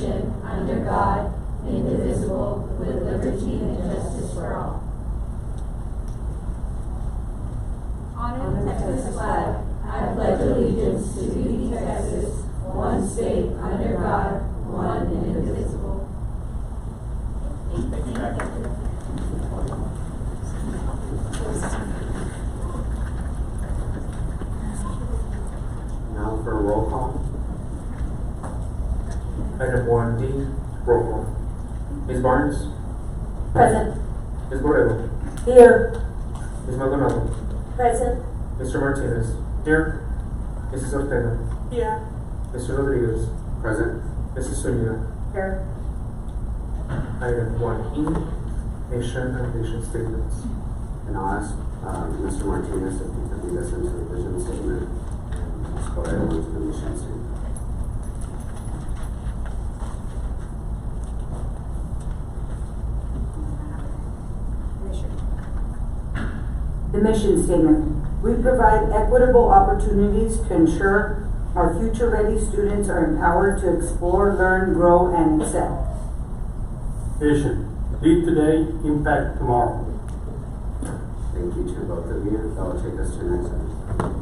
nation, under God, indivisible, with liberty and justice for all. On the Texas flag, I pledge allegiance to Unity, Texas, one state, under God, one and indivisible. Now for a roll call. Item 1D, roll call. Ms. Barnes? Present. Ms. Borrego? Here. Ms. Maldonado? Present. Mr. Martinez? Here. Mrs. Ortega? Here. Mr. Rodriguez? Present. Mrs. Zuniga? Here. Item 1E, mission and vision statements. And I'll ask Mr. Martinez if he could lead us into the vision statement. Let's go right over to the mission statement. The mission statement. We provide equitable opportunities to ensure our future-ready students are empowered to explore, learn, grow, and excel. Vision. Lead today, impact tomorrow. Thank you to both of you. That will take us to the next item.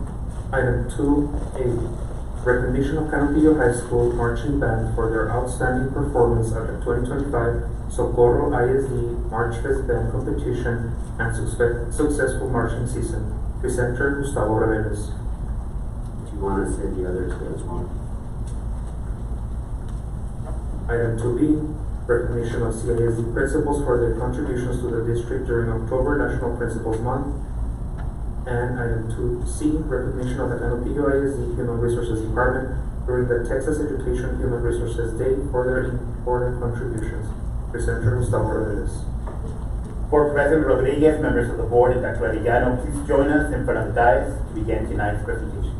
Item 2A, recognition of Canopillo High School Marching Band for their outstanding performance at the 2025 Socorro ISD March Fest Band Competition and successful marching season. Presenter Gustavo Reveles. Do you want to say the other two as well? Item 2B, recognition of CISD principals for their contributions to the district during October National Principals Month. And item 2C, recognition of the Canopillo ISD Human Resources Department during the Texas Education Human Resources Day for their important contributions. Presenter Gustavo Reveles. Board President Rodriguez, members of the board, and Dr. Arellano, please join us in front of the dais to begin tonight's presentation.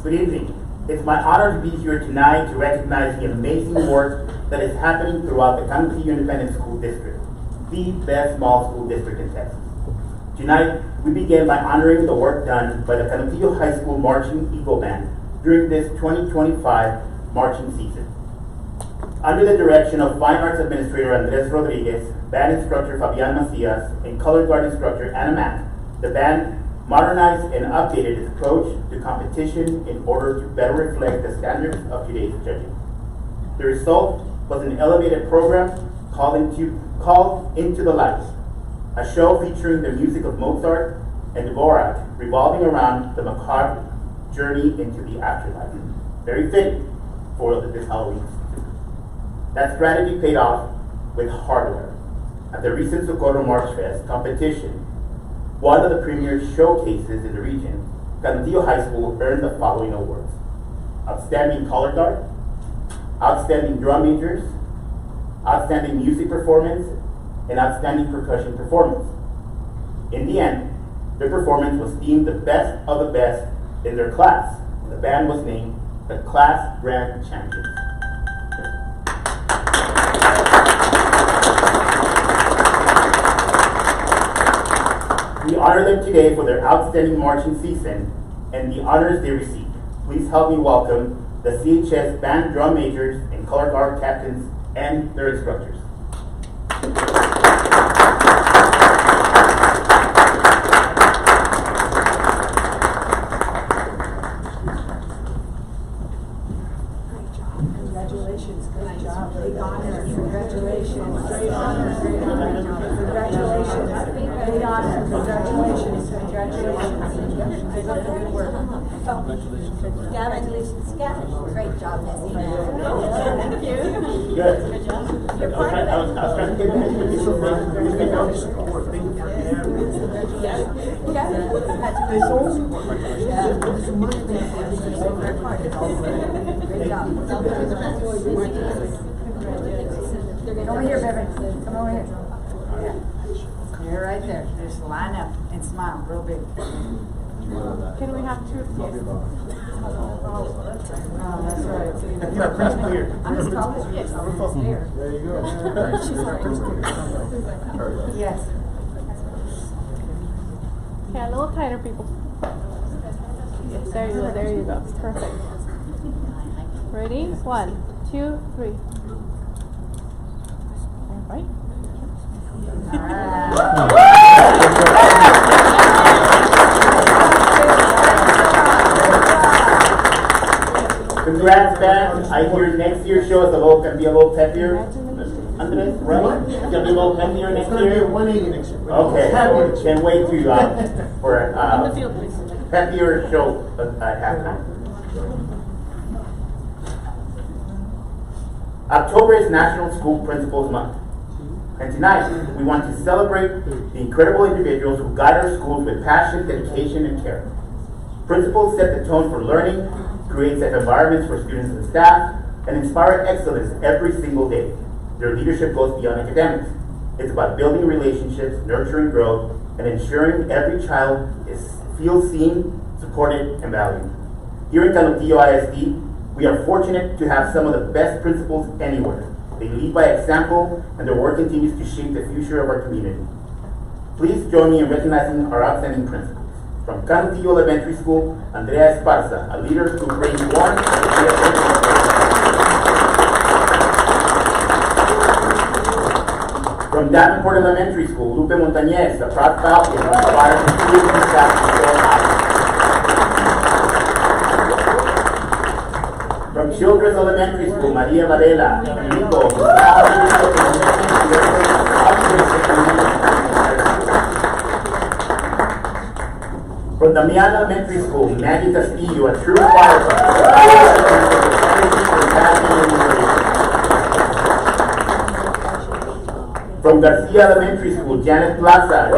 Good evening. It's my honor to be here tonight to recognize the amazing work that is happening throughout the Canopillo Independent School District, the best small school district in Texas. Tonight, we begin by honoring the work done by the Canopillo High School Marching Eagle Band during this 2025 marching season. Under the direction of Fine Arts Administrator Andres Rodriguez, band instructor Fabian Macias, and color guard instructor Anna Mack, the band modernized and updated its approach to competition in order to better reflect the standards of today's judging. The result was an elevated program called Into the Light, a show featuring the music of Mozart and Dvorak revolving around the macabre journey into the afterlife. Very fitting for this Halloween season. That strategy paid off with hardware. At the recent Socorro March Fest competition, one of the premier showcases in the region, Canopillo High School earned the following awards: Outstanding Color Guard, Outstanding Drum Majors, Outstanding Music Performance, and Outstanding Percussion Performance. In the end, their performance was deemed the best of the best in their class. The band was named the Class Grand Champions. We honor them today for their outstanding marching season and the honors they received. Please help me welcome the CHS Band Drum Majors and Color Guard Captains and their instructors. Congratulations, great job, big honor, congratulations, great honor, great honor, congratulations, great honor, congratulations, congratulations, keep up the good work. Congratulations, Gavin. Great job, Nessie. Good. Thank you. Good. You're part of it. I was trying to get that. Great job. Come over here, baby, come over here. You're right there, just line up and smile real big. Can we have two? Oh, that's right. I'm as tall as you. Yes. There. There you go. Yes. Okay, a little tighter, people. Yes, there you go, there you go. Perfect. Ready? 1, 2, 3. All right. Congrats, man. I hear next year's show is gonna be a little peppier. Andres, right? It's gonna be a little peppier next year. 180 next year. Okay, so can't wait to for On the field, please. peppier show at halftime. October is National School Principals Month. And tonight, we want to celebrate the incredible individuals who guide our schools with passion, dedication, and care. Principals set the tone for learning, create safe environments for students and staff, and inspire excellence every single day. Their leadership goes beyond academics. It's about building relationships, nurturing growth, and ensuring every child feels seen, supported, and valued. Here in Canutillo ISD, we are fortunate to have some of the best principals anywhere. They lead by example, and their work continues to shape the future of our community. Please join me in recognizing our outstanding principals. From Canutillo Elementary School, Andrea Esparza, a leader who brings one. From Davenport Elementary School, Lupe Montañez, a proud Falcon who inspires the students and staff to soar high. From Children's Elementary School, Maria Varela, Enrico, who now from Damian Elementary School, Maggie Castillo, a true firefighter. From Garcia Elementary School, Janet Plaza,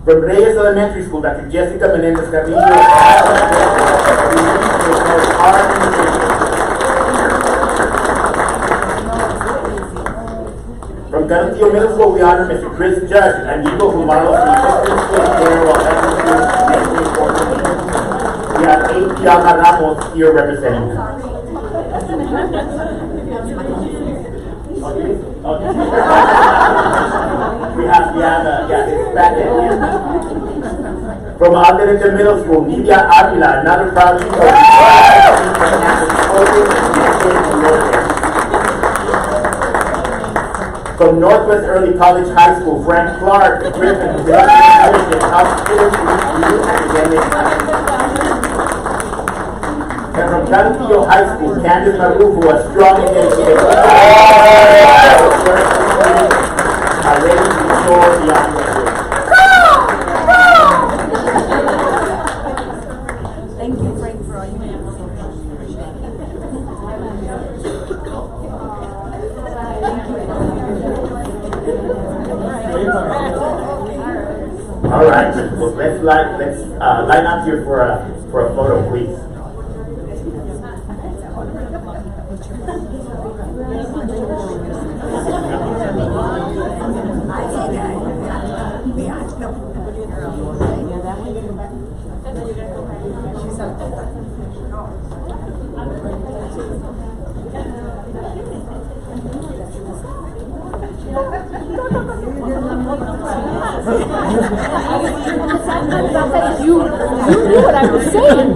from Reyes Elementary School, Dr. Jessica Menendez Carrillo, from Canutillo Middle School, we honor Mr. Chris Judge, an Eagle who models the Christian school care while helping students make the important needs. We have 8 Tiaga Ramos here representing them. It's back in here. From Alderete Middle School, Nidia Avila, another proud Eagle. From Northwest Early College High School, Frank Clark, Griffin, who and from Canutillo High School, Candace Marufu, a strong and dedicated are ready to soar beyond Thank you, Frank, for all you do. All right, well, let's line up here for a photo, please. You knew what I was saying.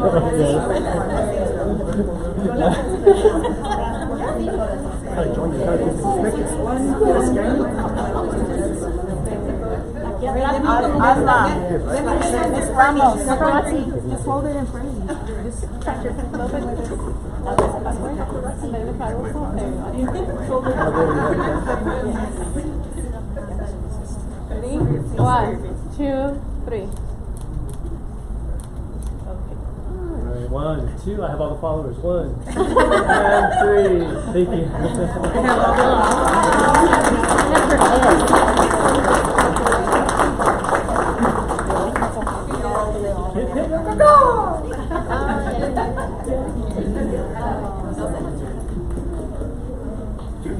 Miss Ramos, just hold it in front of you. Just track your feet a little bit. And then if I will fall, there you go. Ready? 1, 2, 3. Alright, 1, 2. I have all the followers. 1, and 3. Thank you.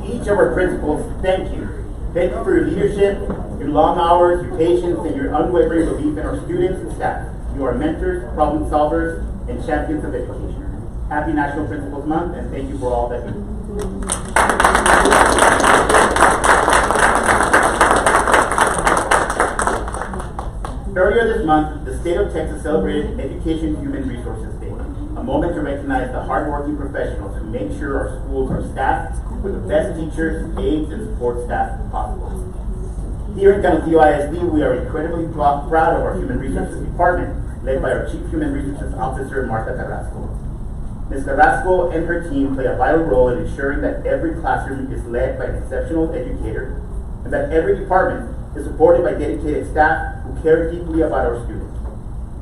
each of our principals, thank you. Thank you for your leadership, your long hours, your patience, and your unwavering belief in our students and staff. You are mentors, problem solvers, and champions of education. Happy National Principals Month, and thank you for all that you do. Earlier this month, the state of Texas celebrated Education Human Resources Day, a moment to recognize the hardworking professionals who make sure our schools are staffed with the best teachers, aides, and support staff possible. Here in Cantillo ISD, we are incredibly proud of our Human Resources Department, led by our Chief Human Resources Officer, Martha Carrasco. Ms. Carrasco and her team play a vital role in ensuring that every classroom is led by an exceptional educator, and that every department is supported by dedicated staff who care deeply about our students.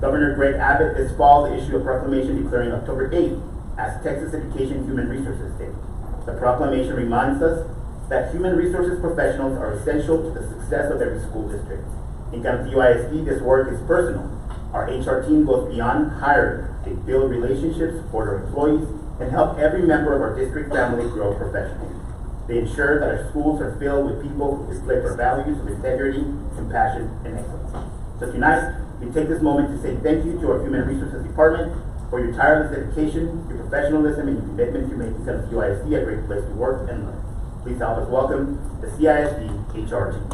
Governor Greg Abbott this fall issued a proclamation declaring October 8th as Texas Education Human Resources Day. The proclamation reminds us that human resources professionals are essential to the success of every school district. In Cantillo ISD, this work is personal. Our HR team goes beyond hiring. They build relationships, support our employees, and help every member of our district family grow professionally. They ensure that our schools are filled with people who reflect our values of integrity, compassion, and excellence. So tonight, we take this moment to say thank you to our Human Resources Department for your tireless dedication, your professionalism, and your commitment to making Cantillo ISD a great place to work and learn. Please help us welcome the CISD HR team.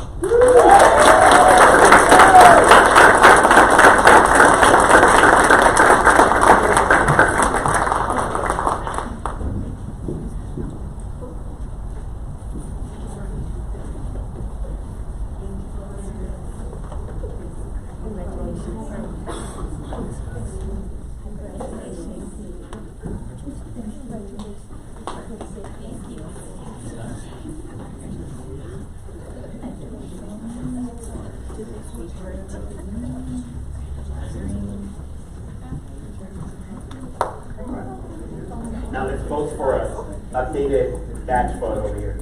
Now let's vote for an updated batch photo over here.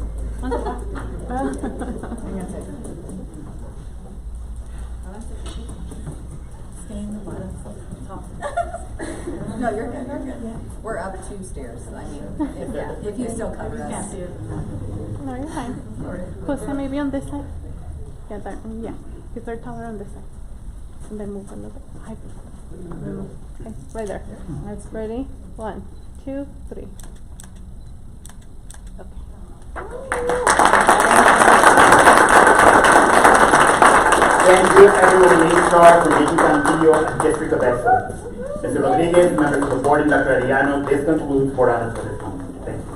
No, you're good, you're good. We're up 2 stairs, I mean, if you still cover us. No, you're fine. Jose, maybe on this side. Yeah, that, yeah. Because they're taller on this side. And then move a little bit. Okay, right there. That's ready. 1, 2, 3. Okay. Thank you everyone in HR for making Cantillo a district of excellence. Mr. Rodriguez, members of the board, and Dr. Arellano, this concludes board honors for this moment. Thank you.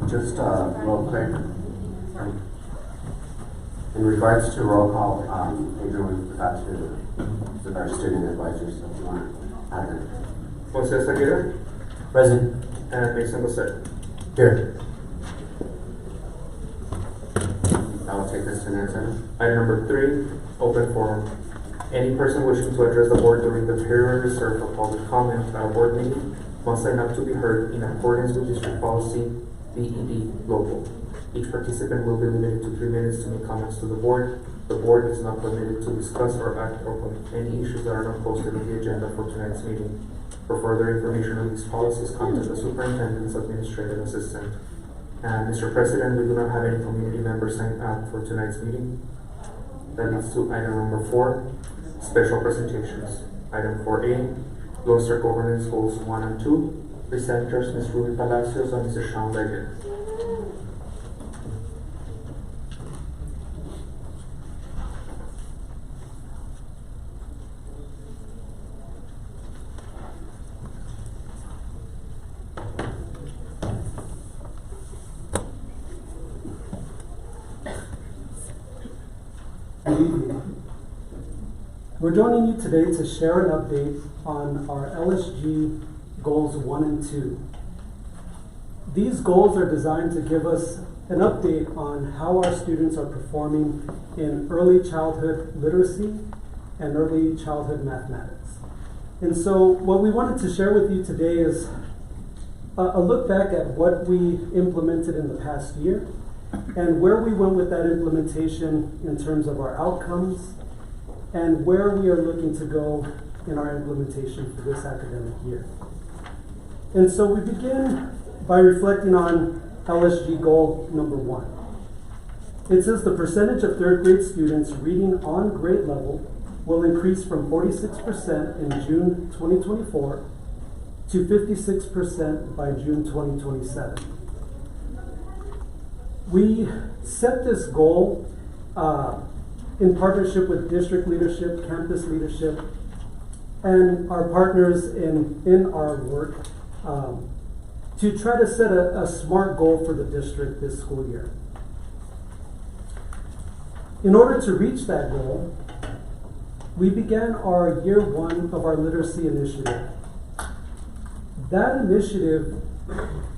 Just real quick, in regards to roll call, Adrian, we forgot to with our student advisors, so if you want to add in. Jose Aguirre Present. and Mason Gosset. Here. That will take us to the next item. Item number 3, open forum. Any person wishing to address the board during the period reserved for public comment at a board meeting must sign up to be heard in accordance with district policy BED local. Each participant will be limited to 3 minutes to make comments to the board. The board is not permitted to discuss or act upon any issues that are not posted on the agenda for tonight's meeting. For further information on these policies, contact the superintendent's administrative assistant. And Mr. President, we do not have any community members signed up for tonight's meeting. That leads to item number 4, special presentations. Item 4A, Lone Star Governance Goals 1 and 2. Presenters, Ms. Ruby Palacios and Mr. Sean Leggett. We're joining you today to share an update on our LSG Goals 1 and 2. These goals are designed to give us an update on how our students are performing in early childhood literacy, and early childhood mathematics. And so what we wanted to share with you today is a look back at what we implemented in the past year and where we went with that implementation in terms of our outcomes and where we are looking to go in our implementation for this academic year. And so we begin by reflecting on LSG goal number 1. It says the percentage of third grade students reading on grade level will increase from 46% in June 2024 to 56% by June 2027. We set this goal in partnership with district leadership, campus leadership, and our partners in our work to try to set a SMART goal for the district this school year. In order to reach that goal, we began our year 1 of our literacy initiative. That initiative,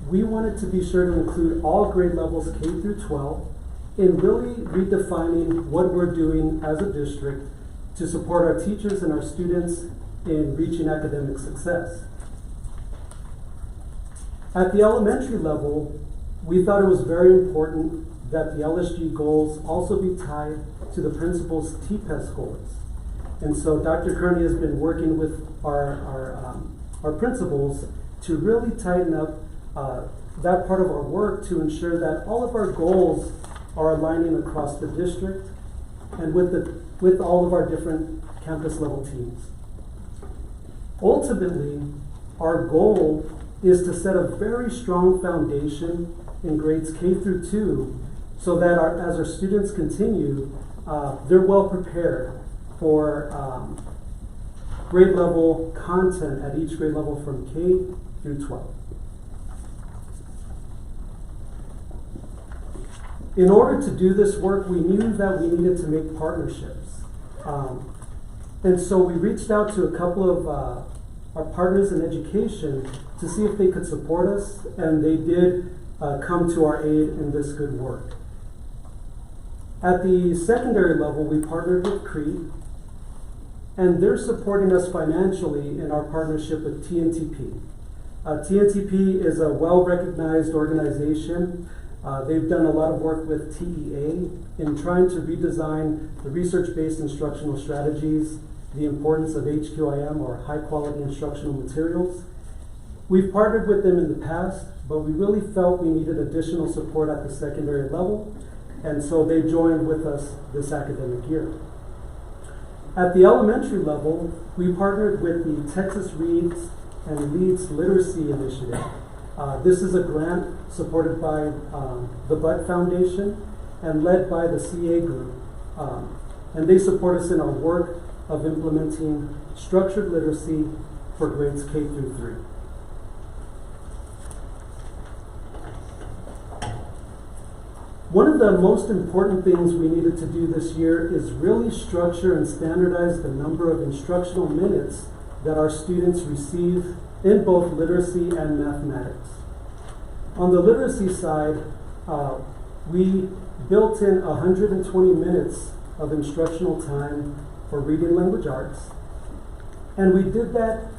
we wanted to be sure to include all grade levels K through 12 in really redefining what we're doing as a district to support our teachers and our students in reaching academic success. At the elementary level, we thought it was very important that the LSG goals also be tied to the principal's TPES goals. And so Dr. Kearney has been working with our principals to really tighten up that part of our work to ensure that all of our goals are aligning across the district and with all of our different campus level teams. Ultimately, our goal is to set a very strong foundation in grades K through 2 so that as our students continue, they're well prepared for grade level content at each grade level from K through 12. In order to do this work, we knew that we needed to make partnerships. And so we reached out to a couple of our partners in education to see if they could support us, and they did come to our aid in this good work. At the secondary level, we partnered with CREE, and they're supporting us financially in our partnership with TNTP. TNTP is a well-recognized organization. They've done a lot of work with TEA in trying to redesign the research-based instructional strategies, the importance of HQIM, or high-quality instructional materials. We've partnered with them in the past, but we really felt we needed additional support at the secondary level, and so they joined with us this academic year. At the elementary level, we partnered with the Texas Reads and Leads Literacy Initiative. This is a grant supported by the Butt Foundation and led by the CA Group. And they support us in our work of implementing structured literacy for grades K through 3. One of the most important things we needed to do this year is really structure and standardize the number of instructional minutes that our students receive in both literacy and mathematics. On the literacy side, we built in 120 minutes of instructional time for reading language arts, and we did that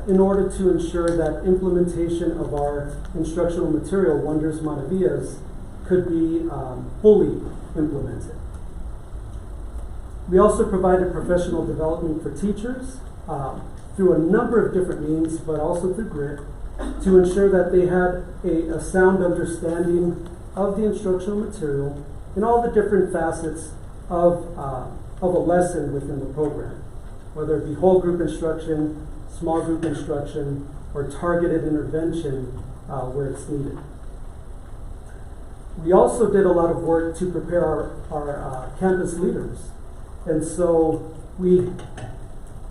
in order to ensure that implementation of our instructional material, Wonders Maravillas, could be fully implemented. We also provided professional development for teachers through a number of different means, but also through GRIT, to ensure that they had a sound understanding of the instructional material and all the different facets of a lesson within the program, whether it be whole group instruction, small group instruction, or targeted intervention where it's needed. We also did a lot of work to prepare our campus leaders. And so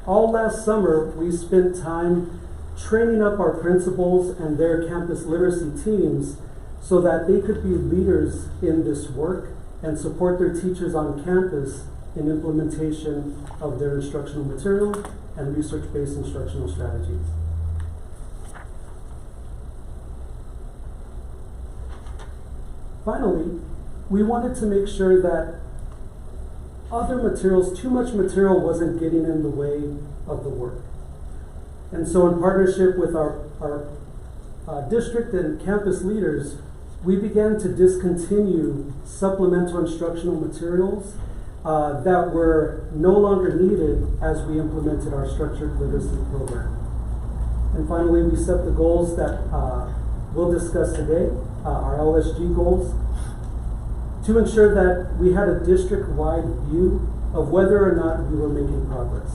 all last summer, we spent time training up our principals and their campus literacy teams so that they could be leaders in this work and support their teachers on campus in implementation of their instructional material and research-based instructional strategies. Finally, we wanted to make sure that other materials, too much material wasn't getting in the way of the work. And so in partnership with our district and campus leaders, we began to discontinue supplemental instructional materials that were no longer needed as we implemented our structured literacy program. And finally, we set the goals that we'll discuss today, our LSG goals, to ensure that we had a district-wide view of whether or not we were making progress.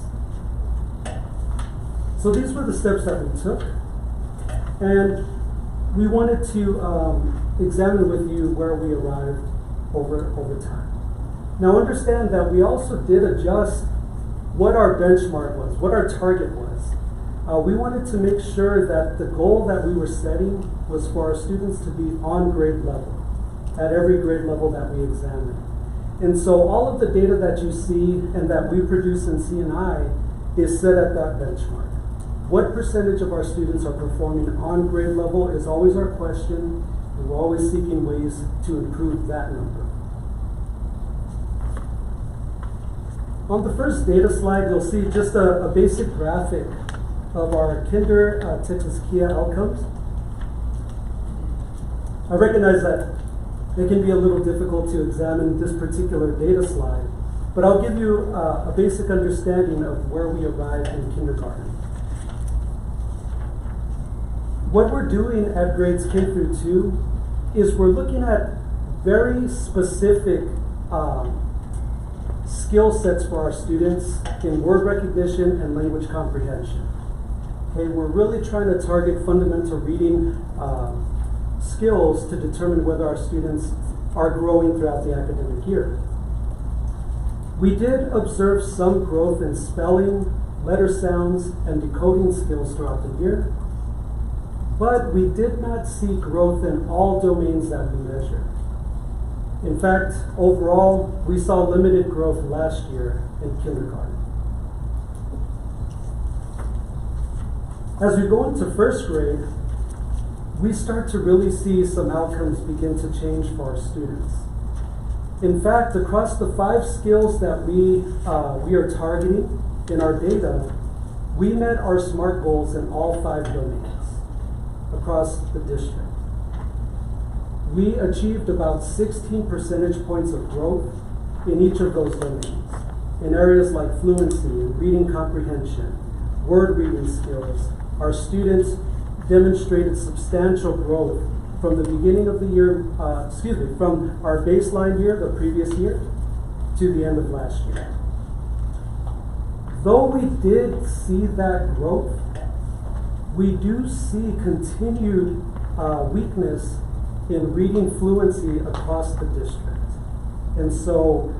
So these were the steps that we took, and we wanted to examine with you where we arrived over time. Now understand that we also did adjust what our benchmark was, what our target was. We wanted to make sure that the goal that we were setting was for our students to be on grade level, at every grade level that we examined. And so all of the data that you see and that we produce in C&I is set at that benchmark. What percentage of our students are performing on grade level is always our question, and we're always seeking ways to improve that number. On the first data slide, you'll see just a basic graphic of our Kinder Texas Kia outcomes. I recognize that it can be a little difficult to examine this particular data slide, but I'll give you a basic understanding of where we arrived in kindergarten. What we're doing at grades K through 2 is we're looking at very specific skill sets for our students in word recognition and language comprehension. Okay, we're really trying to target fundamental reading skills to determine whether our students are growing throughout the academic year. We did observe some growth in spelling, letter sounds, and decoding skills throughout the year, but we did not see growth in all domains that we measured. In fact, overall, we saw limited growth last year in kindergarten. As we go into first grade, we start to really see some outcomes begin to change for our students. In fact, across the 5 skills that we are targeting in our data, we met our SMART goals in all 5 domains across the district. We achieved about 16 percentage points of growth in each of those domains, in areas like fluency, reading comprehension, word reading skills. Our students demonstrated substantial growth from the beginning of the year, from our baseline year, the previous year, to the end of last year. Though we did see that growth, we do see continued weakness in reading fluency across the district. And so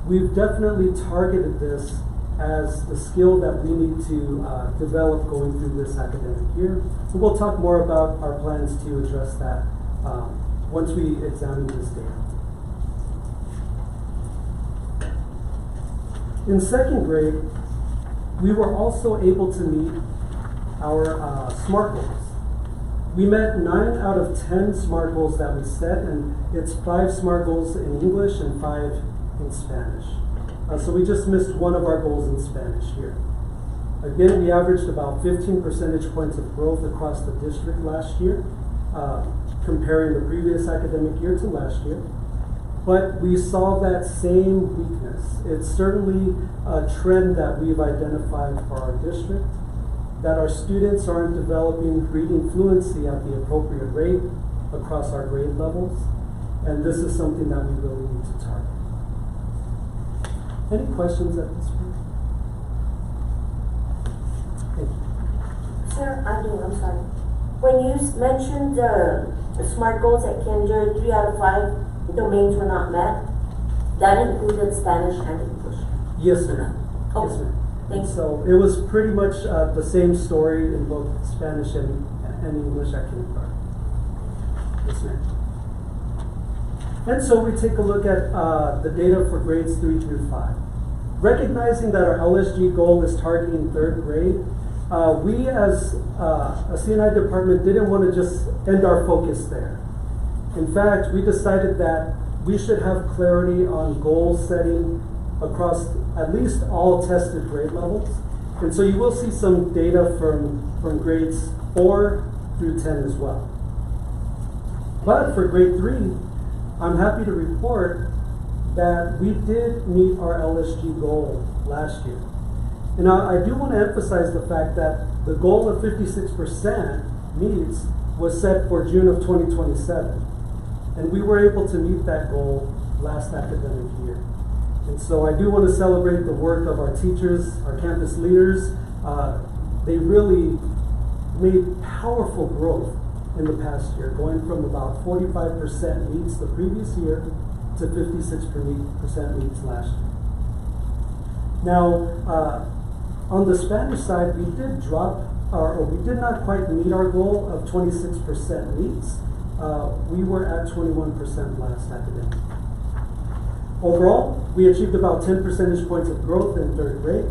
we've definitely targeted this as the skill that we need to develop going through this academic year. And we'll talk more about our plans to address that once we examine this data. In second grade, we were also able to meet our SMART goals. We met 9 out of 10 SMART goals that we set, and it's 5 SMART goals in English and 5 in Spanish. So we just missed one of our goals in Spanish here. Again, we averaged about 15 percentage points of growth across the district last year, comparing the previous academic year to last year. But we saw that same weakness. It's certainly a trend that we've identified for our district, that our students aren't developing reading fluency at the appropriate rate across our grade levels, and this is something that we really need to target. Any questions at this point? Thank you. Sir, I'm sorry. When you mentioned the SMART goals at Kinder, 3 out of 5 domains were not met, that included Spanish and English? Yes, ma'am. Oh, yes, ma'am. thanks. So it was pretty much the same story in both Spanish and English at kindergarten. Yes, ma'am. And so we take a look at the data for grades 3 through 5. Recognizing that our LSG goal is targeting 3rd grade, we as a C&I department didn't want to just end our focus there. In fact, we decided that we should have clarity on goal setting across at least all tested grade levels. And so you will see some data from grades 4 through 10 as well. But for grade 3, I'm happy to report that we did meet our LSG goal last year. And I do want to emphasize the fact that the goal of 56% meets was set for June of 2027. And we were able to meet that goal last academic year. And so I do want to celebrate the work of our teachers, our campus leaders. They really made powerful growth in the past year, going from about 45% meets the previous year to 56% meets last year. Now, on the Spanish side, we did drop, or we did not quite meet our goal of 26% meets. We were at 21% last academic. Overall, we achieved about 10 percentage points of growth in 3rd grade,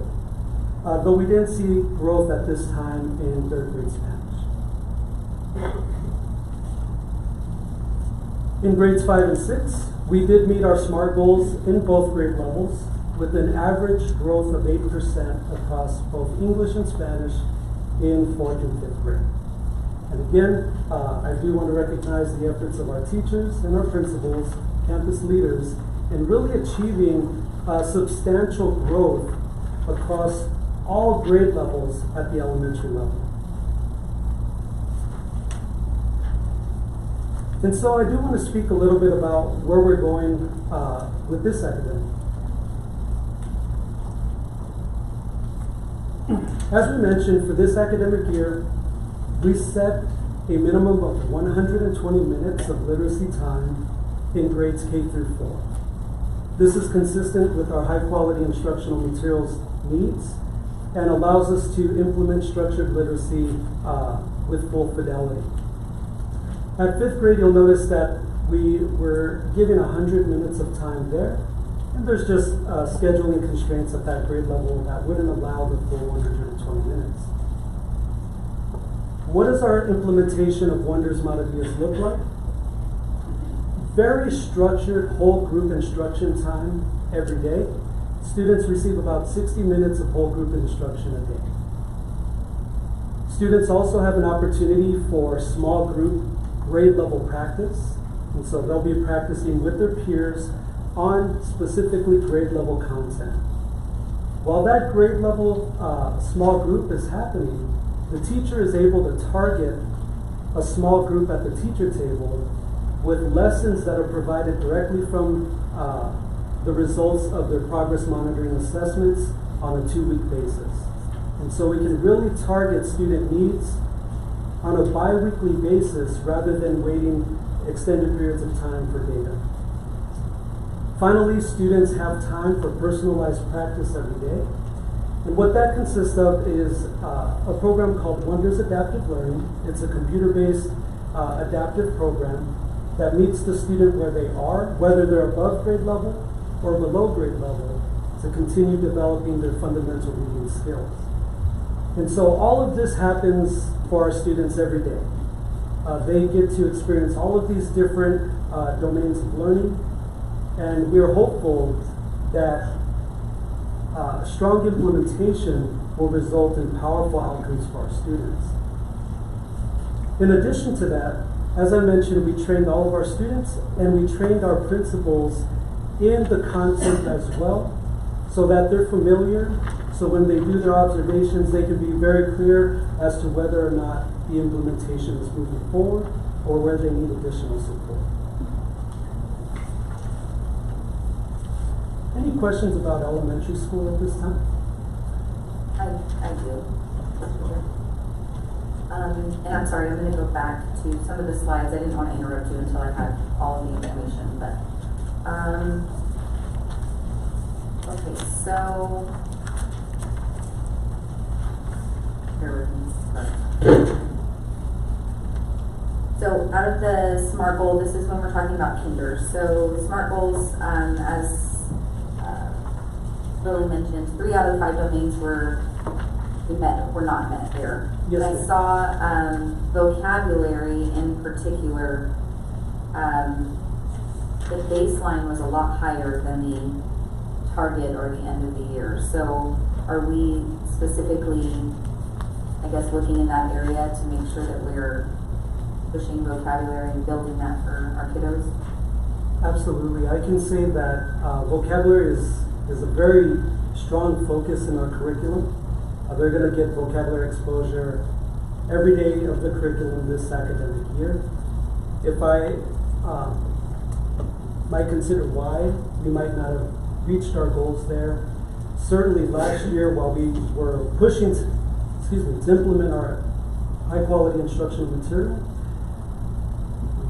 though we didn't see growth at this time in 3rd grade Spanish. In grades 5 and 6, we did meet our SMART goals in both grade levels, with an average growth of 8% across both English and Spanish in 4th and 5th grade. And again, I do want to recognize the efforts of our teachers and our principals, campus leaders, in really achieving substantial growth across all grade levels at the elementary level. And so I do want to speak a little bit about where we're going with this academic. As we mentioned, for this academic year, we set a minimum of 120 minutes of literacy time in grades K through 4. This is consistent with our high-quality instructional materials needs and allows us to implement structured literacy with full fidelity. At 5th grade, you'll notice that we were given 100 minutes of time there, and there's just scheduling constraints at that grade level that wouldn't allow the full 120 minutes. What does our implementation of Wonders Maravillas look like? Very structured whole group instruction time every day. Students receive about 60 minutes of whole group instruction a day. Students also have an opportunity for small group grade level practice, and so they'll be practicing with their peers on specifically grade level content. While that grade level small group is happening, the teacher is able to target a small group at the teacher table with lessons that are provided directly from the results of their progress monitoring assessments on a 2-week basis. And so we can really target student needs on a bi-weekly basis rather than waiting extended periods of time for data. Finally, students have time for personalized practice every day. And what that consists of is a program called Wonders Adaptive Learning. It's a computer-based adaptive program that meets the student where they are, whether they're above grade level or below grade level, to continue developing their fundamental reading skills. And so all of this happens for our students every day. They get to experience all of these different domains of learning, and we are hopeful that strong implementation will result in powerful outcomes for our students. In addition to that, as I mentioned, we trained all of our students and we trained our principals in the content as well, so that they're familiar, so when they do their observations, they can be very clear as to whether or not the implementation is moving forward or where they need additional support. Any questions about elementary school at this time? I do. And I'm sorry, I'm going to go back to some of the slides. I didn't want to interrupt you until I had all the information, but okay, so bear with me. Sorry. So out of the SMART goal, this is when we're talking about kinder. So the SMART goals, as Lily mentioned, 3 out of 5 domains were not met there. Yes, I saw vocabulary in particular, the baseline was a lot higher than the target or the end of the year. So are we specifically, I guess, looking in that area to make sure that we're pushing vocabulary and building that for our kiddos? Absolutely. I can say that vocabulary is a very strong focus in our curriculum. They're going to get vocabulary exposure every day of the curriculum this academic year. If I might consider why we might not have reached our goals there, certainly last year while we were pushing to implement our high quality instructional material,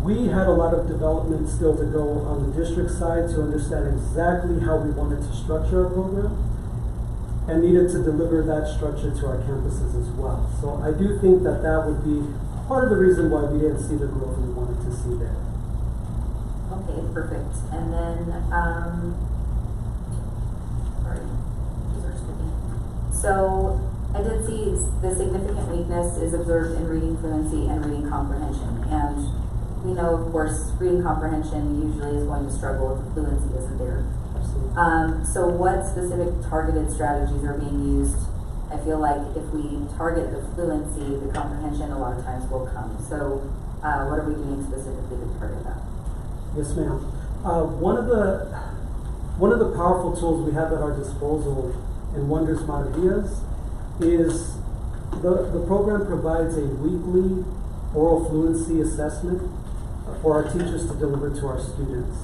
we had a lot of development still to go on the district side to understand exactly how we wanted to structure our program and needed to deliver that structure to our campuses as well. So I do think that that would be part of the reason why we didn't see the growth we wanted to see there. Okay, perfect. And then, sorry, these are skipping. So I did see the significant weakness is observed in reading fluency and reading comprehension. And we know, of course, reading comprehension usually is going to struggle if fluency isn't there. Absolutely. So what specific targeted strategies are being used? I feel like if we target the fluency, the comprehension a lot of times will come. So what are we doing specifically to target that? Yes, ma'am. One of the powerful tools we have at our disposal in Wonders Maravillas is the program provides a weekly oral fluency assessment for our teachers to deliver to our students.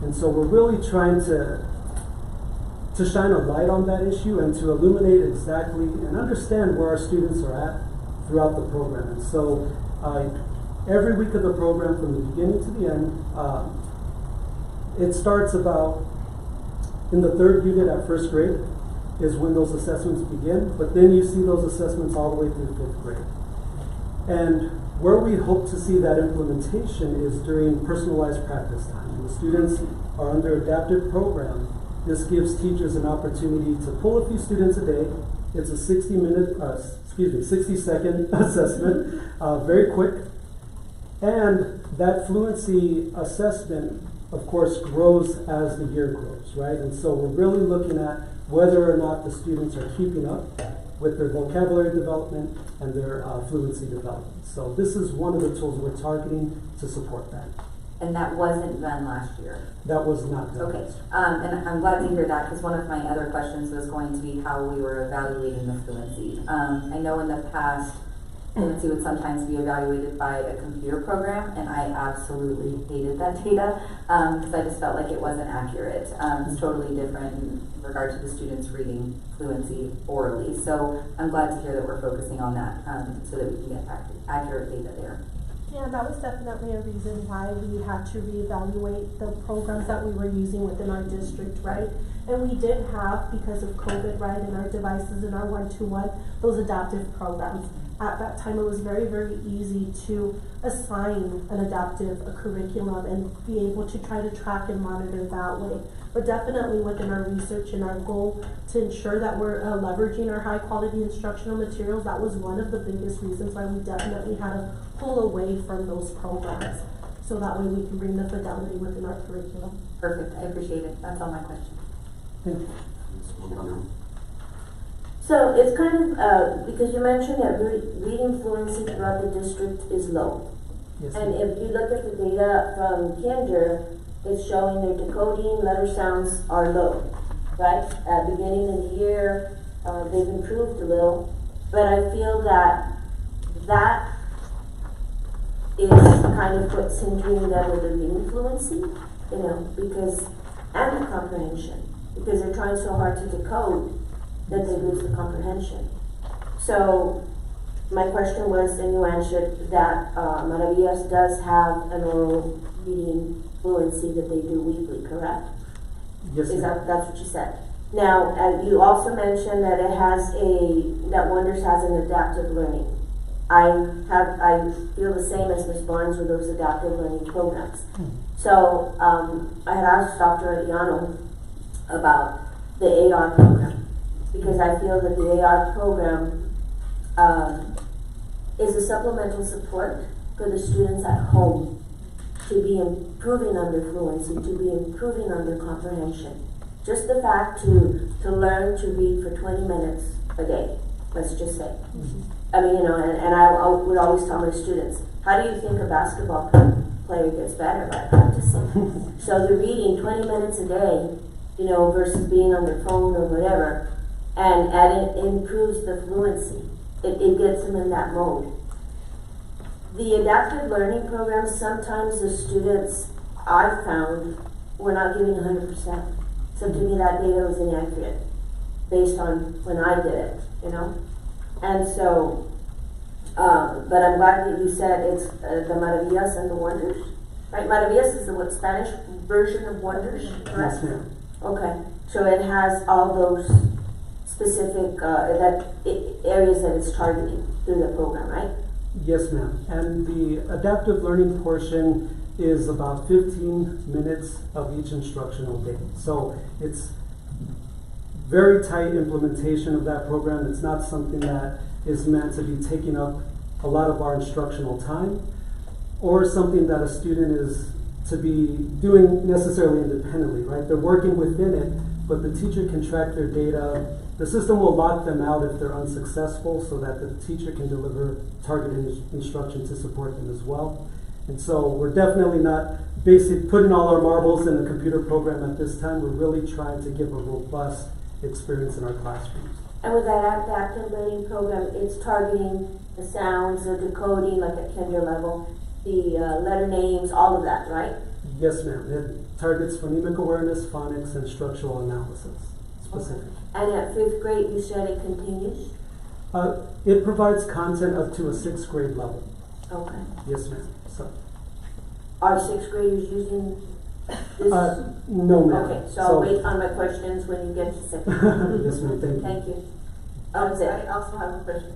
And so we're really trying to shine a light on that issue and to illuminate exactly and understand where our students are at throughout the program. And so every week of the program from the beginning to the end, it starts about in the third unit at first grade is when those assessments begin, but then you see those assessments all the way through fifth grade. And where we hope to see that implementation is during personalized practice time. When the students are under adaptive program, this gives teachers an opportunity to pull a few students a day. It's a 60-second assessment, very quick. And that fluency assessment, of course, grows as the year grows, right? And so we're really looking at whether or not the students are keeping up with their vocabulary development and their fluency development. So this is one of the tools we're targeting to support that. And that wasn't done last year? That was not done. Okay, and I'm glad to hear that, because one of my other questions was going to be how we were evaluating the fluency. I know in the past, fluency would sometimes be evaluated by a computer program, and I absolutely hated that data, because I just felt like it wasn't accurate. It's totally different in regard to the students reading fluency orally. So I'm glad to hear that we're focusing on that, so that we can get accurate data there. Yeah, that was definitely a reason why we had to reevaluate the programs that we were using within our district, right? And we did have, because of COVID, right, and our devices and our one-to-one, those adaptive programs. At that time, it was very, very easy to assign an adaptive curriculum and be able to try to track and monitor that way. But definitely within our research and our goal to ensure that we're leveraging our high quality instructional materials, that was one of the biggest reasons why we definitely had to pull away from those programs. So that way we can bring the fidelity within our curriculum. Perfect, I appreciate it. That's all my questions. Thank you. So it's kind of, because you mentioned that reading fluency throughout the district is low. Yes, And if you look at the data from Kinder, it's showing their decoding, letter sounds are low, right? At the beginning of the year, they've improved a little, but I feel that that is kind of what's hindering them with the reading fluency, you know, because, and the comprehension, because they're trying so hard to decode that they lose the comprehension. So my question was, and you answered that Maravillas does have an oral reading fluency that they do weekly, correct? Yes, Is ma'am. that's what you said? Now, you also mentioned that it has that Wonders has an adaptive learning. I feel the same as Ms. Barnes with those adaptive learning programs. So I had asked Dr. Ariano about the AR program, because I feel that the AR program is a supplemental support for the students at home to be improving on their fluency, to be improving on their comprehension, Just the fact to learn to read for 20 minutes a day, let's just say. I mean, and I would always tell my students, how do you think a basketball player gets better? By practicing. So the reading 20 minutes a day, versus being on their phone or whatever, and it improves the fluency. It gets them in that mode. The adaptive learning programs, sometimes the students I've found were not giving 100%. So to me that data was inaccurate based on when I did it, And so, but I'm glad that you said it's the maravillas and the wonders. Right, maravillas is the Spanish version of wonders, correct? Yes, Okay, so it has all those specific areas that it's targeting through the program, right? Yes, ma'am. And the adaptive learning portion is about 15 minutes of each instructional day. So it's very tight implementation of that program. It's not something that is meant to be taking up a lot of our instructional time, or something that a student is to be doing necessarily independently, right? They're working within it, but the teacher can track their data. The system will lock them out if they're unsuccessful so that the teacher can deliver targeted instruction to support them as well. And so we're definitely not putting all our marbles in the computer program at this time. We're really trying to give a robust experience in our classrooms. And with that adaptive learning program, it's targeting the sounds, the decoding, like at kinder level, the letter names, all of that, right? Yes, ma'am. It targets phonemic awareness, phonics, and structural analysis specific. Okay. And at 5th grade, you said it continues? It provides content up to a 6th grade level. Okay. Yes, ma'am. So. Are 6th graders using this? No, ma'am. Okay, so I'll wait on my questions when you get to 2nd grade. Yes, ma'am. Thank you. Thank you. I also have a question.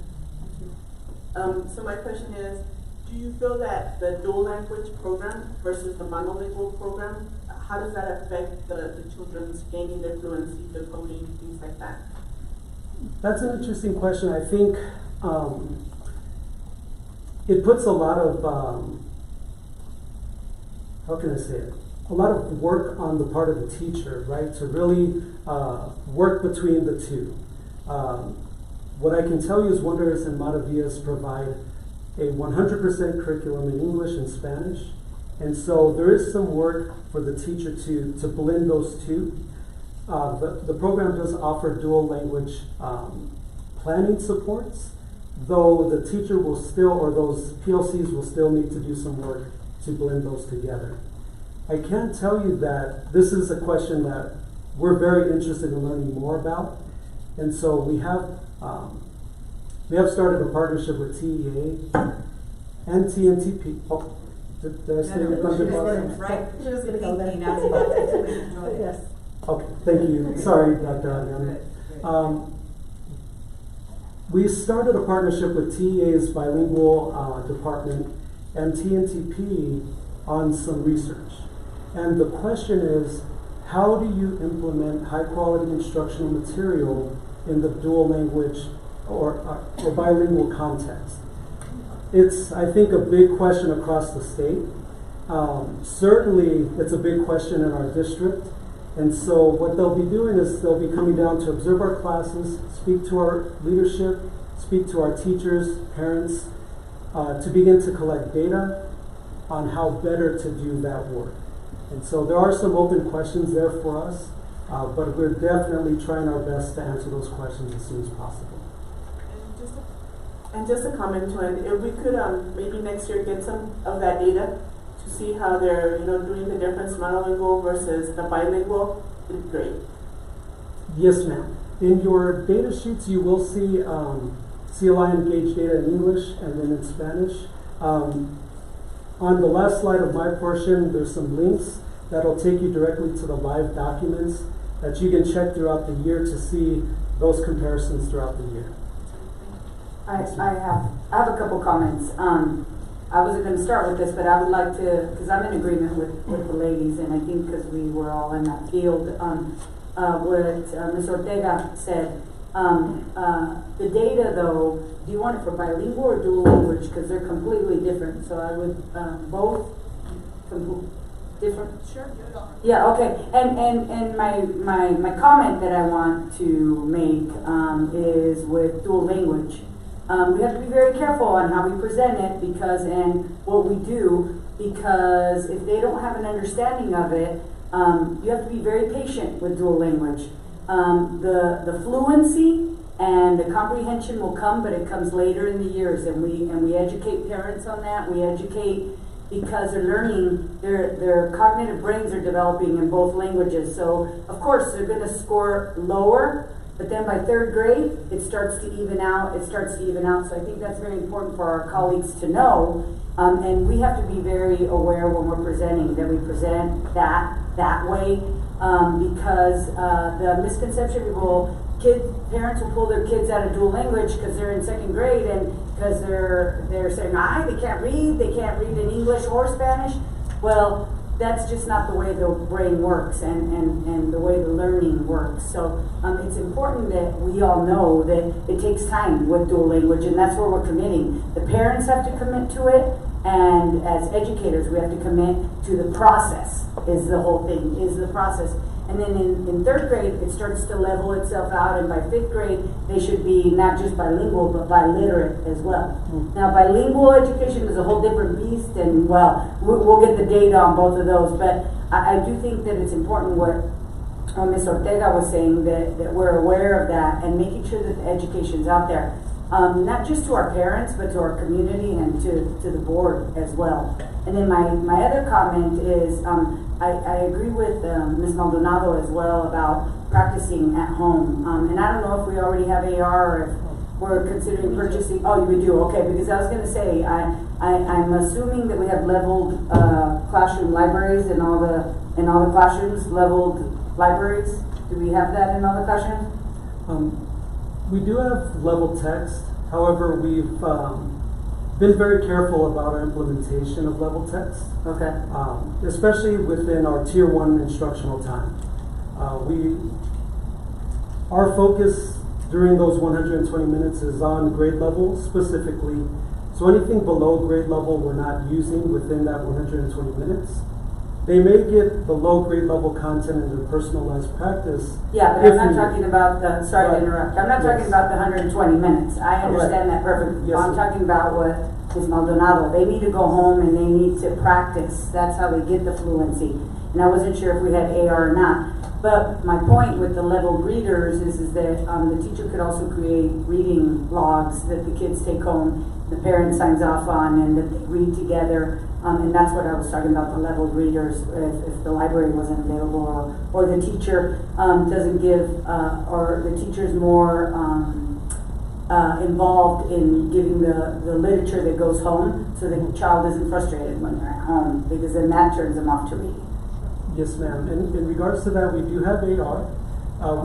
So my question is, do you feel that the dual language program versus the monolingual program, how does that affect the children's gaining their fluency, decoding, things like that? That's an interesting question. I think it puts a lot of, how can I say it? A lot of work on the part of the teacher, right? To really work between the two. What I can tell you is Wonders and Maravillas provide a 100% curriculum in English and Spanish. And so there is some work for the teacher to blend those two. The program does offer dual language planning supports, though the teacher will still, or those PLCs will still need to do some work to blend those together. I can tell you that this is a question that we're very interested in learning more about. And so we have started a partnership with TEA and TNTP. Oh, did I say it? Right. She was going to go there. Yes. Okay, thank you. Sorry, Dr. Adriana. We started a partnership with TEA's bilingual department and TNTP on some research. And the question is, how do you implement high quality instructional material in the dual language or bilingual context? It's, I think, a big question across the state. Certainly, it's a big question in our district. And so what they'll be doing is they'll be coming down to observe our classes, speak to our leadership, speak to our teachers, parents, to begin to collect data on how better to do that work. And so there are some open questions there for us, but we're definitely trying our best to answer those questions as soon as possible. And just a comment to it, if we could maybe next year get some of that data to see how they're doing the difference monolingual versus the bilingual, it'd be great. Yes, ma'am. In your data sheets, you will see CLI engaged data in English and then in Spanish. On the last slide of my portion, there's some links that'll take you directly to the live documents that you can check throughout the year to see those comparisons throughout the year. I have a couple comments. I wasn't going to start with this, but I would like to, because I'm in agreement with the ladies, and I think because we were all in that field, what Ms. Ortega said. The data, though, do you want it for bilingual or dual language? Because they're completely different. So I would both different? Sure. Yeah, okay, and my comment that I want to make, is with dual language. We have to be very careful on how we present it and what we do, because if they don't have an understanding of it, you have to be very patient with dual language. The fluency and the comprehension will come, but it comes later in the years, and we educate parents on that. We educate because they're learning, their cognitive brains are developing in both languages. So of course they're going to score lower, but then by third grade it starts to even out. So I think that's very important for our colleagues to know, and we have to be very aware when we're presenting that we present that way, because the misconception parents will pull their kids out of dual language because they're in second grade, and because they're saying, they can't read in English or Spanish. Well, that's just not the way the brain works and the way the learning works. So it's important that we all know that it takes time with dual language, and that's where we're committing. The parents have to commit to it, and as educators we have to commit to the process, is the whole thing, is the process. And then in third grade, it starts to level itself out, and by fifth grade, they should be not just bilingual, but biliterate as well. Now, bilingual education is a whole different beast, and we'll get the data on both of those, but I do think that it's important what Ms. Ortega was saying, that we're aware of that, and making sure that the education's out there. Not just to our parents, but to our community and to the board as well. And then my other comment is, I agree with Ms. Maldonado as well about practicing at home. And I don't know if we already have AR or if we're considering purchasing. Oh, we do, okay, because I was going to say, I'm assuming that we have leveled classroom libraries in all the classrooms, leveled libraries. Do we have that in all the classrooms? We do have level text. However, we've been very careful about our implementation of level text. Okay. Especially within our Tier 1 instructional time. Our focus during those 120 minutes is on grade level specifically. So anything below grade level we're not using within that 120 minutes. They may get the low grade level content in their personalized practice. Yeah, but I'm not talking about sorry to interrupt. I'm not talking about the 120 minutes. I understand that perfectly. Yes, I'm talking about what Ms. Maldonado. They need to go home and they need to practice. That's how they get the fluency. And I wasn't sure if we had AR or not. But my point with the leveled readers is that the teacher could also create reading logs that the kids take home, the parent signs off on, and that they read together. And that's what I was talking about, the leveled readers, if the library wasn't available, or the teacher doesn't give, or the teacher's more involved in giving the literature that goes home, so the child isn't frustrated when they're at home, because then that turns them off to reading. Yes, ma'am. In regards to that, we do have AR.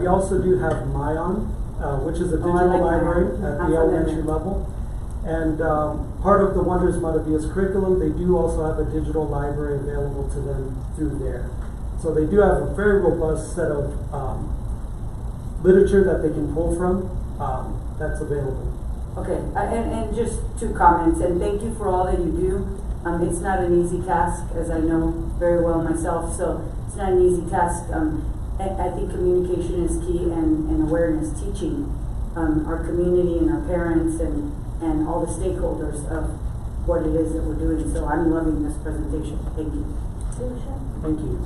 We also do have Myon, which is a digital library at the elementary level. And part of the Wonders Maravillas curriculum, they do also have a digital library available to them through there. So they do have a very robust set of literature that they can pull from that's available. Okay, and just 2 comments, and thank you for all that you do. It's not an easy task, as I know very well myself, so it's not an easy task. I think communication is key, and awareness, teaching our community and our parents and all the stakeholders of what it is that we're doing. So I'm loving this presentation. Thank you. Thank you.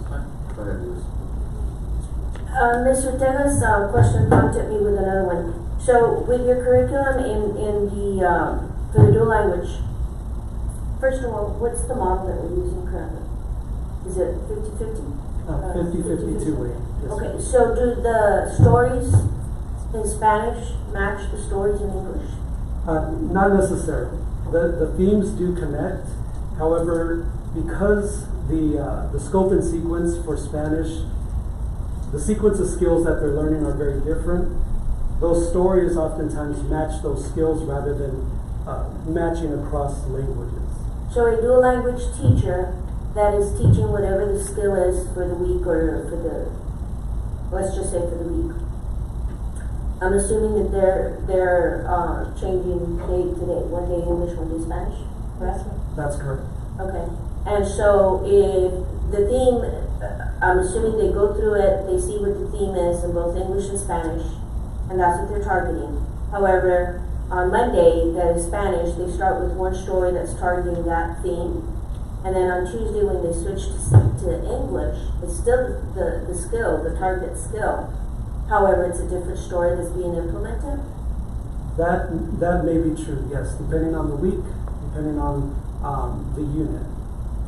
Go ahead, Ms. Ms. Ortega's question prompted me with another one. So with your curriculum for the dual language, first of all, what's the model that we're using currently? Is it 50-50? 50-50 two-way. Yes. Okay, so do the stories in Spanish match the stories in English? Not necessarily. The themes do connect. However, because the scope and sequence for Spanish, the sequence of skills that they're learning are very different, those stories oftentimes match those skills rather than matching across languages. So a dual language teacher that is teaching whatever the skill is for the week, or let's just say for the week. I'm assuming that they're changing day to day, one day English, one day Spanish, correct? That's correct. Okay, and so if the theme, I'm assuming they go through it, they see what the theme is in both English and Spanish, and that's what they're targeting. However, on Monday, that is Spanish, they start with one story that's targeting that theme. And then on Tuesday, when they switch to English, it's still the skill, the target skill. However, it's a different story that's being implemented. That may be true, yes, depending on the week, depending on the unit.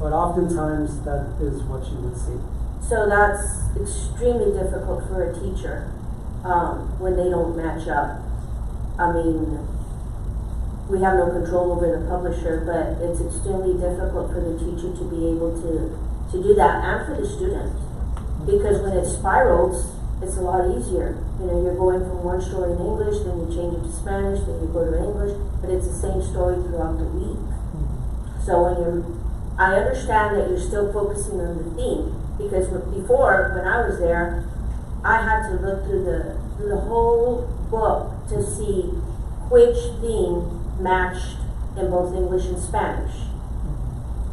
But oftentimes, that is what you would see. So that's extremely difficult for a teacher when they don't match up. I mean, we have no control over the publisher, but it's extremely difficult for the teacher to be able to do that, and for the student. Because when it spirals, it's a lot easier. You know, you're going from one story in English, then you change it to Spanish, then you go to English, but it's the same story throughout the week. So I understand that you're still focusing on the theme, because before, when I was there, I had to look through the whole book to see which theme matched in both English and Spanish.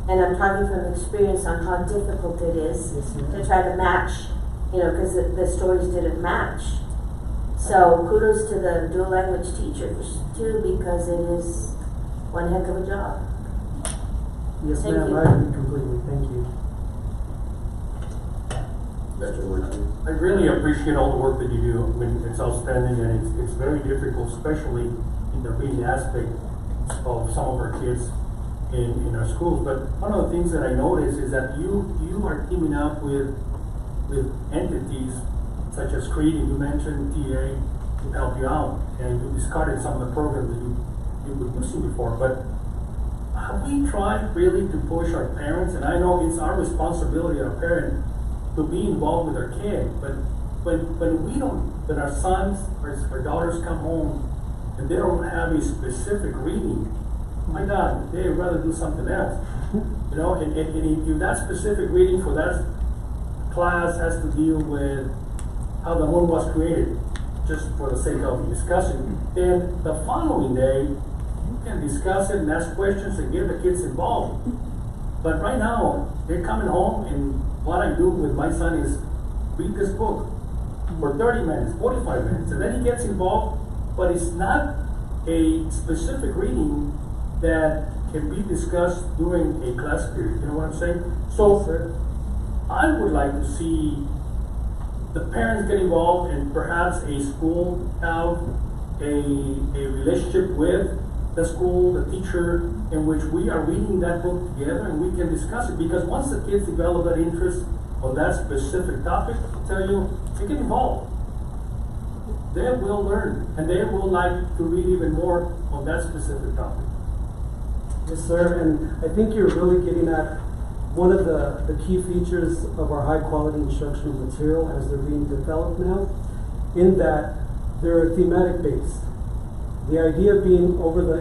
And I'm talking from experience on how difficult it is to try to match, you know, because the stories didn't match. So kudos to the dual language teachers too, because it is one heck of a job. Yes, Thank ma'am, you. I agree completely. Thank you. Mr. Martinez. I really appreciate all the work that you do. I mean, it's outstanding, and it's very difficult, especially in the reading aspect of some of our kids in our schools. But one of the things that I noticed is that you are teaming up with entities such as CREED, and you mentioned TA to help you out, and you discarded some of the programs that you were using before. But have we tried really to push our parents? And I know it's our responsibility, our parent, to be involved with our kid, but when we don't, when our sons or our daughters come home and they don't have a specific reading, my God, they'd rather do something else. You know, and if that specific reading for that class has to deal with how the moon was created, just for the sake of discussing, then the following day you can discuss it and ask questions and get the kids involved. But right now, they're coming home, and what I do with my son is read this book for 30 minutes, 45 minutes, and then he gets involved, but it's not a specific reading that can be discussed during a class period. You know what I'm saying? So I would like to see the parents get involved, and perhaps a school have a relationship with the school, the teacher, in which we are reading that book together and we can discuss it. Because once the kids develop that interest on that specific topic, I tell you, they get involved. They will learn, and they will like to read even more on that specific topic. Yes, sir, and I think you're really getting at one of the key features of our high quality instructional material as they're being developed now, in that they're thematic based. The idea being over the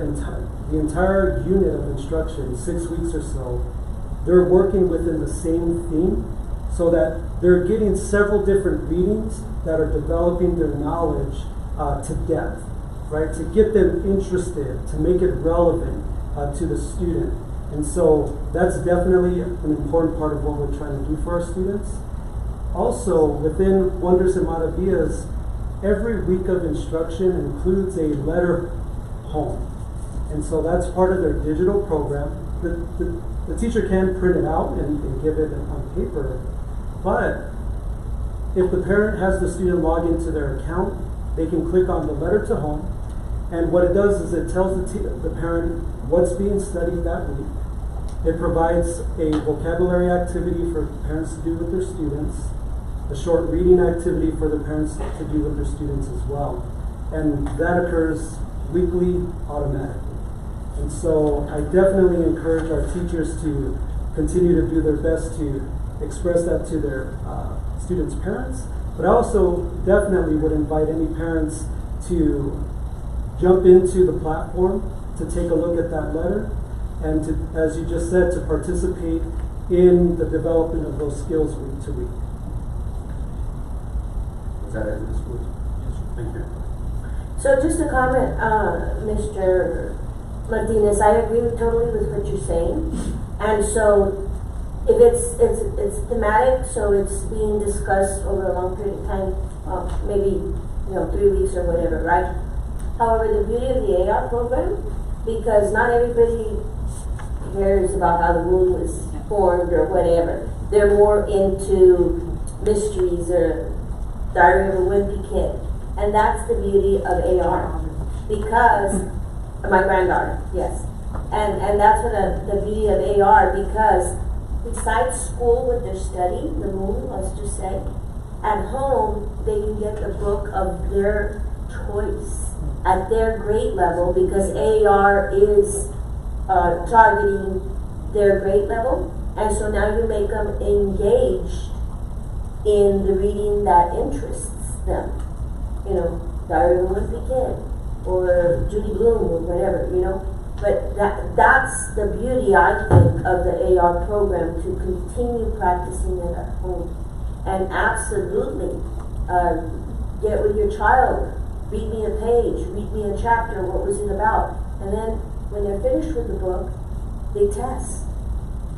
entire unit of instruction, 6 weeks or so, they're working within the same theme, so that they're getting several different readings that are developing their knowledge to depth, right? To get them interested, to make it relevant to the student. And so that's definitely an important part of what we're trying to do for our students. Also, within Wonders and Maravillas, every week of instruction includes a letter home. And so that's part of their digital program. The teacher can print it out and give it on paper, but if the parent has the student log into their account, they can click on the letter to home, and what it does is it tells the parent what's being studied that week. It provides a vocabulary activity for parents to do with their students, a short reading activity for the parents to do with their students as well. And that occurs weekly automatically. And so I definitely encourage our teachers to continue to do their best to express that to their students' parents. But I also definitely would invite any parents to jump into the platform, to take a look at that letter, and to, as you just said, to participate in the development of those skills week to week. Is that it, Ms. Woods? Yes, thank you. So just a comment, Mr. Martinez, I agree totally with what you're saying. And so if it's thematic, so it's being discussed over a long period of time, maybe, 3 weeks or whatever, right? However, the beauty of the AR program, because not everybody cares about how the moon was formed or whatever. They're more into mysteries or Diary of a Wimpy Kid. And that's the beauty of AR. Because, my granddaughter, yes. And that's what the beauty of AR, because besides school with their study, the moon, let's just say, at home, they can get the book of their choice at their grade level, because AR is targeting their grade level. And so now you make them engaged in the reading that interests them. Diary of a Wimpy Kid, or Judy Blume, or whatever, But that's the beauty, I think, of the AR program, to continue practicing it at home. And absolutely, get with your child, read me a page, read me a chapter, what was it about? And then when they're finished with the book, they test.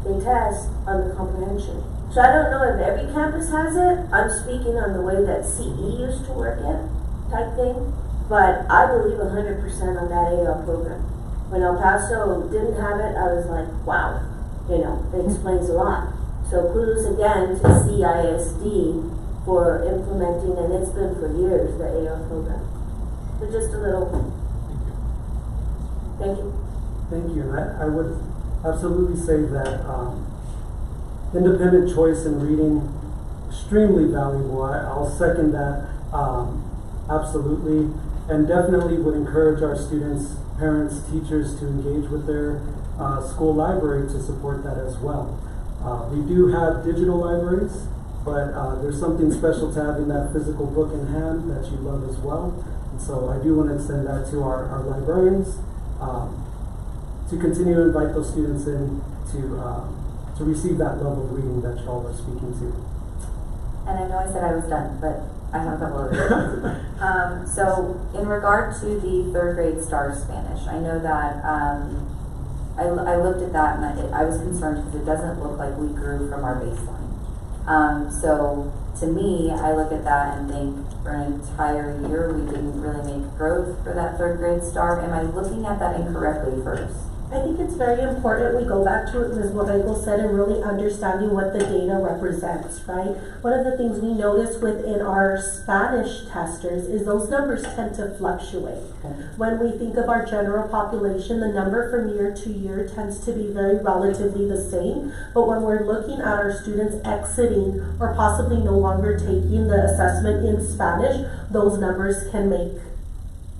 They test on the comprehension. So I don't know if every campus has it. I'm speaking on the way that CE used to work it, type thing. But I believe 100% on that AR program. When El Paso didn't have it, I was like, wow, it explains a lot. So kudos again to CISD for implementing, and it's been for years, the AR program. So just a little, thank you. Thank you. I would absolutely say that independent choice in reading, extremely valuable. I'll second that absolutely, and definitely would encourage our students, parents, teachers to engage with their school library to support that as well. We do have digital libraries, but there's something special to having that physical book in hand that you love as well. And so I do want to extend that to our librarians to continue to invite those students in to receive that level of reading that y'all are speaking to. And I know I said I was done, but I have a couple of things. So in regard to the 3rd grade STAR Spanish, I know that I looked at that and I was concerned because it doesn't look like we grew from our baseline. So to me, I look at that and think for an entire year we didn't really make growth for that 3rd grade STAR. Am I looking at that incorrectly first? I think it's very important we go back to what Ms. Borrego said and really understanding what the data represents, right? One of the things we notice within our Spanish testers is those numbers tend to fluctuate. When we think of our general population, the number from year to year tends to be very relatively the same. But when we're looking at our students exiting or possibly no longer taking the assessment in Spanish, those numbers can make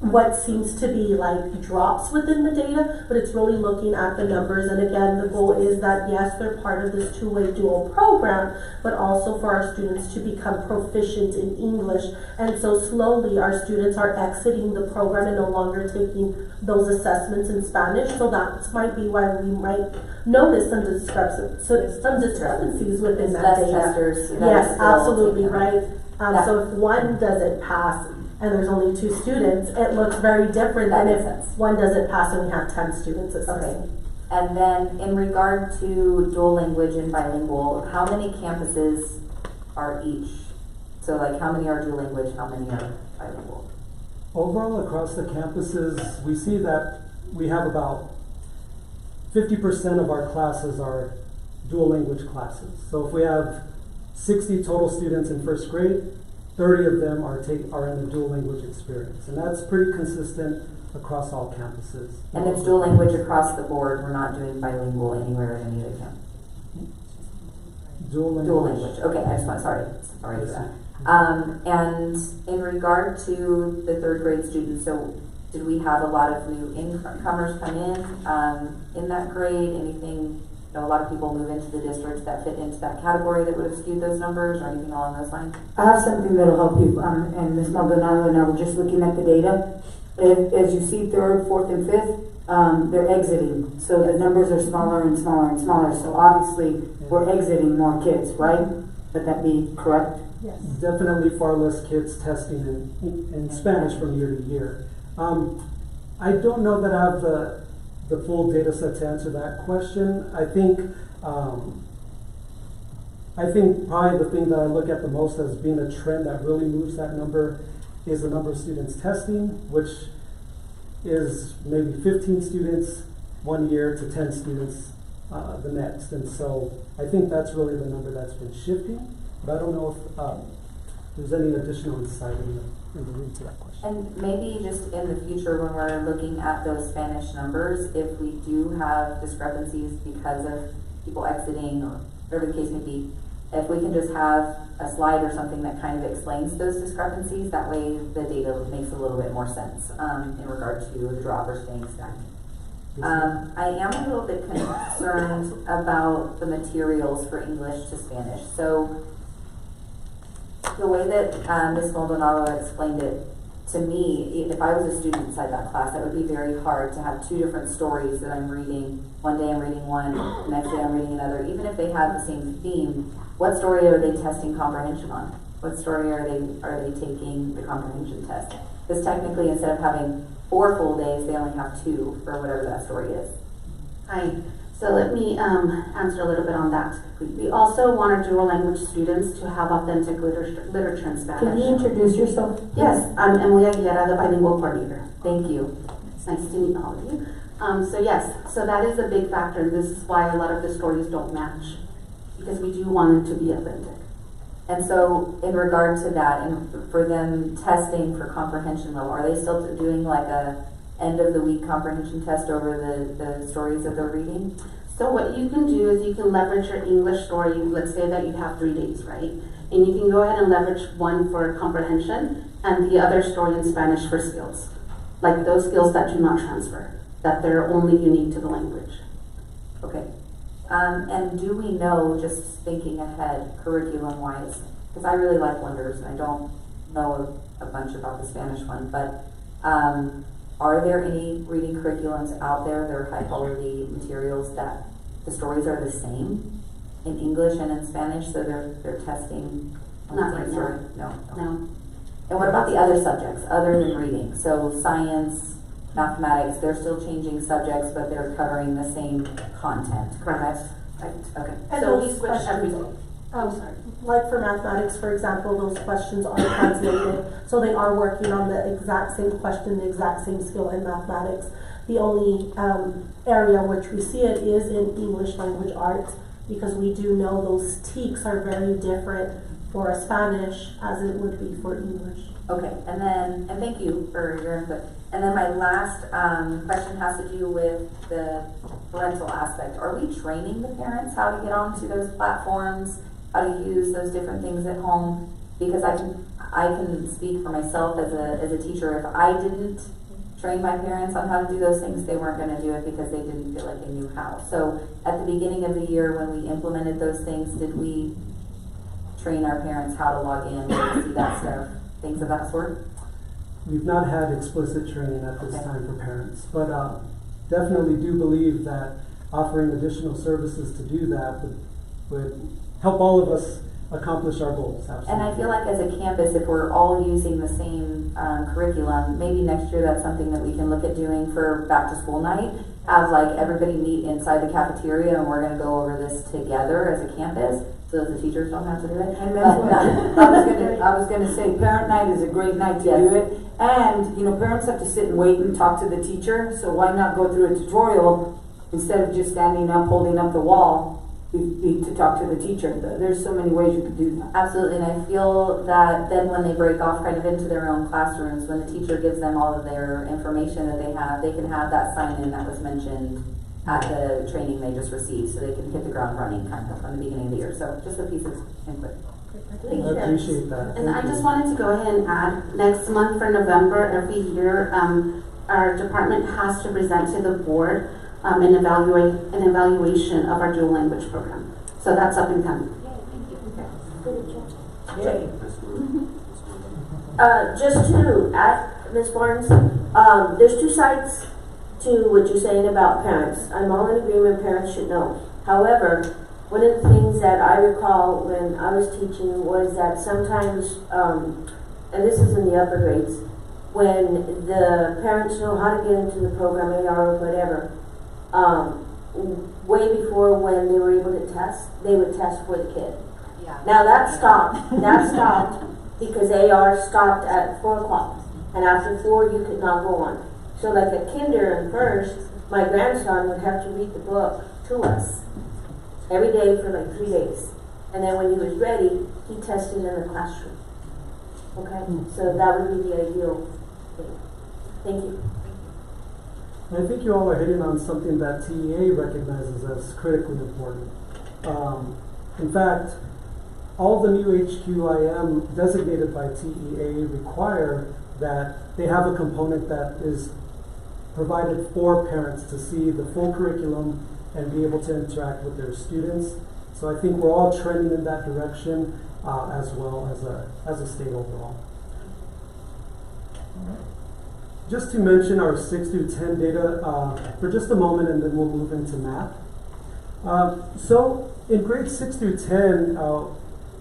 what seems to be like drops within the data, but it's really looking at the numbers. And again, the goal is that yes, they're part of this two-way dual program, but also for our students to become proficient in English. And so slowly our students are exiting the program and no longer taking those assessments in Spanish. So that might be why we might notice some discrepancies within that data. Testers, yes, absolutely, right? So if one doesn't pass, and there's only 2 students, it looks very different than if one doesn't pass and we have 10 students assessing. Okay. And then in regard to dual language and bilingual, how many campuses are each? So like how many are dual language, how many are bilingual? Overall across the campuses, we see that we have about 50% of our classes are dual language classes. So if we have 60 total students in 1st grade, 30 of them are in the dual language experience. And that's pretty consistent across all campuses. And it's dual language across the board. We're not doing bilingual anywhere at any other campus. Dual language. Dual language. Okay, I just want, sorry for that. And in regard to the 3rd grade students, so did we have a lot of new incomers come in that grade? Anything, a lot of people move into the districts that fit into that category that would have skewed those numbers or anything along those lines? I have something that'll help you, and Ms. Maldonado and I were just looking at the data. As you see 3rd, 4th, and 5th, they're exiting. So the numbers are smaller and smaller and smaller. So obviously we're exiting more kids, right? Would that be correct? Yes. Definitely far less kids testing in Spanish from year to year. I don't know that I have the full data set to answer that question. I think I think probably the thing that I look at the most as being a trend that really moves that number is the number of students testing, which is maybe 15 students one year to 10 students the next. And so I think that's really the number that's been shifting. But I don't know if there's any additional insight in the room to that question. And maybe just in the future when we're looking at those Spanish numbers, if we do have discrepancies because of people exiting or whatever the case may be, if we can just have a slide or something that kind of explains those discrepancies, that way the data makes a little bit more sense in regard to the drop or staying stagnant. I am a little bit concerned about the materials for English to Spanish. So the way that Ms. Maldonado explained it to me, if I was a student inside that class, that would be very hard to have two different stories that I'm reading. One day I'm reading one, the next day I'm reading another. Even if they had the same theme, what story are they testing comprehension on? What story are they taking the comprehension test? Because technically, instead of having 4 full days, they only have 2 for whatever that story is. Hi. So let me answer a little bit on that. We also want our dual language students to have authentic literature in Spanish. Can you introduce yourself? Yes, I'm Emily Aguilera, the bilingual coordinator. Thank you. It's nice to meet all of you. So that is a big factor. This is why a lot of the stories don't match, because we do want them to be authentic. And so in regard to that, and for them testing for comprehension level, are they still doing like a end of the week comprehension test over the stories that they're reading? So what you can do is you can leverage your English story. Let's say that you have 3 days, right? And you can go ahead and leverage one for comprehension and the other story in Spanish for skills. Like those skills that do not transfer, that they're only unique to the language. Okay. And do we know, just thinking ahead, curriculum-wise, because I really like Wonders, and I don't know a bunch about the Spanish one, but are there any reading curriculums out there that are high-quality materials that the stories are the same in English and in Spanish, so they're testing on the Not same right story? now. No. No. And what about the other subjects, other than reading? So science, mathematics, they're still changing subjects, but they're covering the same content, correct? Right, okay. And So those we switch questions, everything. like for mathematics, for example, those questions are translated, so they are working on the exact same question, the exact same skill in mathematics. The only area which we see it is in English language arts, because we do know those TEKs are very different for a Spanish as it would be for English. Okay, and thank you for your input. And then my last question has to do with the parental aspect. Are we training the parents how to get onto those platforms, how to use those different things at home? Because I can speak for myself as a teacher. If I didn't train my parents on how to do those things, they weren't going to do it because they didn't feel like they knew how. So at the beginning of the year when we implemented those things, did we train our parents how to log in and see that stuff, things of that sort? We've not had explicit training at this time for parents, but definitely do believe that offering additional services to do that would help all of us accomplish our goals. Absolutely. And I feel like as a campus, if we're all using the same curriculum, maybe next year that's something that we can look at doing for back to school night. Have like everybody meet inside the cafeteria and we're going to go over this together as a campus, so that the teachers don't have to do it. And that's what I was gonna say, parent night is a great night to do it. And, parents have to sit and wait and talk to the teacher, so why not go through a tutorial instead of just standing up, holding up the wall to talk to the teacher. There's so many ways you could do that. Absolutely, and I feel that then when they break off kind of into their own classrooms, when the teacher gives them all of their information that they can have that sign-in that was mentioned at the training they just received, so they can hit the ground running kind of from the beginning of the year. So just a piece of input. Thank you. I appreciate that. And I just wanted to go ahead and add, next month for November, every year, our department has to present to the board an evaluation of our dual language program. So that's up and coming. Just to add, Ms. Barnes, there's 2 sides to what you're saying about parents. I'm all in agreement, parents should know. However, one of the things that I recall when I was teaching was that sometimes, and this is in the upper grades, when the parents know how to get into the program, AR or whatever, way before when they were able to test, they would test for the kid. Yeah. Now that stopped because AR stopped at 4 o'clock. And after 4, you could not go on. So like at kinder and first, my grandson would have to read the book to us every day for like 3 days. And then when he was ready, he tested in the classroom. Okay? So that would be the ideal thing. Thank you. I think you all are hitting on something that TEA recognizes as critically important. In fact, all the new HQIM designated by TEA require that they have a component that is provided for parents to see the full curriculum and be able to interact with their students. So I think we're all trending in that direction as well as a state overall. Just to mention our 6 through 10 data for just a moment, and then we'll move into math. So in grades 6 through 10,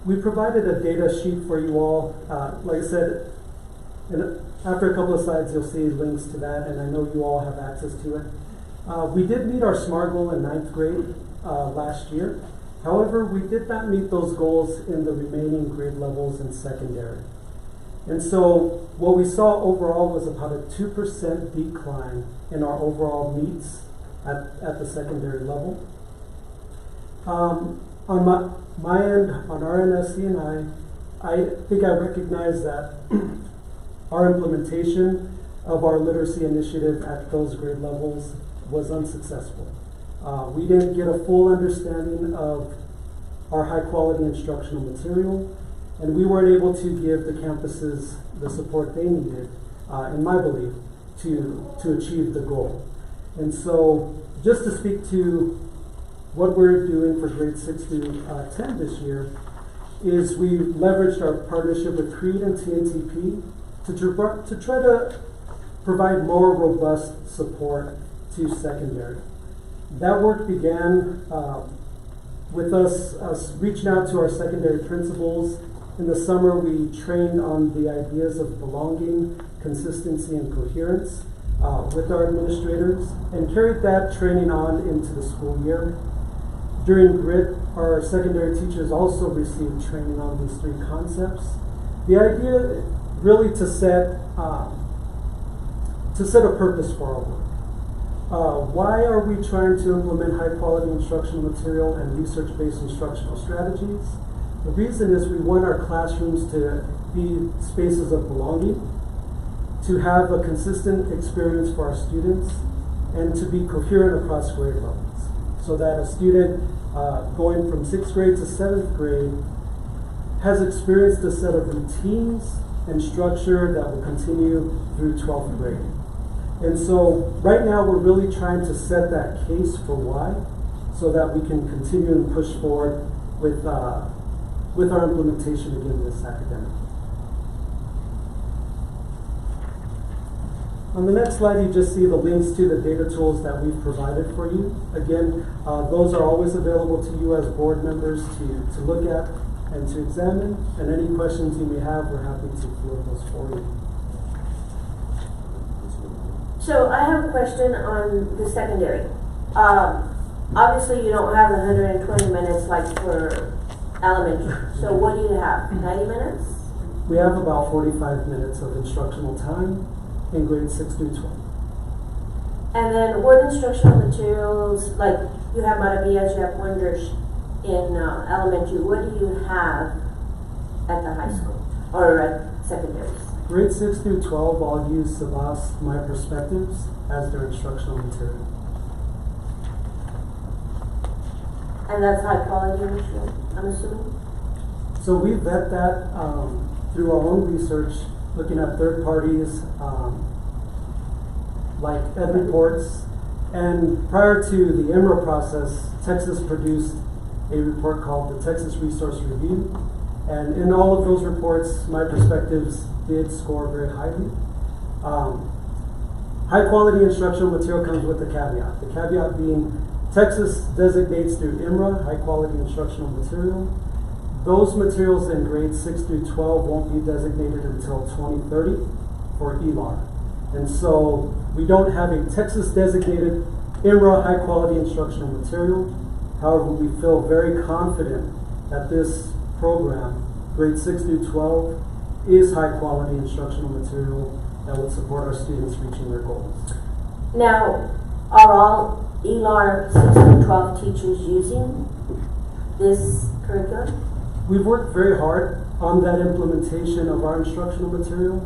we provided a data sheet for you all. Like I said, after a couple of slides, you'll see links to that, and I know you all have access to it. We did meet our SMART goal in 9th grade last year. However, we did not meet those goals in the remaining grade levels in secondary. And so what we saw overall was about a 2% decline in our overall meets at the secondary level. On my end, on our NSC and I think I recognize that our implementation of our literacy initiative at those grade levels was unsuccessful. We didn't get a full understanding of our high quality instructional material, and we weren't able to give the campuses the support they needed, in my belief, to achieve the goal. And so, just to speak to what we're doing for grades 6 through 10 this year, is we leveraged our partnership with CREED and TNTP to try to provide more robust support to secondary. That work began with us reaching out to our secondary principals. In the summer, we trained on the ideas of belonging, consistency, and coherence with our administrators, and carried that training on into the school year. During GRIT, our secondary teachers also received training on these 3 concepts. The idea really to set a purpose for our work. Why are we trying to implement high quality instructional material and research-based instructional strategies? The reason is we want our classrooms to be spaces of belonging, to have a consistent experience for our students, and to be coherent across grade levels. So that a student going from 6th grade to 7th grade has experienced a set of routines and structure that will continue through 12th grade. And so right now we're really trying to set that case for why, so that we can continue and push forward with our implementation again this academic year. On the next slide, you just see the links to the data tools that we've provided for you. Again, those are always available to you as board members to look at and to examine. And any questions you may have, we're happy to field those for you. So I have a question on the secondary. Obviously, you don't have the 120 minutes like for elementary. So what do you have? 90 minutes? We have about 45 minutes of instructional time in grades 6 through 12. And then what instructional materials, like you have maravillas, you have wonders in elementary, what do you have at the high school or at secondaries? Grades 6 through 12 all use Savas My Perspectives as their instructional material. And that's high quality material, I'm assuming? So we vet that through our own research, looking at third parties like Ed Reports. And prior to the IMRA process, Texas produced a report called the Texas Resource Review. And in all of those reports, My Perspectives did score very highly. High quality instructional material comes with a caveat. The caveat being Texas designates through IMRA high quality instructional material. Those materials in grades 6 through 12 won't be designated until 2030 for ELAR. And so we don't have a Texas designated IMRA high quality instructional material. However, we feel very confident that this program, grades 6 through 12, is high quality instructional material that would support our students reaching their goals. Now, are all ELAR 6 through 12 teachers using this curriculum? We've worked very hard on that implementation of our instructional material.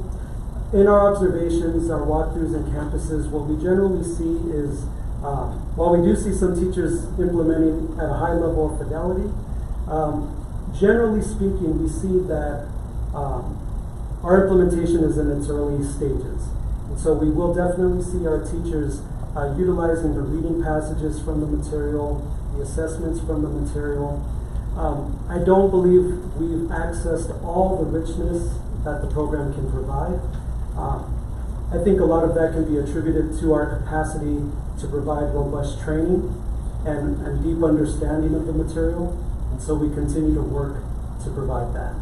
In our observations, our walkthroughs and campuses, what we generally see is, while we do see some teachers implementing at a high level of fidelity, generally speaking, we see that our implementation is in its early stages. And so we will definitely see our teachers utilizing the reading passages from the material, the assessments from the material. I don't believe we've accessed all the richness that the program can provide. I think a lot of that can be attributed to our capacity to provide robust training and deep understanding of the material. And so we continue to work to provide that.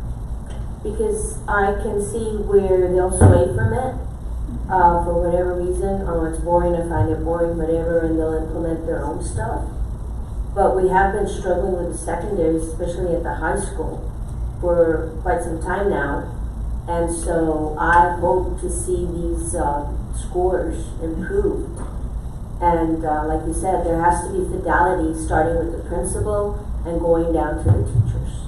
Because I can see where they'll sway from it for whatever reason. Oh, it's boring, I find it boring, whatever, and they'll implement their own stuff. But we have been struggling with the secondaries, especially at the high school, for quite some time now. And so I hope to see these scores improved. And like you said, there has to be fidelity starting with the principal and going down to the teachers.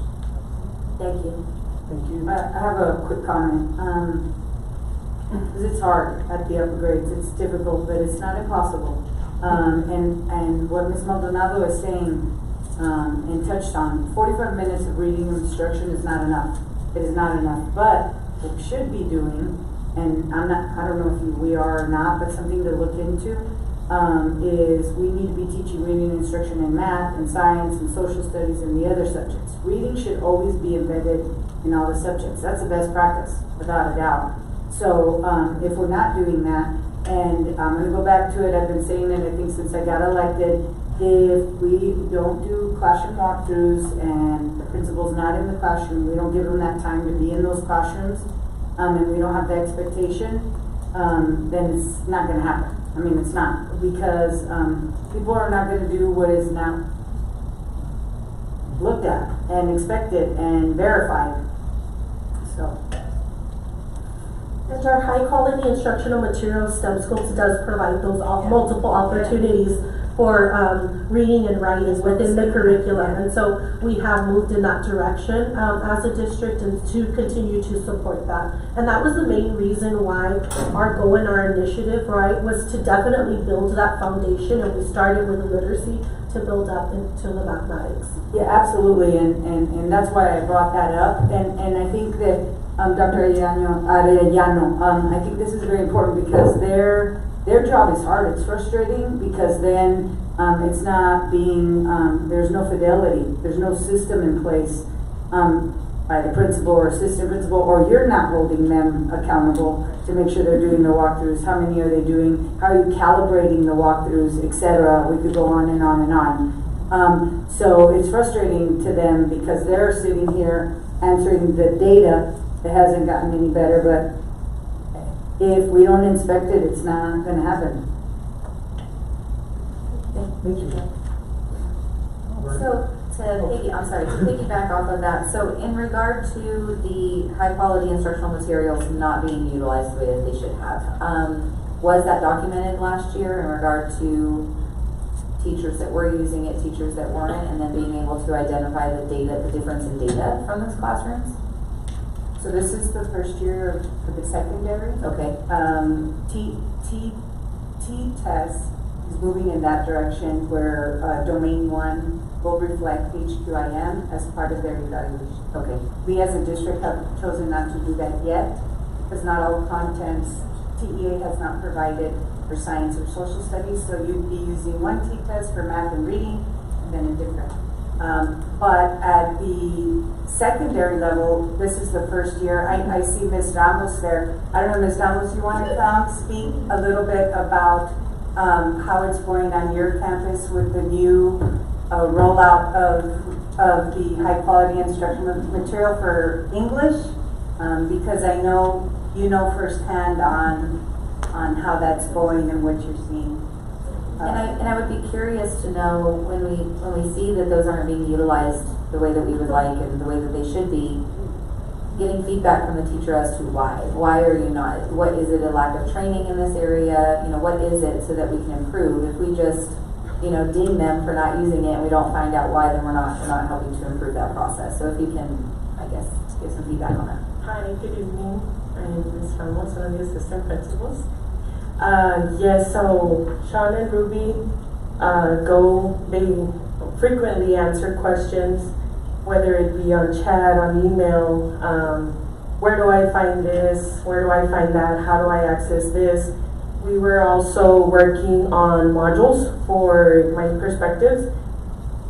Thank you. Thank you. I have a quick comment. Because it's hard at the upper grades. It's difficult, but it's not impossible. And what Ms. Maldonado is saying and touched on, 45 minutes of reading instruction is not enough. It is not enough. But what we should be doing, and I don't know if we are or not, but something to look into, is we need to be teaching reading instruction in math and science and social studies and the other subjects. Reading should always be embedded in all the subjects. That's the best practice, without a doubt. So if we're not doing that, and I'm going to go back to it, I've been saying it, I think, since I got elected, if we don't do classroom walkthroughs and the principal's not in the classroom, we don't give them that time to be in those classrooms, and we don't have the expectation, then it's not going to happen. I mean, it's not, because people are not going to do what is now looked at and expected and verified. So. And our high quality instructional material, STEM Schools does provide those multiple opportunities for reading and writing within the curriculum. And so we have moved in that direction as a district and to continue to support that. And that was the main reason why our goal in our initiative, right, was to definitely build that foundation. And we started with literacy to build up into the mathematics. Yeah, absolutely. And that's why I brought that up. And I think that Dr. Arellano, I think this is very important because their job is hard. It's frustrating because then it's not being, there's no fidelity. There's no system in place by the principal or assistant principal, or you're not holding them accountable to make sure they're doing the walkthroughs. How many are they doing? How are you calibrating the walkthroughs, etc.? We could go on and on and on. So it's frustrating to them because they're sitting here answering the data. It hasn't gotten any better, but if we don't inspect it, it's not going to happen. Thank you. So to piggyback off of that, so in regard to the high quality instructional materials not being utilized the way that they should have, was that documented last year in regard to teachers that were using it, teachers that weren't, and then being able to identify the difference in data from those classrooms? So this is the first year of the secondary. Okay. T-test is moving in that direction where domain 1 will reflect HQIM as part of their evaluation. Okay. We as a district have chosen not to do that yet because not all contents TEA has not provided for science or social studies. So you'd be using one T-test for math and reading and then a different. But at the secondary level, this is the first year. I see Ms. Ramos there. I don't know, Ms. Ramos, you want to come speak a little bit about how it's going on your campus with the new rollout of the high quality instructional material for English? Because I know you know firsthand on how that's going and what you're seeing. And I would be curious to know when we see that those aren't being utilized the way that we would like and the way that they should be, getting feedback from the teacher as to why. Why are you not? What is it? A lack of training in this area? You know, what is it so that we can improve? If we just, you know, deem them for not using it and we don't find out why, then we're not helping to improve that process. So if you can, I guess, give some feedback on that. Hi, good evening. I'm Ms. Ramos, one of the assistant principals. Yes, so Sean and Ruby they frequently answer questions, whether it be on chat, on email, where do I find this, where do I find that, how do I access this. We were also working on modules for my perspectives,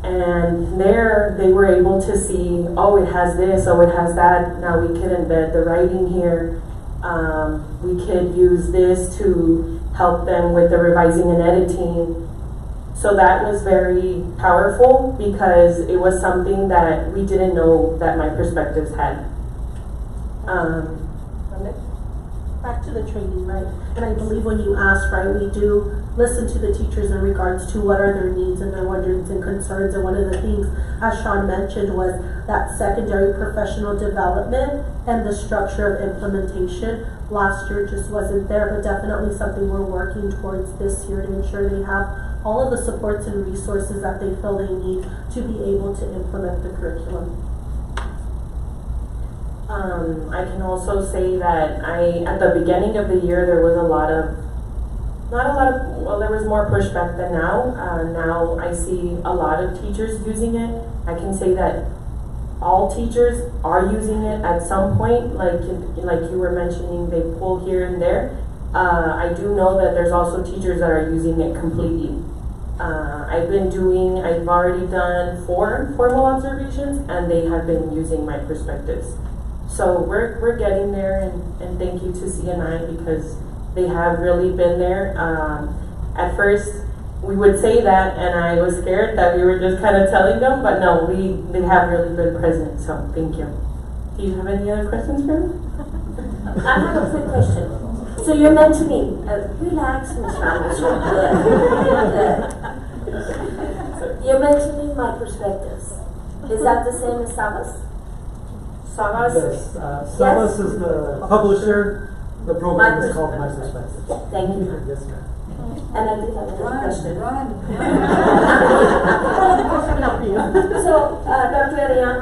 and there they were able to see, oh, it has this, oh, it has that. Now we could embed the writing here. We could use this to help them with the revising and editing. So that was very powerful because it was something that we didn't know that my perspectives had. Back to the training, right? And I believe when you ask, right, we do listen to the teachers in regards to what are their needs and their wonderings and concerns. And one of the things, as Sean mentioned, was that secondary professional development and the structure of implementation. Last year just wasn't there, but definitely something we're working towards this year to ensure they have all of the supports and resources that they feel they need to be able to implement the curriculum. I can also say that at the beginning of the year, there was there was more pushback than now. Now I see a lot of teachers using it. I can say that all teachers are using it at some point, like you were mentioning, they pull here and there. I do know that there's also teachers that are using it completely. I've already done 4 formal observations, and they have been using my perspectives. So we're getting there, and thank you to CNI because they have really been there. At first, we would say that, and I was scared that we were just kind of telling them, but no, they have really been present, so thank you. Do you have any other questions for me? I have a quick question. So you're mentioning, relax, Ms. Ramos, you're good. You're mentioning my perspectives. Is that the same as Sabas? Sabas? Yes, Sabas is the publisher. The program is called My Perspective. Thank you. Yes, ma'am. And I do have another question. So, Dr. Elian,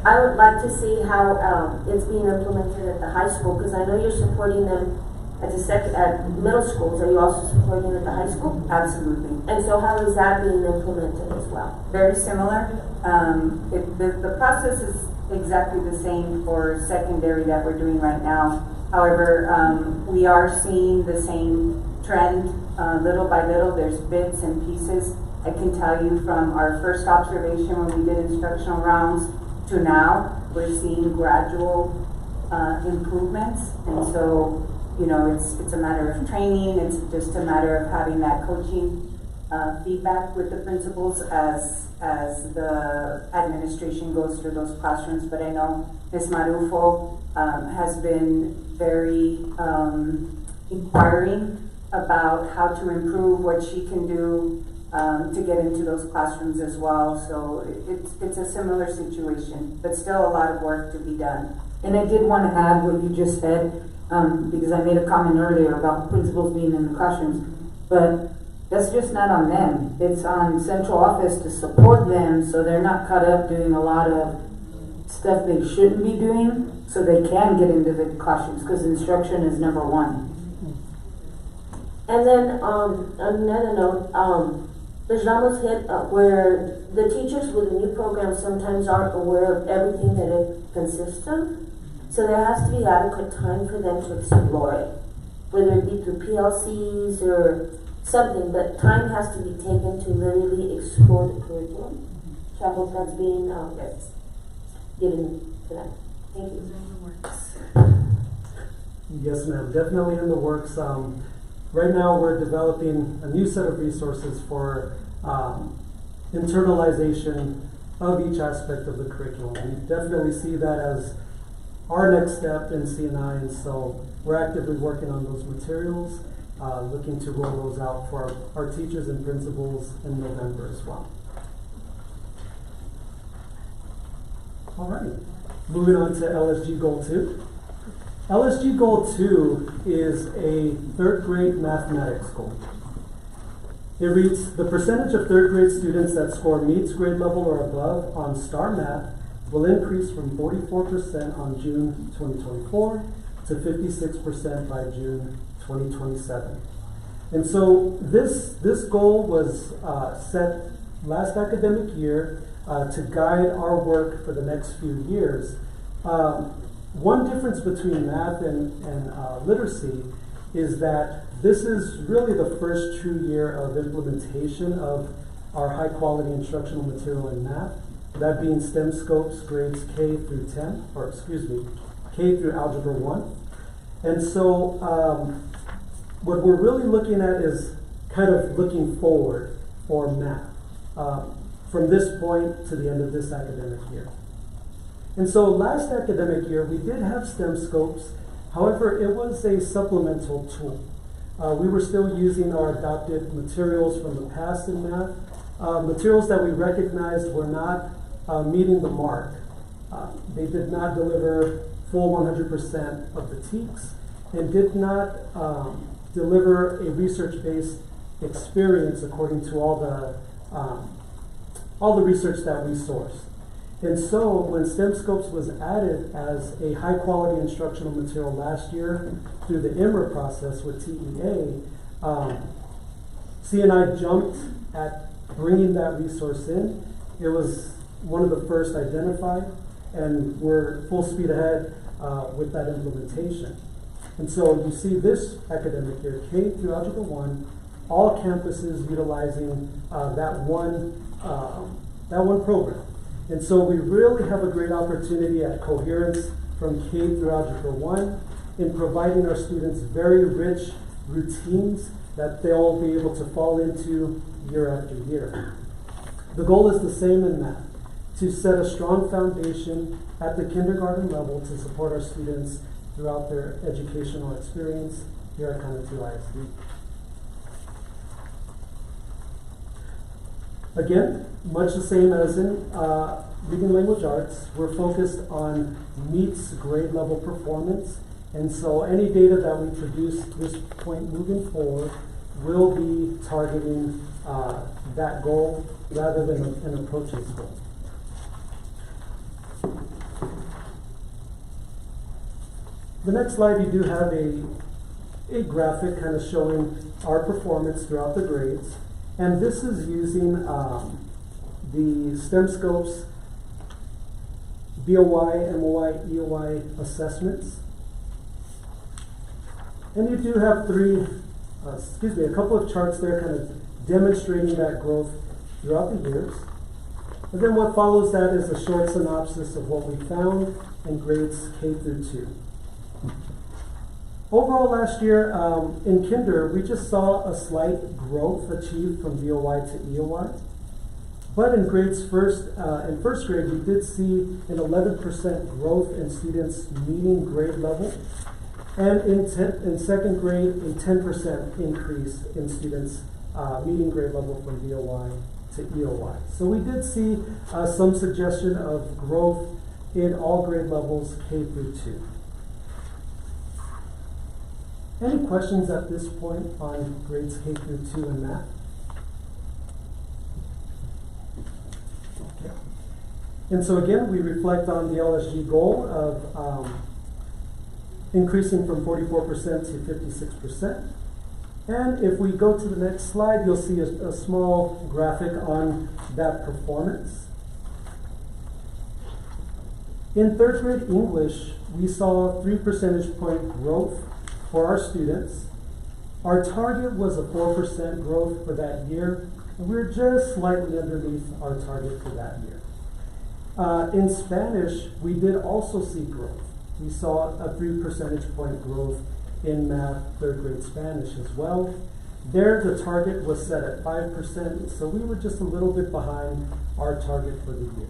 I would like to see how it's being implemented at the high school, because I know you're supporting them at middle schools. Are you also supporting at the high school? Absolutely. And so how is that being implemented as well? Very similar. The process is exactly the same for secondary that we're doing right now. However, we are seeing the same trend little by little. There's bits and pieces. I can tell you from our first observation when we did instructional rounds to now, we're seeing gradual improvements. And so, you know, it's a matter of training. It's just a matter of having that coaching feedback with the principals as the administration goes through those classrooms. But I know Ms. Marufo has been very inquiring about how to improve, what she can do to get into those classrooms as well. So it's a similar situation, but still a lot of work to be done. And I did want to add what you just said, because I made a comment earlier about principals being in the classrooms, but that's just not on them. It's on central office to support them so they're not caught up doing a lot of stuff they shouldn't be doing, so they can get into the classrooms, because instruction is number one. And then on another note, Ms. Ramos hit where the teachers with the new program sometimes aren't aware of everything that it consists of. So there has to be adequate time for them to explore it, whether it be through PLCs or something, but time has to be taken to literally explore the curriculum. So I hope that's being given to them. Thank you. Yes, ma'am. Definitely in the works. Right now, we're developing a new set of resources for internalization of each aspect of the curriculum. We definitely see that as our next step in CNI, and so we're actively working on those materials, looking to roll those out for our teachers and principals in November as well. Alrighty, moving on to LSG Goal 2. LSG Goal 2 is a third grade mathematics goal. It reads, the percentage of third grade students that score meets grade level or above on STAR Math will increase from 44% on June 2024 to 56% by June 2027. And so this goal was set last academic year to guide our work for the next few years. One difference between math and literacy is that this is really the first true year of implementation of our high quality instructional material in math, that being STEM scopes grades K through 10, or excuse me, K through Algebra 1. And so what we're really looking at is kind of looking forward for math from this point to the end of this academic year. And so last academic year, we did have STEM scopes. However, it was a supplemental tool. We were still using our adopted materials from the past in math, materials that we recognized were not meeting the mark. They did not deliver full 100% of the TEKS and did not deliver a research-based experience according to all the research that we sourced. And so when STEM Scopes was added as a high quality instructional material last year through the IMRA process with TEA, CNI jumped at bringing that resource in. It was one of the first identified, and we're full speed ahead with that implementation. And so you see this academic year, K through Algebra 1, all campuses utilizing that one program. And so we really have a great opportunity at Coherence from K through Algebra 1 in providing our students very rich routines that they'll be able to fall into year after year. The goal is the same in math, to set a strong foundation at the kindergarten level to support our students throughout their educational experience here at Kaneohe ISD. Again, much the same as in reading language arts, we're focused on meets grade level performance, and so any data that we produce at this point moving forward will be targeting that goal rather than an approaches goal. The next slide, you do have a graphic kind of showing our performance throughout the grades. And this is using the STEM Scopes BOY, MOY, EOY assessments. And you do have a couple of charts there kind of demonstrating that growth throughout the years. And then what follows that is a short synopsis of what we found in grades K through 2. Overall last year, in kinder, we just saw a slight growth achieved from BOY to EOY. But in grades in first grade, we did see an 11% growth in students meeting grade level. And in second grade, a 10% increase in students meeting grade level from BOY to EOY. So we did see some suggestion of growth in all grade levels K through 2. Any questions at this point on grades K through 2 in math? Okay. And so again, we reflect on the LSG goal of increasing from 44% to 56%. And if we go to the next slide, you'll see a small graphic on that performance. In third grade English, we saw 3 percentage point growth for our students. Our target was a 4% growth for that year, and we're just slightly underneath our target for that year. In Spanish, we did also see growth. We saw a 3 percentage point growth in math, third grade Spanish as well. There, the target was set at 5%, so we were just a little bit behind our target for the year.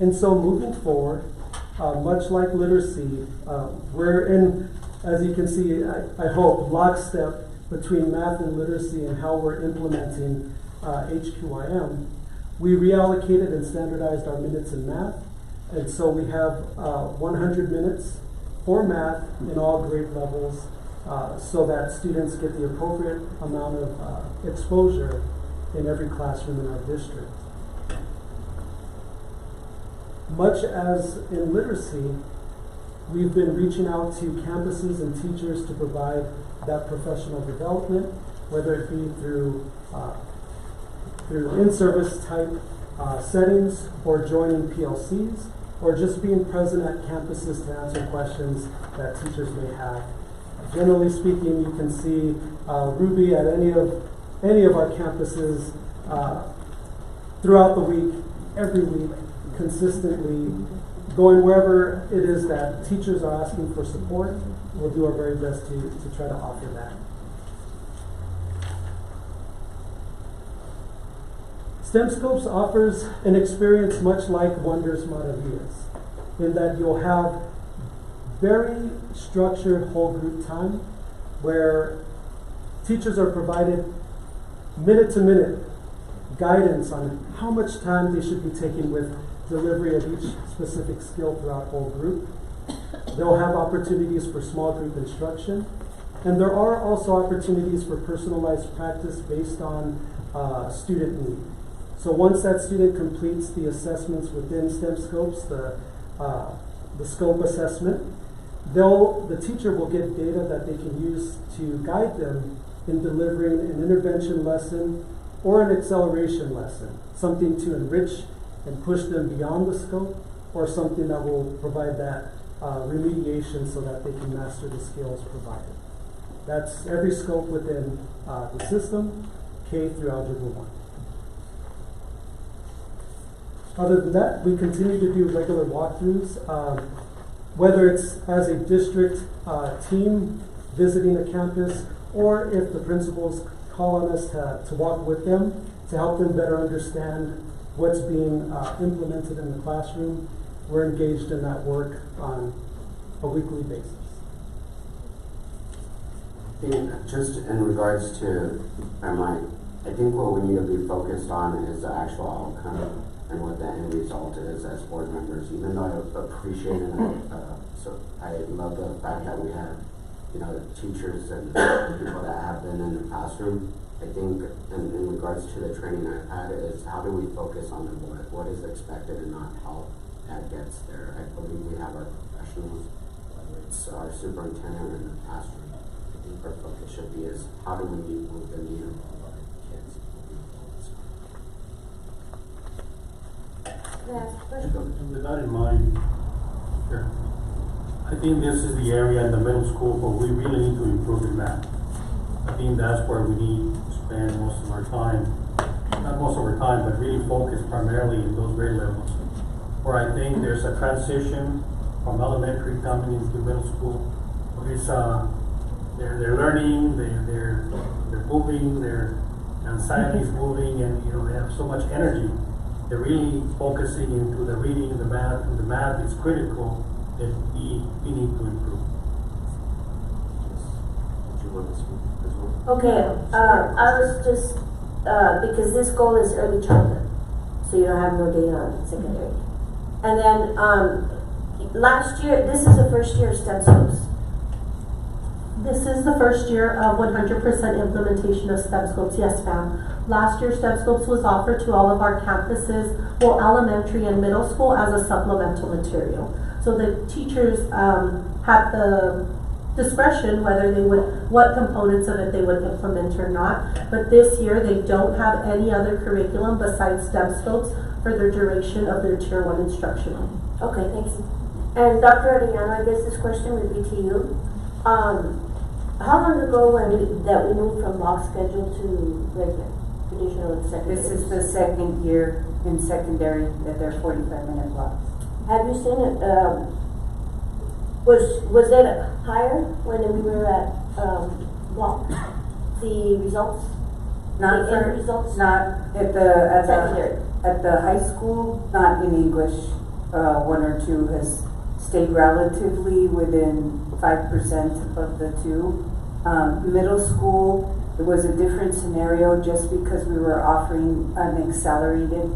And so moving forward, much like literacy, we're in, as you can see, I hope, lockstep between math and literacy and how we're implementing HQIM. We reallocated and standardized our minutes in math, and so we have 100 minutes for math in all grade levels, so that students get the appropriate amount of exposure in every classroom in our district. Much as in literacy, we've been reaching out to campuses and teachers to provide that professional development, whether it be through in-service type settings, or joining PLCs, or just being present at campuses to answer questions that teachers may have. Generally speaking, you can see Ruby at any of our campuses throughout the week, every week, consistently going wherever it is that teachers are asking for support. We'll do our very best to try to offer that. STEM Scopes offers an experience much like Wonders Maravillas, in that you'll have very structured whole group time where teachers are provided minute to minute guidance on how much time they should be taking with delivery of each specific skill throughout whole group. They'll have opportunities for small group instruction, and there are also opportunities for personalized practice based on student need. So once that student completes the assessments within STEM Scopes, the scope assessment, the teacher will get data that they can use to guide them in delivering an intervention lesson or an acceleration lesson, something to enrich and push them beyond the scope, or something that will provide that remediation so that they can master the skills provided. That's every scope within the system, K through Algebra 1. Other than that, we continue to do regular walkthroughs, whether it's as a district team visiting a campus, or if the principals call on us to walk with them to help them better understand what's being implemented in the classroom. We're engaged in that work on a weekly basis. I think just in regards to I think what we need to be focused on is the actual outcome and what the end result is as board members. Even though I appreciate and I love the fact that we have, the teachers and people that have been in the classroom. I think in regards to the training I've had is how do we focus on what is expected and not how that gets there. I believe we have our professionals, whether it's our superintendent or in the classroom. I think our focus should be is how do we move the needle of our kids. With that in mind, sure. I think this is the area in the middle school where we really need to improve in math. I think that's where we need to spend most of our time, not most of our time, but really focus primarily in those grade levels. Where I think there's a transition from elementary coming into middle school. Where it's they're learning, they're moving, their anxiety is moving, and they have so much energy. They're really focusing into the reading, the math, and the math is critical that we need to improve. Okay, I was just, because this goal is early childhood, so you don't have no data on secondary. And then last year, this is the first year of STEM Scopes. This is the first year of 100% implementation of STEM Scopes, yes ma'am. Last year, STEM Scopes was offered to all of our campuses, both elementary and middle school, as a supplemental material. So the teachers had the discretion whether they would, what components of it they would implement or not. But this year, they don't have any other curriculum besides STEM Scopes for the duration of their Tier 1 instruction. Okay, thanks. And Dr. Arellano, I guess this question would be to you. How long ago that we moved from block schedule to regular, traditional secondary? This is the second year in secondary that they're 45-minute blocks. Have you seen it? Was it higher when we were at block? The results? Not the end results? Not at the high school, not in English. One or two has stayed relatively within 5% of the two. Middle school, it was a different scenario just because we were offering an accelerated,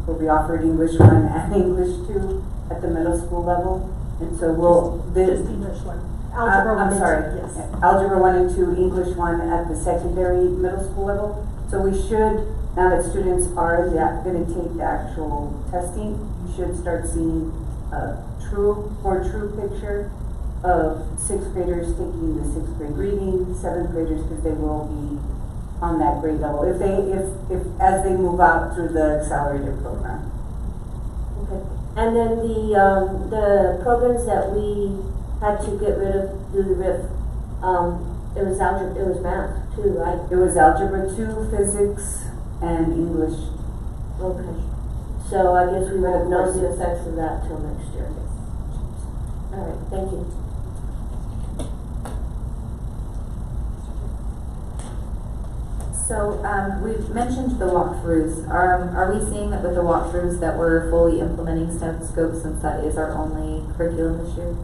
where we offered English 1 and English 2 at the middle school level. And so Just English 1. Algebra 1 I'm and sorry, 2, yes. Algebra 1 and 2, English 1 at the secondary middle school level. So we should, now that students are going to take the actual testing, you should start seeing a more true picture of 6th graders taking the 6th grade reading, 7th graders, because they will be on that grade level if as they move out through the accelerated program. Okay. And then the programs that we had to get rid of through the RIF, it was algebra, it was math too, right? It was Algebra 2, Physics, and English. Okay. So I guess we won't know the effects of that till next year. All right, thank you. So we've mentioned the walkthroughs. Are we seeing that with the walkthroughs that we're fully implementing STEM Scope, since that is our only curriculum this year?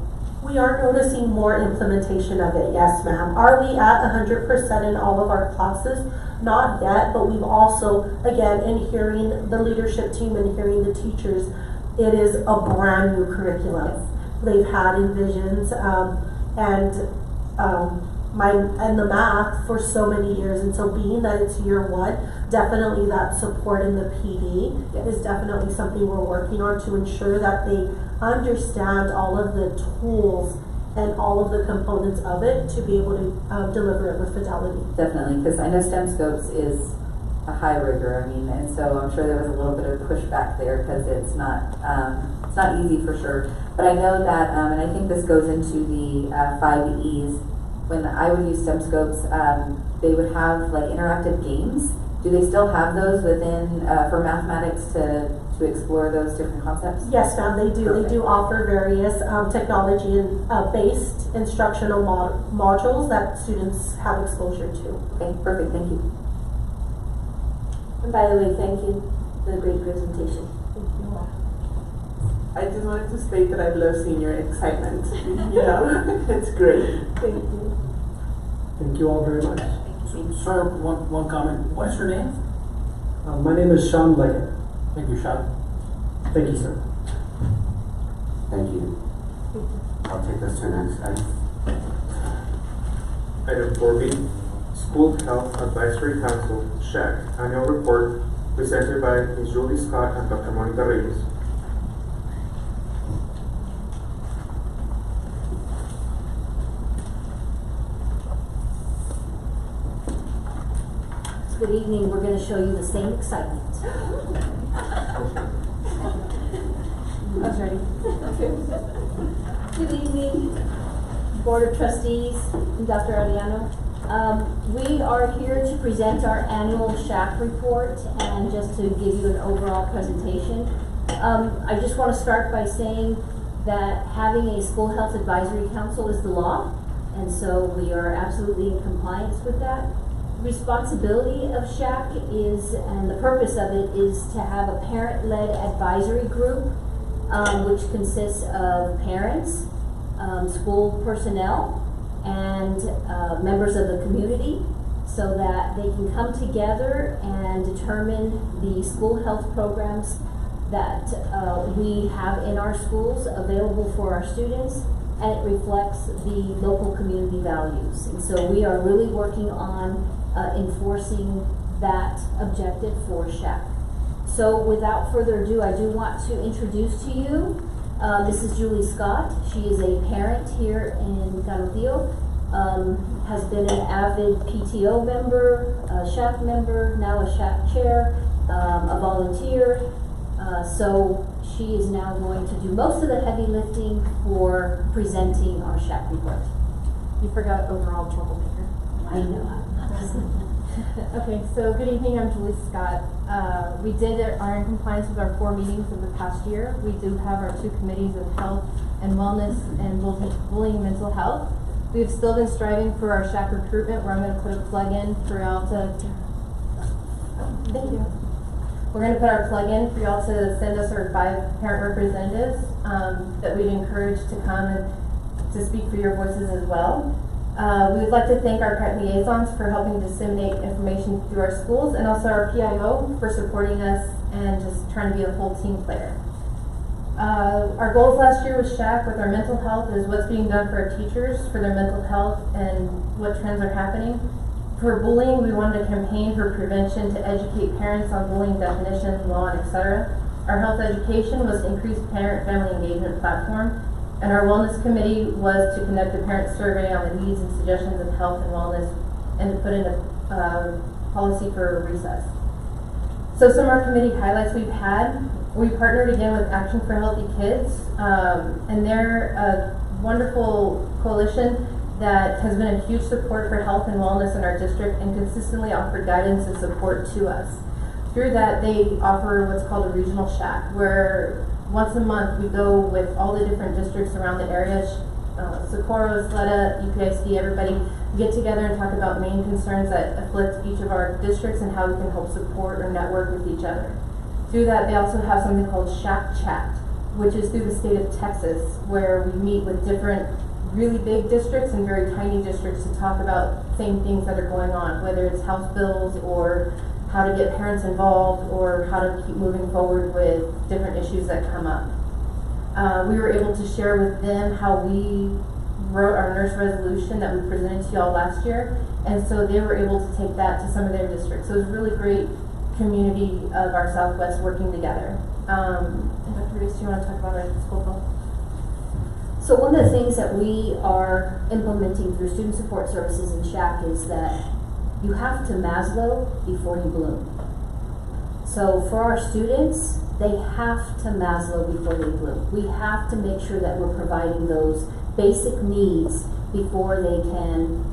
We are noticing more implementation of it, yes ma'am. Are we at 100% in all of our classes? Not yet, but we've also, again, in hearing the leadership team and hearing the teachers, it is a brand new curriculum. They've had envisions and the math for so many years, and so being that it's year 1, definitely that support in the PD is definitely something we're working on to ensure that they understand all of the tools and all of the components of it to be able to deliver it with fidelity. Definitely, because I know STEM Scopes is a high rigor. I mean, and so I'm sure there was a little bit of pushback there because it's not easy for sure. But I know that, and I think this goes into the 5 E's. When I would use STEM Scopes, they would have like interactive games. Do they still have those within for mathematics to explore those different concepts? Yes, ma'am, they do. Perfect. They do offer various technology and based instructional modules that students have exposure to. Okay, perfect. Thank you. And by the way, thank you for the great presentation. Thank you. I just wanted to state that I love seeing your excitement. You know, it's great. Thank you. Thank you all very much. So, sir, one comment. What is your name? My name is Sean Leggett. Thank you, Sean. Thank you, sir. Thank you. I'll take us to the next item. Item 4B, School Health Advisory Council, SHAC, Annual Report, presented by Ms. Julie Scott and Dr. Monica Reyes. Good evening. We're going to show you the same excitement. I was ready. Good evening, Board of Trustees, and Dr. Ariano. We are here to present our annual SHAC report and just to give you an overall presentation. I just want to start by saying that having a school health advisory council is the law, and so we are absolutely in compliance with that. Responsibility of SHAC is, and the purpose of it is to have a parent-led advisory group, which consists of parents, school personnel, and members of the community, so that they can come together and determine the school health programs that we have in our schools available for our students, and it reflects the local community values. And so we are really working on enforcing that objective for SHAC. So without further ado, I do want to introduce to you Mrs. Julie Scott. She is a parent here in Canutillo, has been an avid PTO member, a SHAC member, now a SHAC chair, a volunteer. So she is now going to do most of the heavy lifting for presenting our SHAC report. You forgot overall troublemaker. I know. Okay, so good evening, I'm Julie Scott. We are in compliance with our 4 meetings of the past year. We do have our 2 committees of health and wellness and bullying and mental health. We've still been striving for our SHAC recruitment, where I'm going to put a plug in for y'all to, thank you. We're going to put our plug in for y'all to send us our 5 parent representatives that we'd encourage to come and to speak for your voices as well. We would like to thank our parent liaisons for helping disseminate information through our schools, and also our PIO for supporting us and just trying to be a whole team player. Our goals last year with SHAC with our mental health is what's being done for our teachers for their mental health and what trends are happening. For bullying, we wanted a campaign for prevention to educate parents on bullying definitions, law, and etc. Our health education was to increase parent-family engagement platform, and our wellness committee was to conduct a parent survey on the needs and suggestions of health and wellness and to put in a policy for recess. So some of our committee highlights we've had. We partnered again with Action for Healthy Kids, and they're a wonderful coalition that has been a huge support for health and wellness in our district and consistently offered guidance and support to us. Through that, they offer what's called a regional shack, where once a month we go with all the different districts around the area, Socorro, Sleta, UPISD, everybody, get together and talk about main concerns that afflict each of our districts and how we can help support or network with each other. Through that, they also have something called Shack Chat, which is through the state of Texas, where we meet with different really big districts and very tiny districts to talk about same things that are going on, whether it's house bills or how to get parents involved or how to keep moving forward with different issues that come up. We were able to share with them how we wrote our nurse resolution that we presented to y'all last year, and so they were able to take that to some of their districts. So it was really great community of our Southwest working together. And Dr. Reese, do you want to talk about our school bill? So one of the things that we are implementing through student support services in SHAC is that you have to Maslow before you bloom. So for our students, they have to Maslow before they bloom. We have to make sure that we're providing those basic needs before they can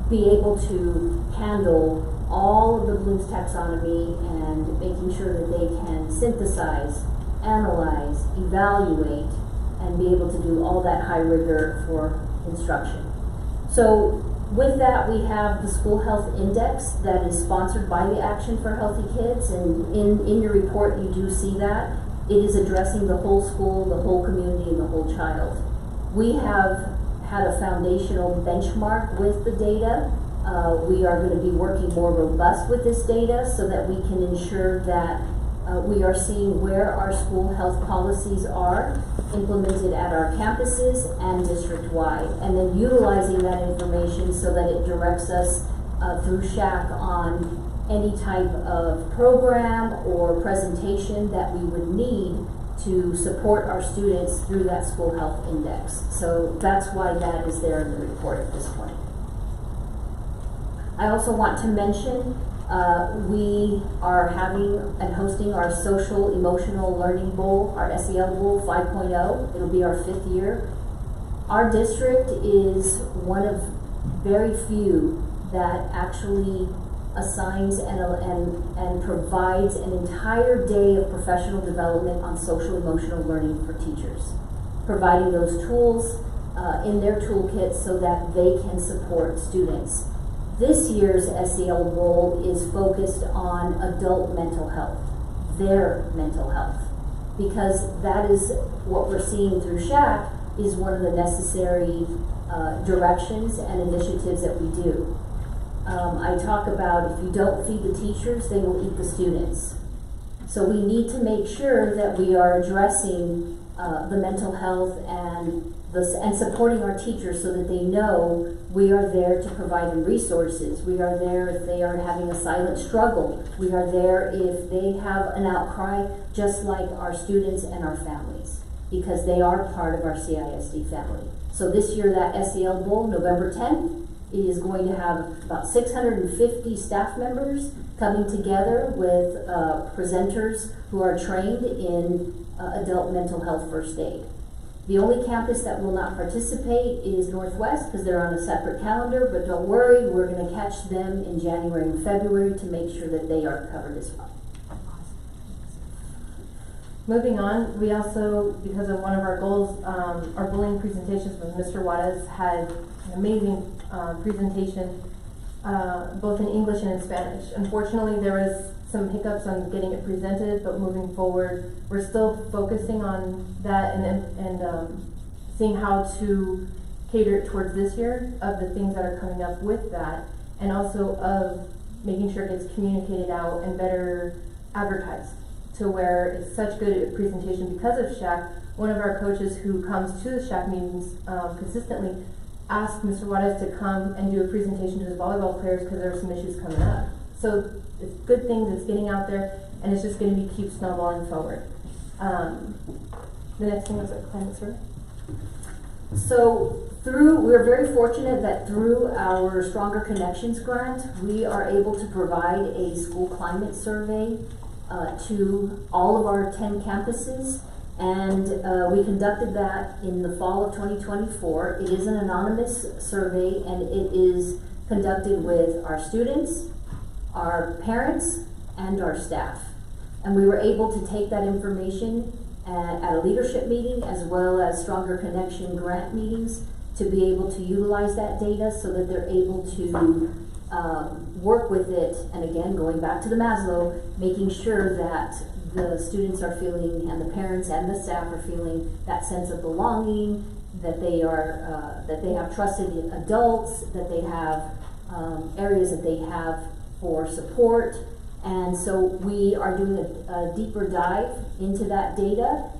be able to handle all of the Bloom's taxonomy and making sure that they can synthesize, analyze, evaluate, and be able to do all that high rigor for instruction. So with that, we have the School Health Index that is sponsored by the Action for Healthy Kids, and in your report you do see that. It is addressing the whole school, the whole community, and the whole child. We have had a foundational benchmark with the data. We are going to be working more robust with this data so that we can ensure that we are seeing where our school health policies are implemented at our campuses and district-wide, and then utilizing that information so that it directs us through SHAC on any type of program or presentation that we would need to support our students through that school health index. So that's why that is there in the report at this point. I also want to mention we are having and hosting our Social Emotional Learning Bowl, our SEL Bowl 5.0. It'll be our 5th year. Our district is one of very few that actually assigns and provides an entire day of professional development on social emotional learning for teachers, providing those tools in their toolkits so that they can support students. This year's SEL Bowl is focused on adult mental health, their mental health, because that is what we're seeing through SHAC is one of the necessary directions and initiatives that we do. I talk about if you don't feed the teachers, they will eat the students. So we need to make sure that we are addressing the mental health and supporting our teachers so that they know we are there to provide them resources. We are there if they are having a silent struggle. We are there if they have an outcry, just like our students and our families, because they are part of our CISD family. So this year, that SEL Bowl, November 10th, is going to have about 650 staff members coming together with presenters who are trained in adult mental health first aid. The only campus that will not participate is Northwest because they're on a separate calendar, but don't worry, we're going to catch them in January and February to make sure that they are covered as well. Moving on, we also, because of one of our goals, our bullying presentations with Mr. Juarez had an amazing presentation, both in English and in Spanish. Unfortunately, there was some hiccups on getting it presented, but moving forward, we're still focusing on that and seeing how to cater it towards this year of the things that are coming up with that, and also of making sure it gets communicated out and better advertised to where it's such good presentation because of SHAC. One of our coaches who comes to the SHAC meetings consistently asked Mr. Juarez to come and do a presentation to his volleyball players because there are some issues coming up. So it's good things, it's getting out there, and it's just going to keep snowballing forward. The next thing was a climate survey. So we're very fortunate that through our Stronger Connections grant, we are able to provide a school climate survey to all of our 10 campuses. And we conducted that in the fall of 2024. It is an anonymous survey, and it is conducted with our students, our parents, and our staff. And we were able to take that information at a leadership meeting as well as Stronger Connection grant meetings to be able to utilize that data so that they're able to work with it. And again, going back to the Maslow, making sure that the students are feeling, and the parents and the staff are feeling that sense of belonging, that they have trusted adults, that they have areas that they have for support. And so we are doing a deeper dive into that data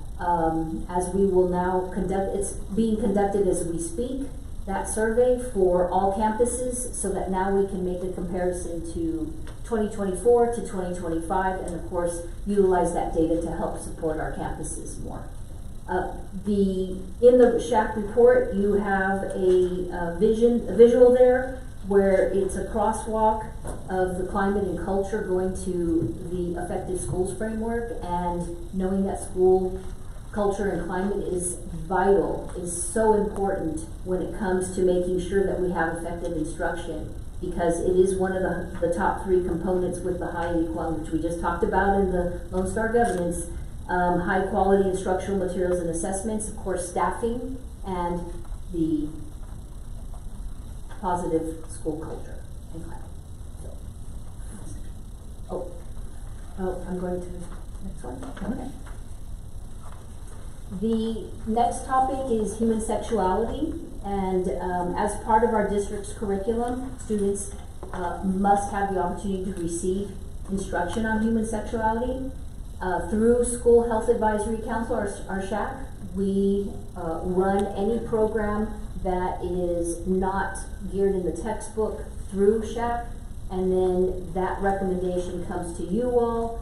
as we will now conduct. It's being conducted as we speak, that survey for all campuses, so that now we can make a comparison to 2024 to 2025, and of course utilize that data to help support our campuses more. In the SHAC report, you have a visual there where it's a crosswalk of the climate and culture going to the Effective Schools framework, and knowing that school culture and climate is vital, is so important when it comes to making sure that we have effective instruction, because it is one of the top 3 components with the high inequality, which we just talked about in the Lone Star governance. High quality instructional materials and assessments, of course staffing, and the positive school culture and climate. So, I'm going to the next one. Okay. The next topic is human sexuality, and as part of our district's curriculum, students must have the opportunity to receive instruction on human sexuality. Through School Health Advisory Council, our SHAC, we run any program that is not geared in the textbook through SHAC, and then that recommendation comes to you all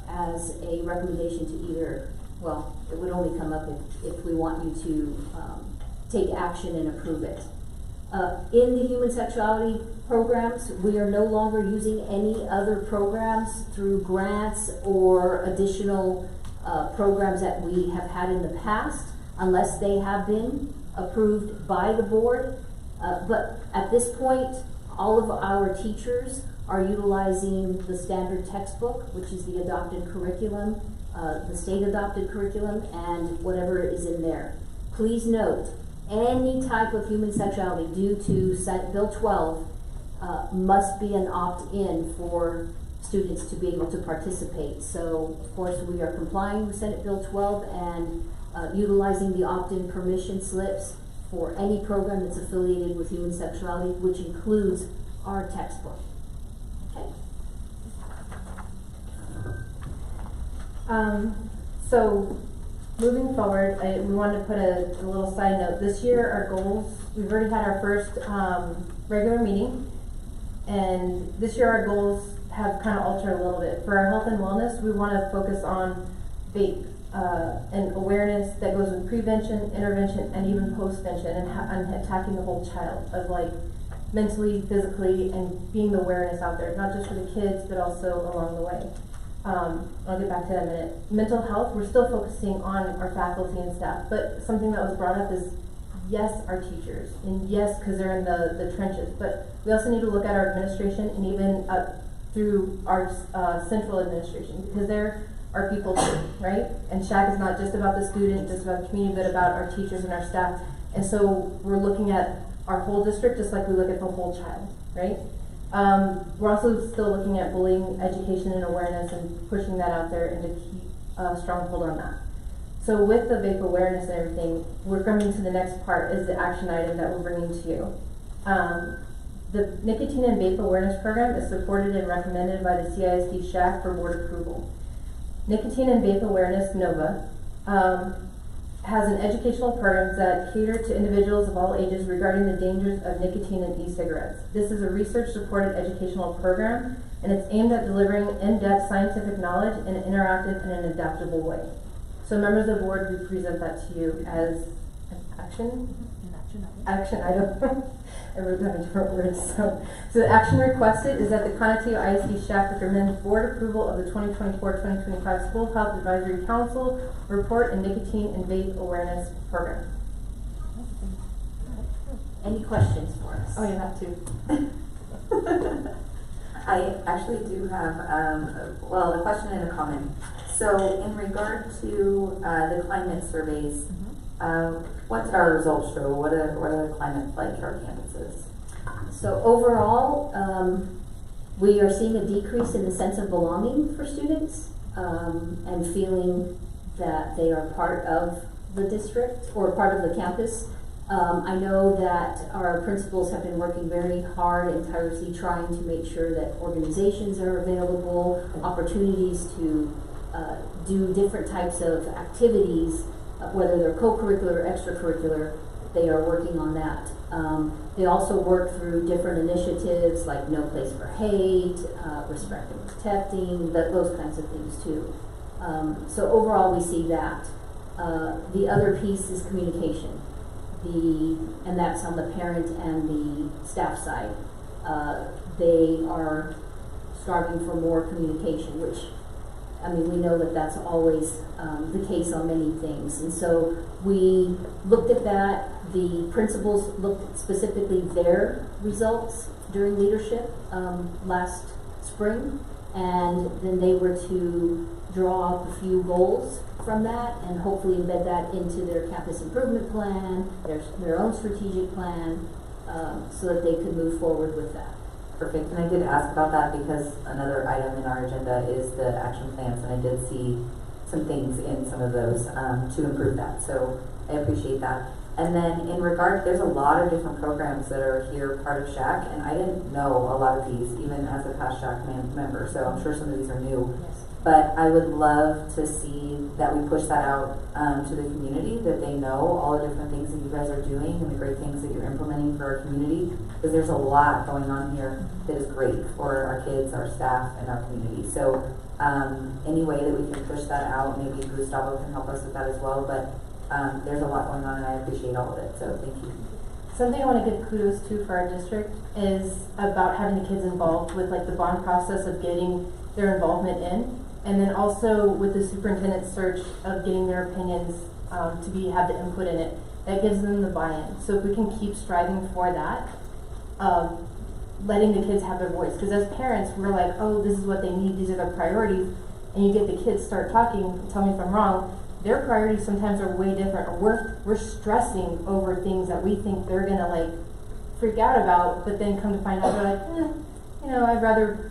as a recommendation to either, well, it would only come up if we want you to take action and approve it. In the human sexuality programs, we are no longer using any other programs through grants or additional programs that we have had in the past, unless they have been approved by the board. But at this point, all of our teachers are utilizing the standard textbook, which is the adopted curriculum, the state adopted curriculum, and whatever is in there. Please note, any type of human sexuality due to Senate Bill 12 must be an opt-in for students to be able to participate. So, of course, we are complying with Senate Bill 12 and utilizing the opt-in permission slips for any program that's affiliated with human sexuality, which includes our textbook. Okay. So moving forward, we wanted to put a little side note. This year, our goals, we've already had our first regular meeting, and this year our goals have kind of altered a little bit. For our health and wellness, we want to focus on vape and awareness that goes with prevention, intervention, and even postvention, and attacking the whole child of like mentally, physically, and being the awareness out there, not just for the kids, but also along the way. I'll get back to that in a minute. Mental health, we're still focusing on our faculty and staff, but something that was brought up is, yes, our teachers, and yes, because they're in the trenches, but we also need to look at our administration and even through our central administration, because they're our people too, right? And SHAC is not just about the student, just about the community, but about our teachers and our staff. And so we're looking at our whole district just like we look at the whole child, right? We're also still looking at bullying, education, and awareness, and pushing that out there and to keep a strong hold on that. So with the vape awareness and everything, we're coming to the next part is the action item that we're bringing to you. The nicotine and vape awareness program is supported and recommended by the CISD SHAC for board approval. Nicotine and vape awareness NOVA has an educational program that cater to individuals of all ages regarding the dangers of nicotine and e-cigarettes. This is a research-supported educational program, and it's aimed at delivering in-depth scientific knowledge in an interactive and an adaptable way. So members of the board, we present that to you as an action item. I wrote down different words. So the action requested is that the Conatillo ISD SHAC recommends board approval of the 2024-2025 School Health Advisory Council report and nicotine and vape awareness program. Any questions for us? Oh, you have to. I actually do have, a question and a comment. So in regard to the climate surveys, what did our results show? What are the climates like at our campuses? So overall, we are seeing a decrease in the sense of belonging for students and feeling that they are part of the district or part of the campus. I know that our principals have been working very hard and tirelessly trying to make sure that organizations are available, opportunities to do different types of activities, whether they're co-curricular or extracurricular. They are working on that. They also work through different initiatives like No Place for Hate, Respect and Protecting, those kinds of things too. So overall we see that. The other piece is communication. And that's on the parent and the staff side. They are striving for more communication, which, I mean, we know that that's always the case on many things. And so we looked at that. The principals looked at specifically their results during leadership last spring, and then they were to draw up a few goals from that and hopefully embed that into their campus improvement plan, their own strategic plan, so that they could move forward with that. Perfect. And I did ask about that because another item in our agenda is the action plans, and I did see some things in some of those to improve that. So I appreciate that. And then in regard, there's a lot of different programs that are here part of SHAC, and I didn't know a lot of these even as a past SHAC member, so I'm sure some of these are new. Yes. But I would love to see that we push that out to the community, that they know all the different things that you guys are doing and the great things that you're implementing for our community, because there's a lot going on here that is great for our kids, our staff, and our community. So any way that we can push that out, maybe Gustavo can help us with that as well, but there's a lot going on and I appreciate all of it, so thank you. Something I want to give kudos to for our district is about having the kids involved with like the bond process of getting their involvement in. And then also with the superintendent's search of getting their opinions to have the input in it, that gives them the buy-in. So if we can keep striving for that, letting the kids have their voice. Because as parents, we're like, oh, this is what they need, these are their priorities. And you get the kids start talking, tell me if I'm wrong, their priorities sometimes are way different. Or we're stressing over things that we think they're gonna like freak out about, but then come to find out they're like, I'd rather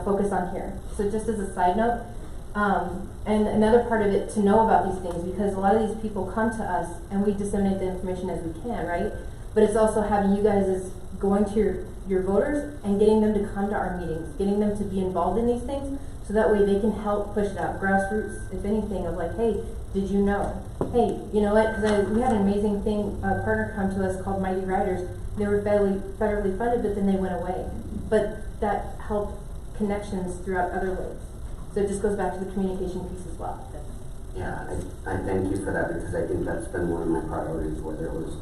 focus on here. So just as a side note, and another part of it to know about these things, because a lot of these people come to us and we disseminate the information as we can, right? But it's also having you guys as going to your voters and getting them to come to our meetings, getting them to be involved in these things, so that way they can help push it out. Grassroots, if anything, of like, hey, did you know? Hey, you know what? Because we had an amazing thing, a partner come to us called Mighty Riders. They were federally funded, but then they went away. But that helped connections throughout other ways. So it just goes back to the communication piece as well. Yeah, I thank you for that, because I think that's been one of my priorities, whether it was,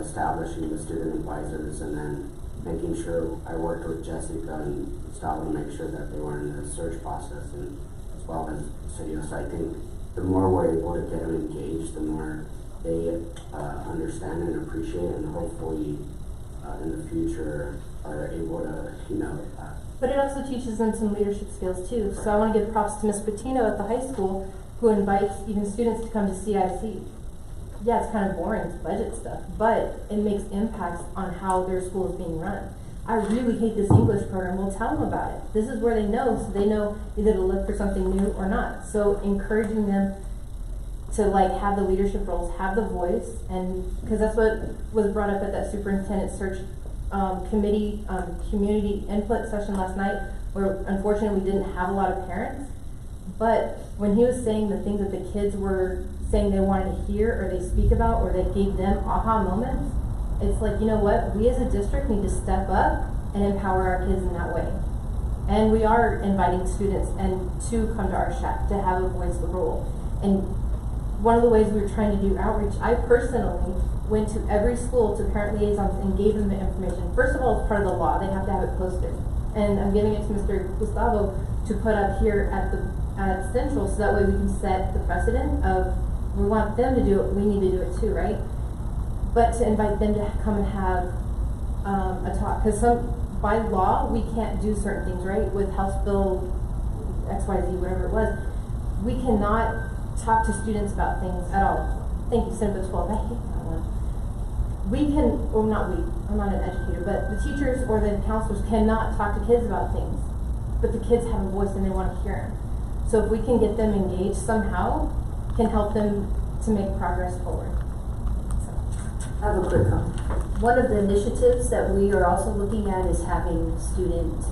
establishing the student advisors and then making sure I worked with Jessica and Gustavo to make sure that they were in the search process, and as well as Sergio. So I think the more we're able to get them engaged, the more they understand and appreciate, and hopefully in the future are able to, But it also teaches them some leadership skills too. So I want to give props to Ms. Patino at the high school, who invites even students to come to CIC. Yeah, it's kind of boring, it's budget stuff, but it makes impacts on how their school is being run. I really hate this English program. We'll tell them about it. This is where they know, so they know either to look for something new or not. So encouraging them to like have the leadership roles, have the voice, and because that's what was brought up at that superintendent search committee community input session last night, where unfortunately we didn't have a lot of parents. But when he was saying the things that the kids were saying they wanted to hear or they speak about or that gave them aha moments, it's like, you know what, we as a district need to step up and empower our kids in that way. And we are inviting students and to come to our shack to have a voice role. And one of the ways we were trying to do outreach, I personally went to every school to parent liaisons and gave them the information. First of all, it's part of the law, they have to have it posted. And I'm giving it to Mr. Gustavo to put up here at Central, so that way we can set the precedent of, we want them to do it, we need to do it too, right? But to invite them to come and have a talk, because by law, we can't do certain things, right? With House Bill XYZ, whatever it was, we cannot talk to students about things at all. Thank you, Senate Bill 12, I hate that one. We can, or not we, I'm not an educator, but the teachers or the counselors cannot talk to kids about things, but the kids have a voice and they want to hear them. So if we can get them engaged somehow, can help them to make progress forward. I have a quick comment. One of the initiatives that we are also looking at is having student,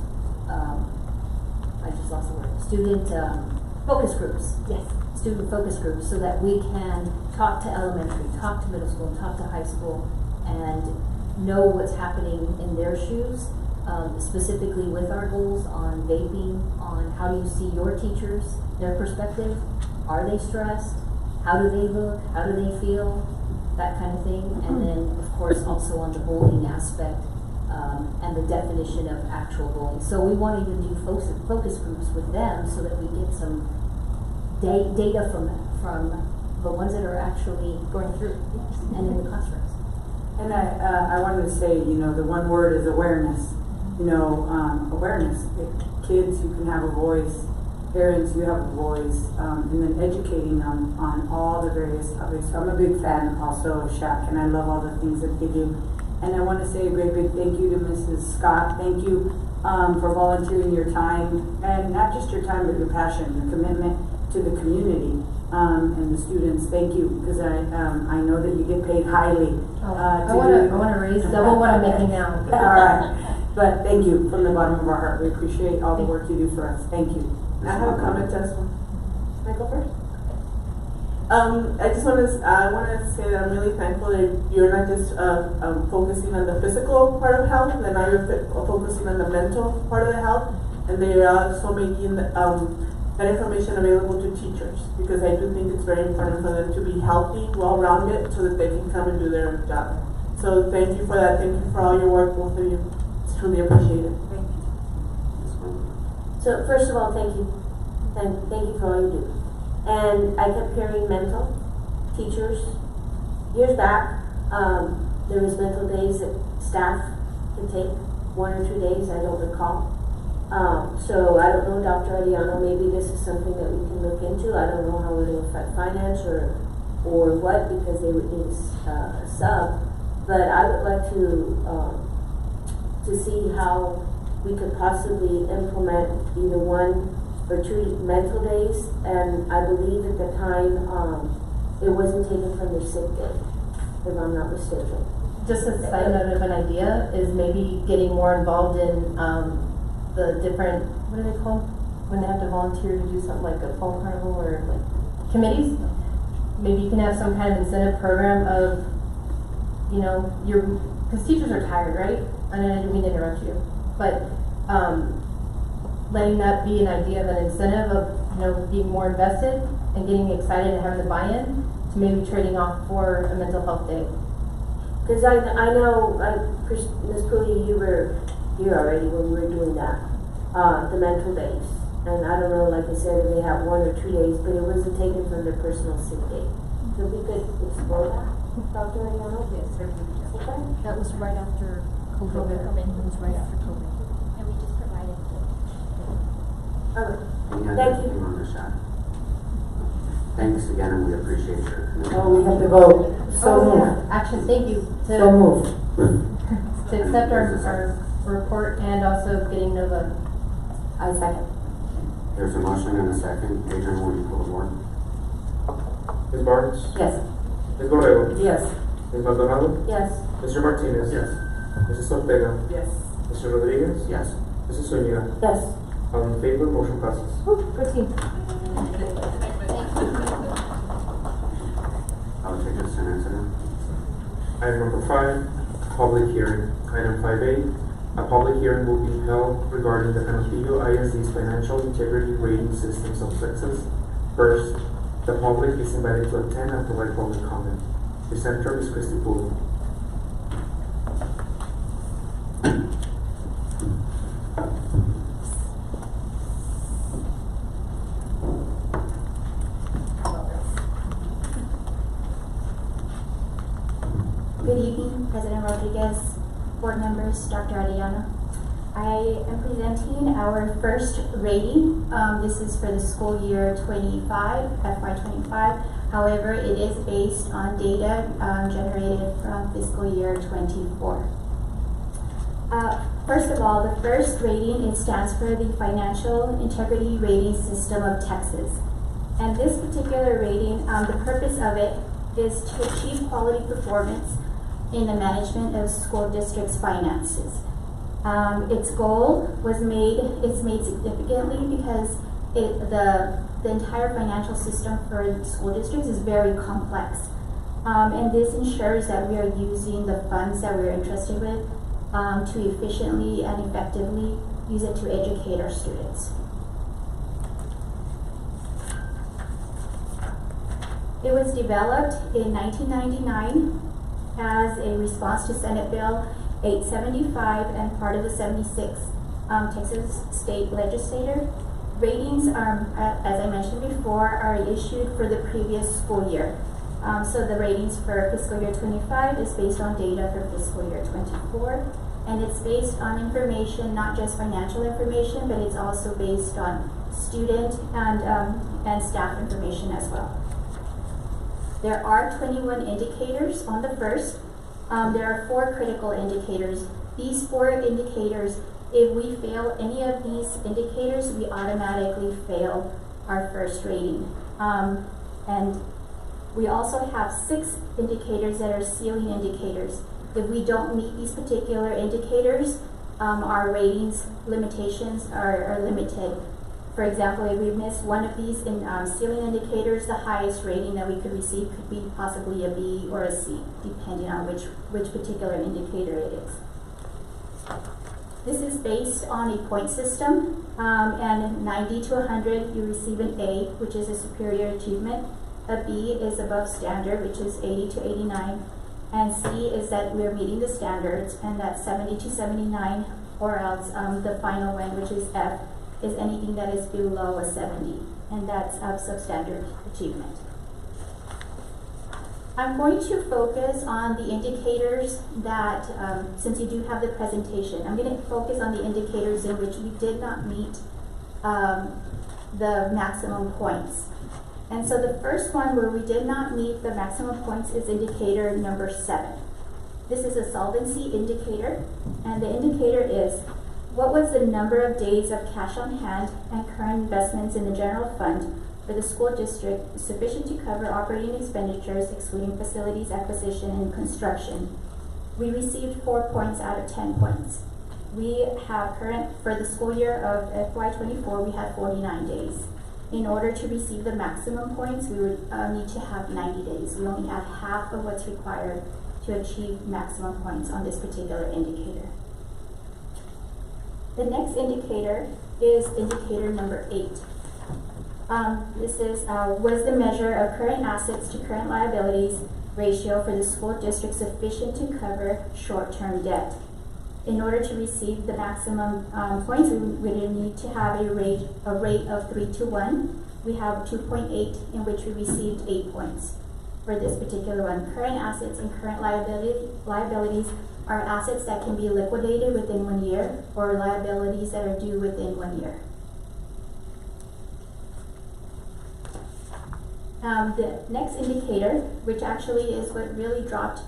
I just lost the word, student focus groups. Yes. Student focus groups, so that we can talk to elementary, talk to middle school, talk to high school, and know what's happening in their shoes, specifically with our goals on vaping, on how do you see your teachers, their perspective, are they stressed, how do they look, how do they feel, that kind of thing. And then, of course, also on the bullying aspect and the definition of actual bullying. So we want to even do focus groups with them so that we get some data from the ones that are actually going through and in the classrooms. And I wanted to say, you know, the one word is awareness. You know, awareness. Kids, you can have a voice. Parents, you have a voice. And then educating on all the various topics. So I'm a big fan also of SHAC, and I love all the things that they do. And I want to say a great big thank you to Mrs. Scott. Thank you for volunteering your time, and not just your time, but your passion, your commitment to the community and the students. Thank you, because I know that you get paid highly. I want to raise double what I'm making now. All right, but thank you from the bottom of our heart. We appreciate all the work you do for us. Thank you. I have a comment as well. Can I go first? I just want to say that I'm really thankful that you're not just focusing on the physical part of health, and now you're focusing on the mental part of the health, and they are also making that information available to teachers, because I do think it's very important for them to be healthy, well-rounded, so that they can come and do their job. So thank you for that. Thank you for all your work, both of you. It's truly appreciated. Thank you. So first of all, thank you. And thank you for all you do. And I kept hearing mental teachers. Years back, there was mental days that staff could take, 1 or 2 days, I don't recall. So I don't know, Dr. Ariano, maybe this is something that we can look into. I don't know how it will affect finance or what, because they would need a sub. But I would like to see how we could possibly implement either 1 or 2 mental days. And I believe at the time it wasn't taken from their sick day, if I'm not mistaken. Just a side note of an idea is maybe getting more involved in the different, what do they call them? When they have to volunteer to do something like a fall carnival or like committees. Maybe you can have some kind of incentive program of, you know, because teachers are tired, right? And I didn't mean to interrupt you, but letting that be an idea of an incentive of, you know, being more invested and getting excited and having the buy-in to maybe trading off for a mental health day. Because I know, Ms. Puli, you were here already when we were doing that, the mental days. And I don't know, like I said, if they have 1 or 2 days, but it wasn't taken from their personal sick day. So we could explore that, Dr. Ariano? Yes, Okay. that was right after COVID. It was right after COVID. And we just provided Thank you. On the shot. Thanks again, and we appreciate your commitment. Oh, we have to vote. So moved. Action, thank you. So moved. To accept our report and also getting Nova. I second. There's a motion and a second. Adrian, will you pull the board? Ms. Barnes? Yes. Ms. Borrego? Yes. Ms. Maldonado? Yes. Mr. Martinez? Yes. Mrs. Ortega? Yes. Mr. Rodriguez? Yes. Mrs. Zuniga? Yes. All in favor, motion passes. Good team. I'll take this and answer them. Item number 5, public hearing. Item 5A, a public hearing will be held regarding the Canopillo ISD's financial integrity rating systems of Texas. First, the public is invited to attend and provide public comment. Presenter is Christy Poole. Good evening, President Rodriguez, board members, Dr. Arellano. I am presenting our first rating. This is for the school year 25, FY25. However, it is based on data generated from fiscal year 24. First of all, the first rating, it stands for the Financial Integrity Rating System of Texas. And this particular rating, the purpose of it is to achieve quality performance in the management of school districts' finances. Its goal was made significantly because the entire financial system for school districts is very complex. And this ensures that we are using the funds that we're entrusted with to efficiently and effectively use it to educate our students. It was developed in 1999 as a response to Senate Bill 875 and part of the 76 Texas State Legislature. Ratings, as I mentioned before, are issued for the previous school year. So the ratings for fiscal year 25 is based on data for fiscal year 24, and it's based on information, not just financial information, but it's also based on student and staff information as well. There are 21 indicators on the first. There are 4 critical indicators. These 4 indicators, if we fail any of these indicators, we automatically fail our first rating. And we also have 6 indicators that are ceiling indicators. If we don't meet these particular indicators, our ratings limitations are limited. For example, if we miss one of these ceiling indicators, the highest rating that we could receive could be possibly a B or a C, depending on which particular indicator it is. This is based on a point system, and 90 to 100, you receive an A, which is a superior achievement. A B is above standard, which is 80 to 89, and C is that we're meeting the standards, and that's 70 to 79, or else the final one, which is F, is anything that is below a 70, and that's substandard achievement. I'm going to focus on the indicators that, since you do have the presentation, I'm going to focus on the indicators in which we did not meet the maximum points. And so the first one where we did not meet the maximum points is indicator number 7. This is a solvency indicator, and the indicator is what was the number of days of cash on hand and current investments in the general fund for the school district sufficient to cover operating expenditures excluding facilities acquisition and construction. We received 4 points out of 10 points. We have for the school year of FY24, we had 49 days. In order to receive the maximum points, we would need to have 90 days. We only have half of what's required to achieve maximum points on this particular indicator. The next indicator is indicator number 8. This is was the measure of current assets to current liabilities ratio for the school district sufficient to cover short-term debt. In order to receive the maximum points, we would need to have a rate of 3 to 1. We have 2.8 in which we received 8 points for this particular one. Current assets and current liabilities are assets that can be liquidated within 1 year or liabilities that are due within 1 year. The next indicator, which actually is what really dropped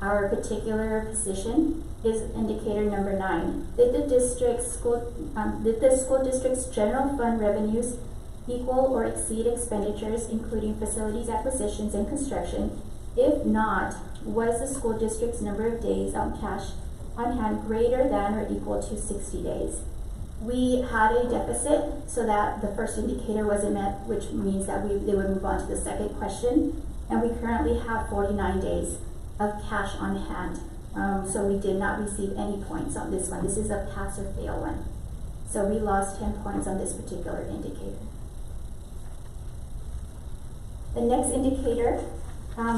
our particular position, is indicator number 9. Did the school district's general fund revenues equal or exceed expenditures, including facilities acquisitions and construction? If not, was the school district's number of days on cash on hand greater than or equal to 60 days? We had a deficit, so that the first indicator wasn't met, which means that they would move on to the second question. And we currently have 49 days of cash on hand. So we did not receive any points on this one. This is a pass or fail one. So we lost 10 points on this particular indicator. The next indicator,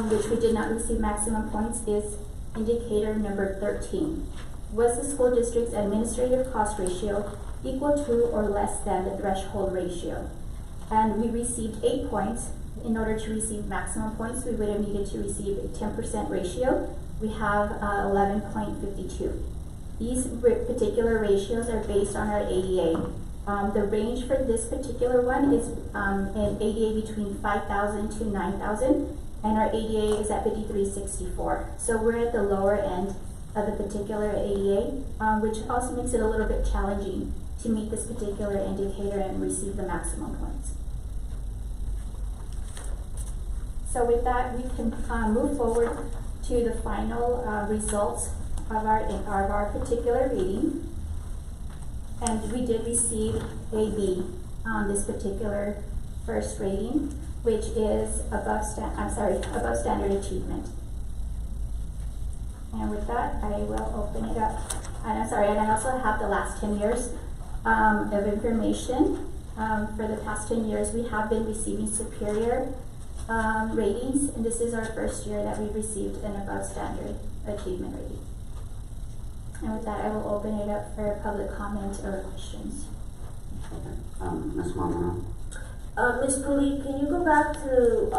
which we did not receive maximum points, is indicator number 13. Was the school district's administrative cost ratio equal to or less than the threshold ratio? And we received 8 points. In order to receive maximum points, we would have needed to receive a 10% ratio. We have 11.52. These particular ratios are based on our ADA. The range for this particular one is an ADA between 5,000 to 9,000, and our ADA is at 5364. So we're at the lower end of the particular ADA, which also makes it a little bit challenging to meet this particular indicator and receive the maximum points. So with that, we can move forward to the final results of our particular rating. And we did receive a B on this particular first rating, which is above standard achievement. And with that, I will open it up. And I also have the last 10 years of information. For the past 10 years, we have been receiving superior ratings, and this is our first year that we've received an above standard achievement rating. And with that, I will open it up for public comment or questions. Ms. Mamano? Ms. Pulley, can you go back to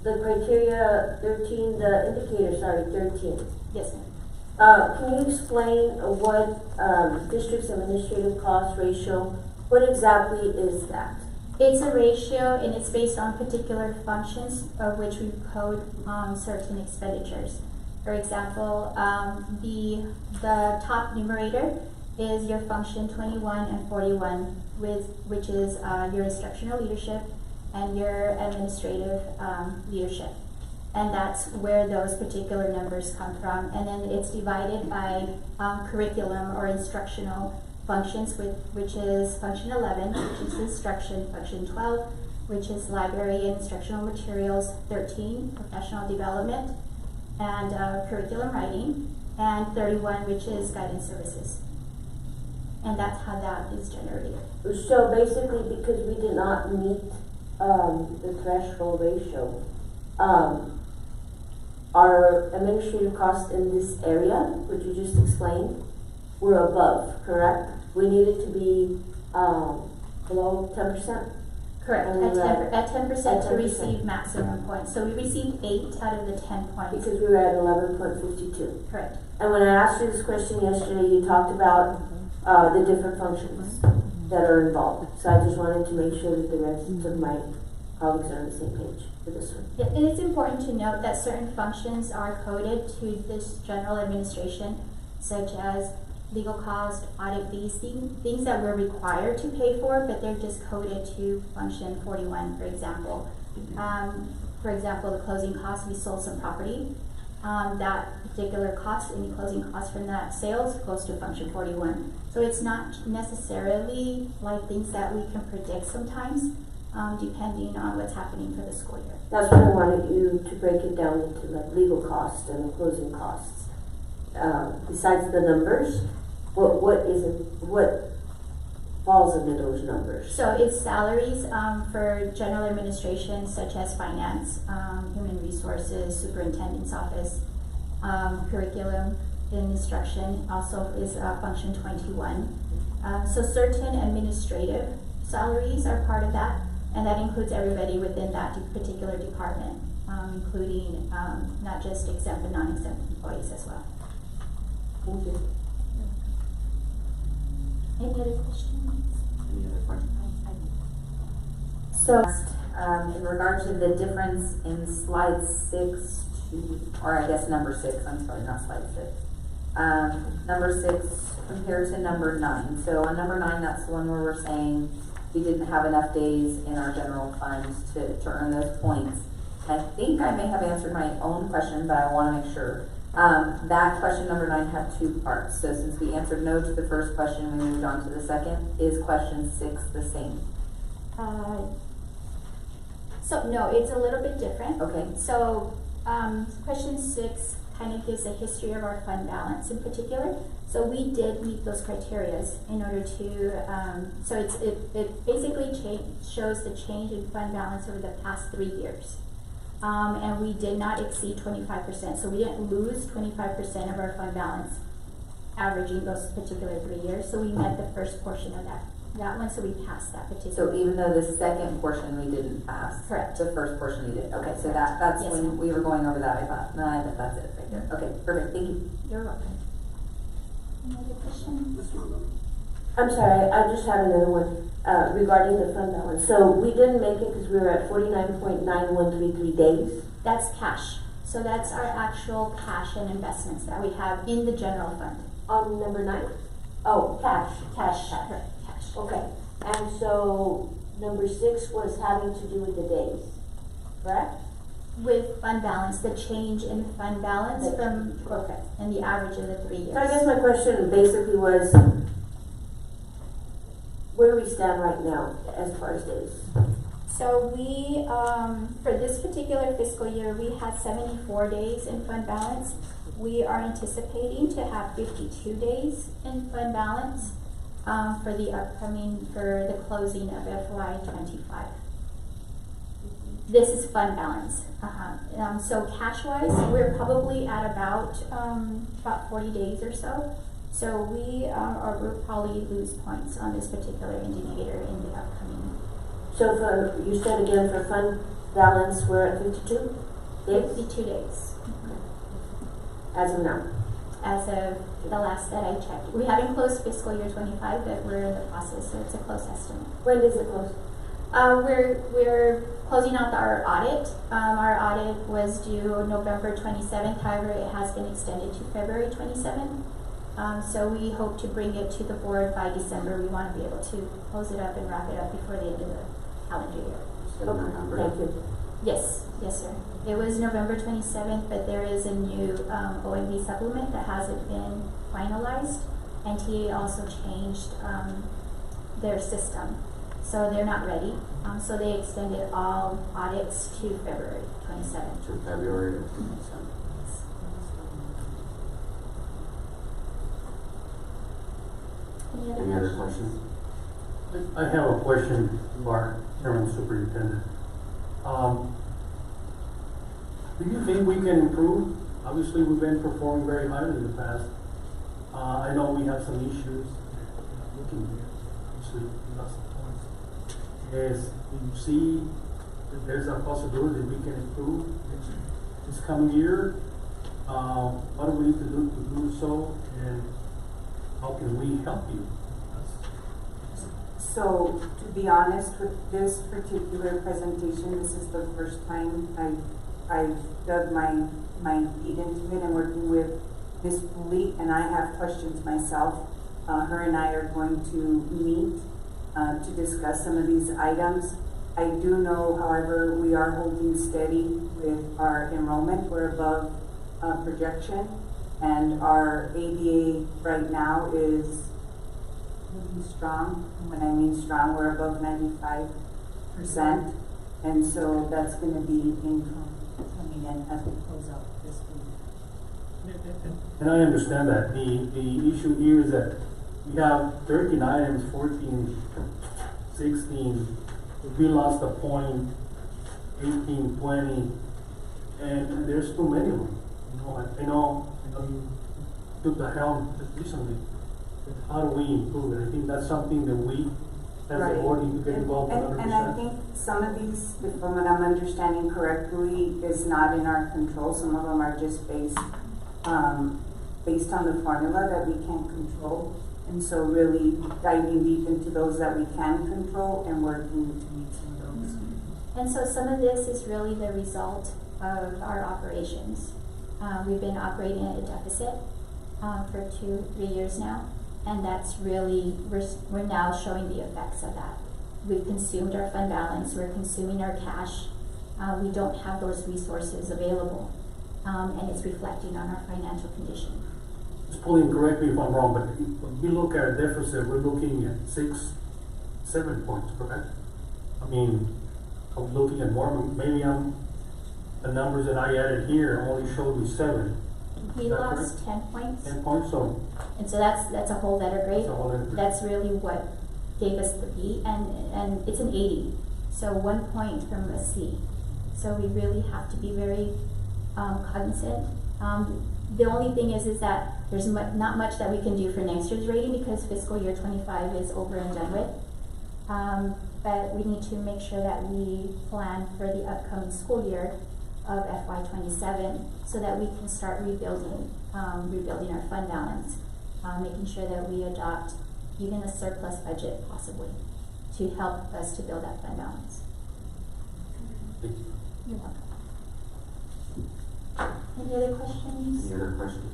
the criteria 13, the indicator, 13? Yes, ma'am. Can you explain what district's administrative cost ratio, what exactly is that? It's a ratio, and it's based on particular functions of which we code certain expenditures. For example, the top numerator is your function 21 and 41, which is your instructional leadership and your administrative leadership. And that's where those particular numbers come from. And then it's divided by curriculum or instructional functions, which is function 11, which is instruction, function 12, which is library and instructional materials, 13, professional development and curriculum writing, and 31, which is guidance services. And that's how that is generated. So basically, because we did not meet the threshold ratio, our administrative costs in this area, which you just explained, were above, correct? We needed to be below 10%? Correct, at 10% to receive maximum points. So we received 8 out of the 10 points. Because we were at 11.52. Correct. And when I asked you this question yesterday, you talked about the different functions that are involved. So I just wanted to make sure that the rest of my colleagues are on the same page for this one. Yeah, and it's important to note that certain functions are coded to this general administration, such as legal cost, audit fees, things that we're required to pay for, but they're just coded to function 41, for example. For example, the closing costs, we sold some property. That particular cost, any closing cost from that sales goes to function 41. So it's not necessarily like things that we can predict sometimes, depending on what's happening for the school year. That's what I wanted you to break it down into, like legal costs and closing costs. Besides the numbers, what falls into those numbers? So it's salaries for general administration, such as finance, human resources, superintendent's office, curriculum and instruction also is function 21. So certain administrative salaries are part of that, and that includes everybody within that particular department, including not just exempt but non-exempt employees as well. Thank you. Any other questions? So, in regards to the difference in slide 6 or I guess number 6, I'm sorry, not slide 6. Number 6 compared to number 9. So on number 9, that's the one where we're saying we didn't have enough days in our general fund to earn those points. I think I may have answered my own question, but I want to make sure. That question number 9 had 2 parts. So since we answered no to the first question, we moved on to the second. Is question 6 the same? So no, it's a little bit different. Okay. So question 6 kind of gives a history of our fund balance in particular. So we did meet those criteria in order to, so it basically shows the change in fund balance over the past 3 years. And we did not exceed 25%. So we didn't lose 25% of our fund balance averaging those particular 3 years. So we met the first portion of that one, so we passed that particular. So even though the second portion we didn't pass, correct. The first portion we did. Okay, so that's yes, when we were going over that. I thought, no, I bet that's it right there. Okay, perfect. Thank you. You're welcome. Any other questions? I'm sorry, I just have another one regarding the fund balance. So we didn't make it because we were at 49.9133 days. That's cash. So that's our actual cash and investments that we have in the general fund. On number 9? Oh, cash. Correct. Okay, and so number 6 was having to do with the days, correct? With fund balance, the change in fund balance from, okay, and the average of the 3 years. So I guess my question basically was, where do we stand right now as far as days? So we, for this particular fiscal year, we had 74 days in fund balance. We are anticipating to have 52 days in fund balance. For the closing of FY25. This is fund balance. So cash-wise, we're probably at about 40 days or so. So we'll probably lose points on this particular indicator in the upcoming. So you said again for fund balance, we're at 52 days? 52 days. As of now? As of the last that I checked. We haven't closed fiscal year 25, but we're in the process, so it's a close estimate. When does it close? We're closing out our audit. Our audit was due November 27th, however, it has been extended to February 27th. So we hope to bring it to the board by December. We want to be able to close it up and wrap it up before the end of the calendar year. Okay, thank you. Yes, sir. It was November 27th, but there is a new OMB supplement that hasn't been finalized, and TA also changed their system, so they're not ready. So they extended all audits to February 27th. To February 27th. Any other questions? I have a question for our Chairman Superintendent. Do you think we can improve? Obviously, we've been performing very highly in the past. I know we have some issues. Looking here, obviously, we lost some points. Do you see that there's a possibility that we can improve this coming year? What do we need to do so, and how can we help you? So, to be honest, with this particular presentation, this is the first time I've dug my feet into it and working with Ms. Pooley, and I have questions myself. Her and I are going to meet to discuss some of these items. I do know, however, we are holding steady with our enrollment. We're above projection, and our ADA right now is really strong. When I mean strong, we're above 95%, and so that's going to be income coming in as we close out this week. And I understand that. The issue here is that we have 13 items, 14, 16. We lost a point, 18, 20, and there's too many of them. I know you took the helm just recently. How do we improve it? I think that's something that we, as a board, need to get involved in. And I think some of these, from what I'm understanding correctly, is not in our control. Some of them are just based on the formula that we can't control. And so really diving deep into those that we can control and working to meet some of those. And so some of this is really the result of our operations. We've been operating at a deficit for 2-3 years now, and that's really, we're now showing the effects of that. we've consumed our fund balance, we're consuming our cash. We don't have those resources available, and it's reflecting on our financial condition. Ms. Pauline, correct me if I'm wrong, but when we look at a deficit, we're looking at 6-7 points, correct? I mean, are we looking at more? Maybe the numbers that I added here only showed me 7. We Is that lost correct? 10 points. 10 points, so. And so that's a whole letter grade. That's a whole letter grade. That's really what gave us the B, and it's an 80. So 1 point from a C. So we really have to be very cognizant. The only thing is that there's not much that we can do for next year's rating because fiscal year 25 is over and done with. But we need to make sure that we plan for the upcoming school year of FY27 so that we can start rebuilding our fund balance, making sure that we adopt even a surplus budget possibly to help us to build that fund balance. You're welcome. Any other questions? Any other questions?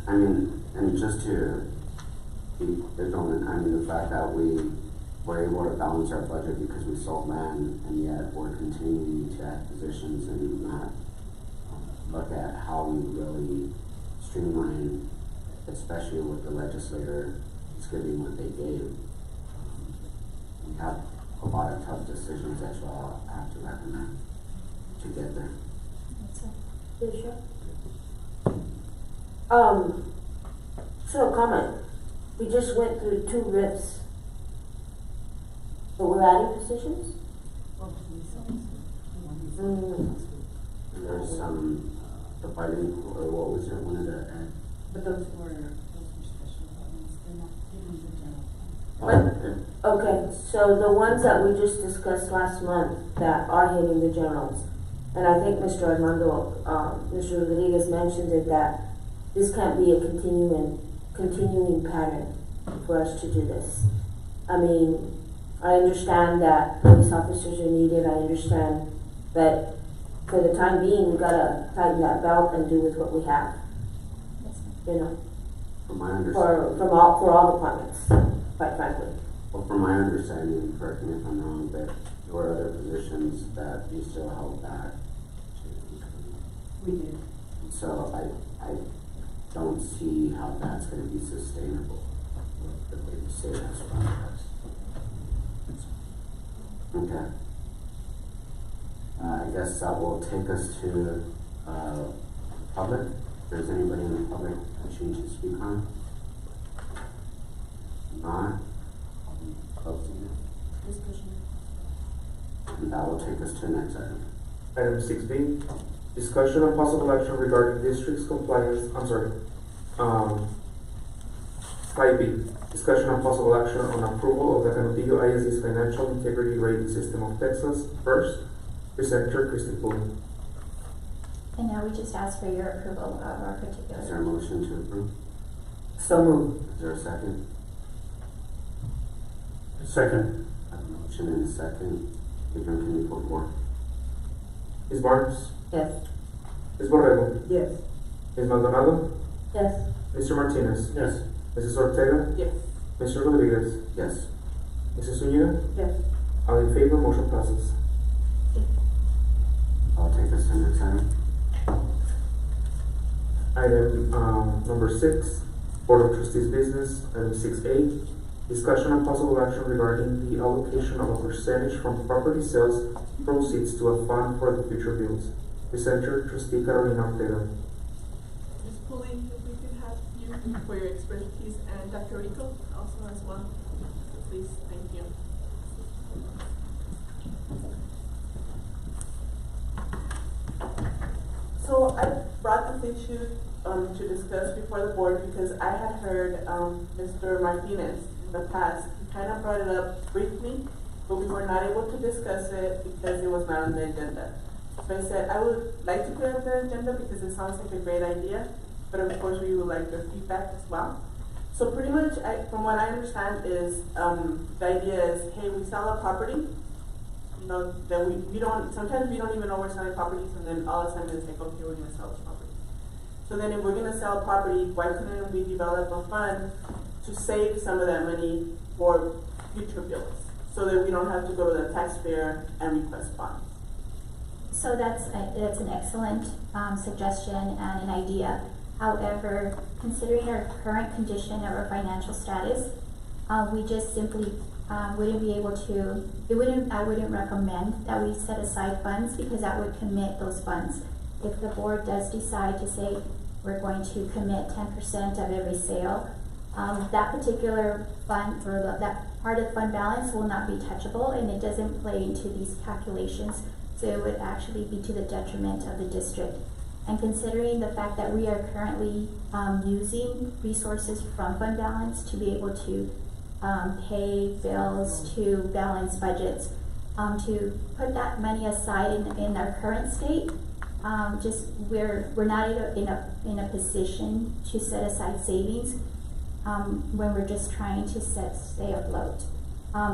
I mean, and just to be vigilant, I mean, the fact that we were able to balance our budget because we sold land, and yet we're continuing to add positions and not look at how we really streamline, especially with the legislator giving what they gave. We have a lot of tough decisions that you all have to recognize to get there. Sure. So comment. We just went through 2 RIFs, but we're adding positions? There's some departing, or what was it, one of the, But those were special ones, they're not giving the general. Okay, so the ones that we just discussed last month that are hitting the generals, and I think Mr. Armando, Mr. Rodriguez mentioned it, that this can't be a continuing pattern for us to do this. I mean, I understand that police officers are needed, I understand, but for the time being, we gotta tighten that belt and do with what we have. You know, from my understanding, for all departments, quite frankly. well, from my understanding, correct me if I'm wrong, but there were other positions that you still held back. We did. So I don't see how that's going to be sustainable. The way you say that's right. Okay. I guess that will take us to public. If there's anybody in the public wishing to speak on, not closing it. Discussion. And that will take us to the next item. Item 6B, discussion on possible action regarding district's compliance, 5B, discussion on possible action on approval of the Canutillo ISD's financial integrity rating system of Texas. First, presenter Christy Poole. And now we just ask for your approval of our particular. Is there a motion to approve? So moved. Is there a second? Second. I have a motion and a second. Adrian, can you put forth? Ms. Barnes? Yes. Ms. Borrego? Yes. Ms. Maldonado? Yes. Mr. Martinez? Yes. Mrs. Ortega? Yes. Mr. Rodriguez? Yes. Mrs. Zuniga? Yes. All in favor, motion passes. I'll take us to the next item. Item number 6, Board of Trustees business. Item 6A, discussion on possible action regarding the allocation of a percentage from property sales proceeds to a fund for the future bills. Presenter, Trustee Carolina Ortega. Ms. Pauline, if we could have you for your expertise, and Dr. Rico also as well. Please, thank you. So I brought this issue to discuss before the board because I had heard Mr. Martinez in the past. He kind of brought it up briefly, but we were not able to discuss it because it was not on the agenda. So I said I would like to put it on the agenda because it sounds like a great idea, but of course we would like your feedback as well. So pretty much, from what I understand is the idea is, hey, we sell a property. You know, that we don't, sometimes we don't even know we're selling properties, and then all of a sudden it's like, okay, we're going to sell this property. So then if we're going to sell a property, why couldn't we develop a fund to save some of that money for future bills? so that we don't have to go to the taxpayer and request funds? So that's an excellent suggestion and an idea. However, considering our current condition of our financial status, we just simply wouldn't be able to. I wouldn't recommend that we set aside funds, because that would commit those funds. If the board does decide to say we're going to commit 10% of every sale, that particular fund or that part of fund balance will not be touchable, and it doesn't play into these calculations. So it would actually be to the detriment of the district. And considering the fact that we are currently using resources from fund balance to be able to pay bills, to balance budgets, to put that money aside in our current state, we're not in a position to set aside savings when we're just trying to stay afloat.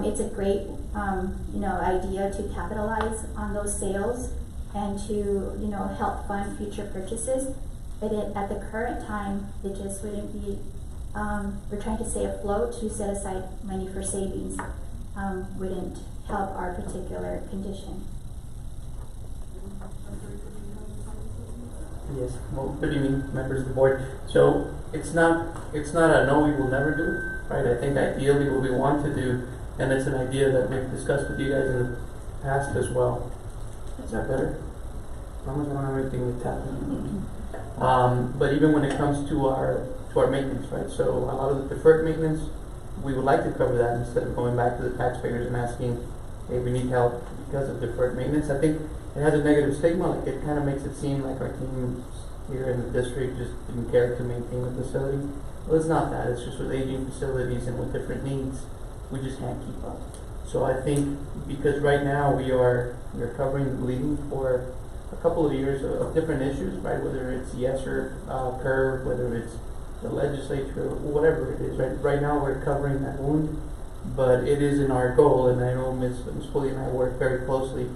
It's a great idea to capitalize on those sales and to help fund future purchases, but at the current time it just wouldn't be. We're trying to stay afloat. To set aside money for savings wouldn't help our particular condition. Yes, well, good evening, members of the board. So it's not a no, we will never do, right? I think ideally what we want to do, and it's an idea that we've discussed with you guys in the past as well. Is that better? As long as I don't have anything with tapping. But even when it comes to our maintenance, right? So a lot of the deferred maintenance, we would like to cover that instead of going back to the taxpayers and asking, hey, we need help because of deferred maintenance. I think it has a negative stigma. Like, it kind of makes it seem like our teams here in the district just didn't care to maintain the facility. Well, it's not that. It's just with aging facilities and with different needs, we just can't keep up. So I think because right now we're covering the bleeding for a couple of years of different issues, right? Whether it's the ESSER curve, whether it's the legislature, whatever it is. Right now we're covering that wound, but it isn't our goal, and I know Ms. Pulley and I work very closely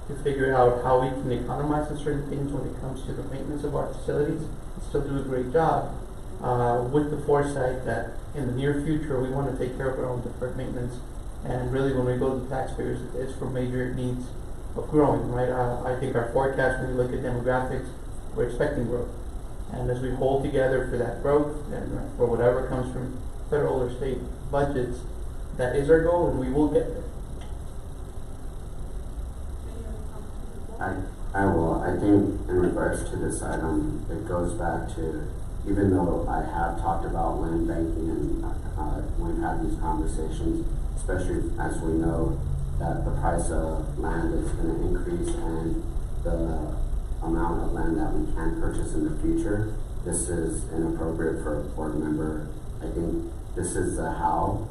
to figure out how we can economize on certain things when it comes to the maintenance of our facilities and still do a great job with the foresight that in the near future we want to take care of our own deferred maintenance, and really when we go to the taxpayers, it's for major needs of growing, right? I think our forecast, when we look at demographics, we're expecting growth. And as we hold together for that growth and for whatever comes from federal or state budgets, that is our goal, and we will get there. I will. I think in regards to this item, it goes back to, even though I have talked about land banking and we've had these conversations, especially as we know that the price of land is going to increase and the amount of land that we can purchase in the future, this is inappropriate for a board member. I think this is the how.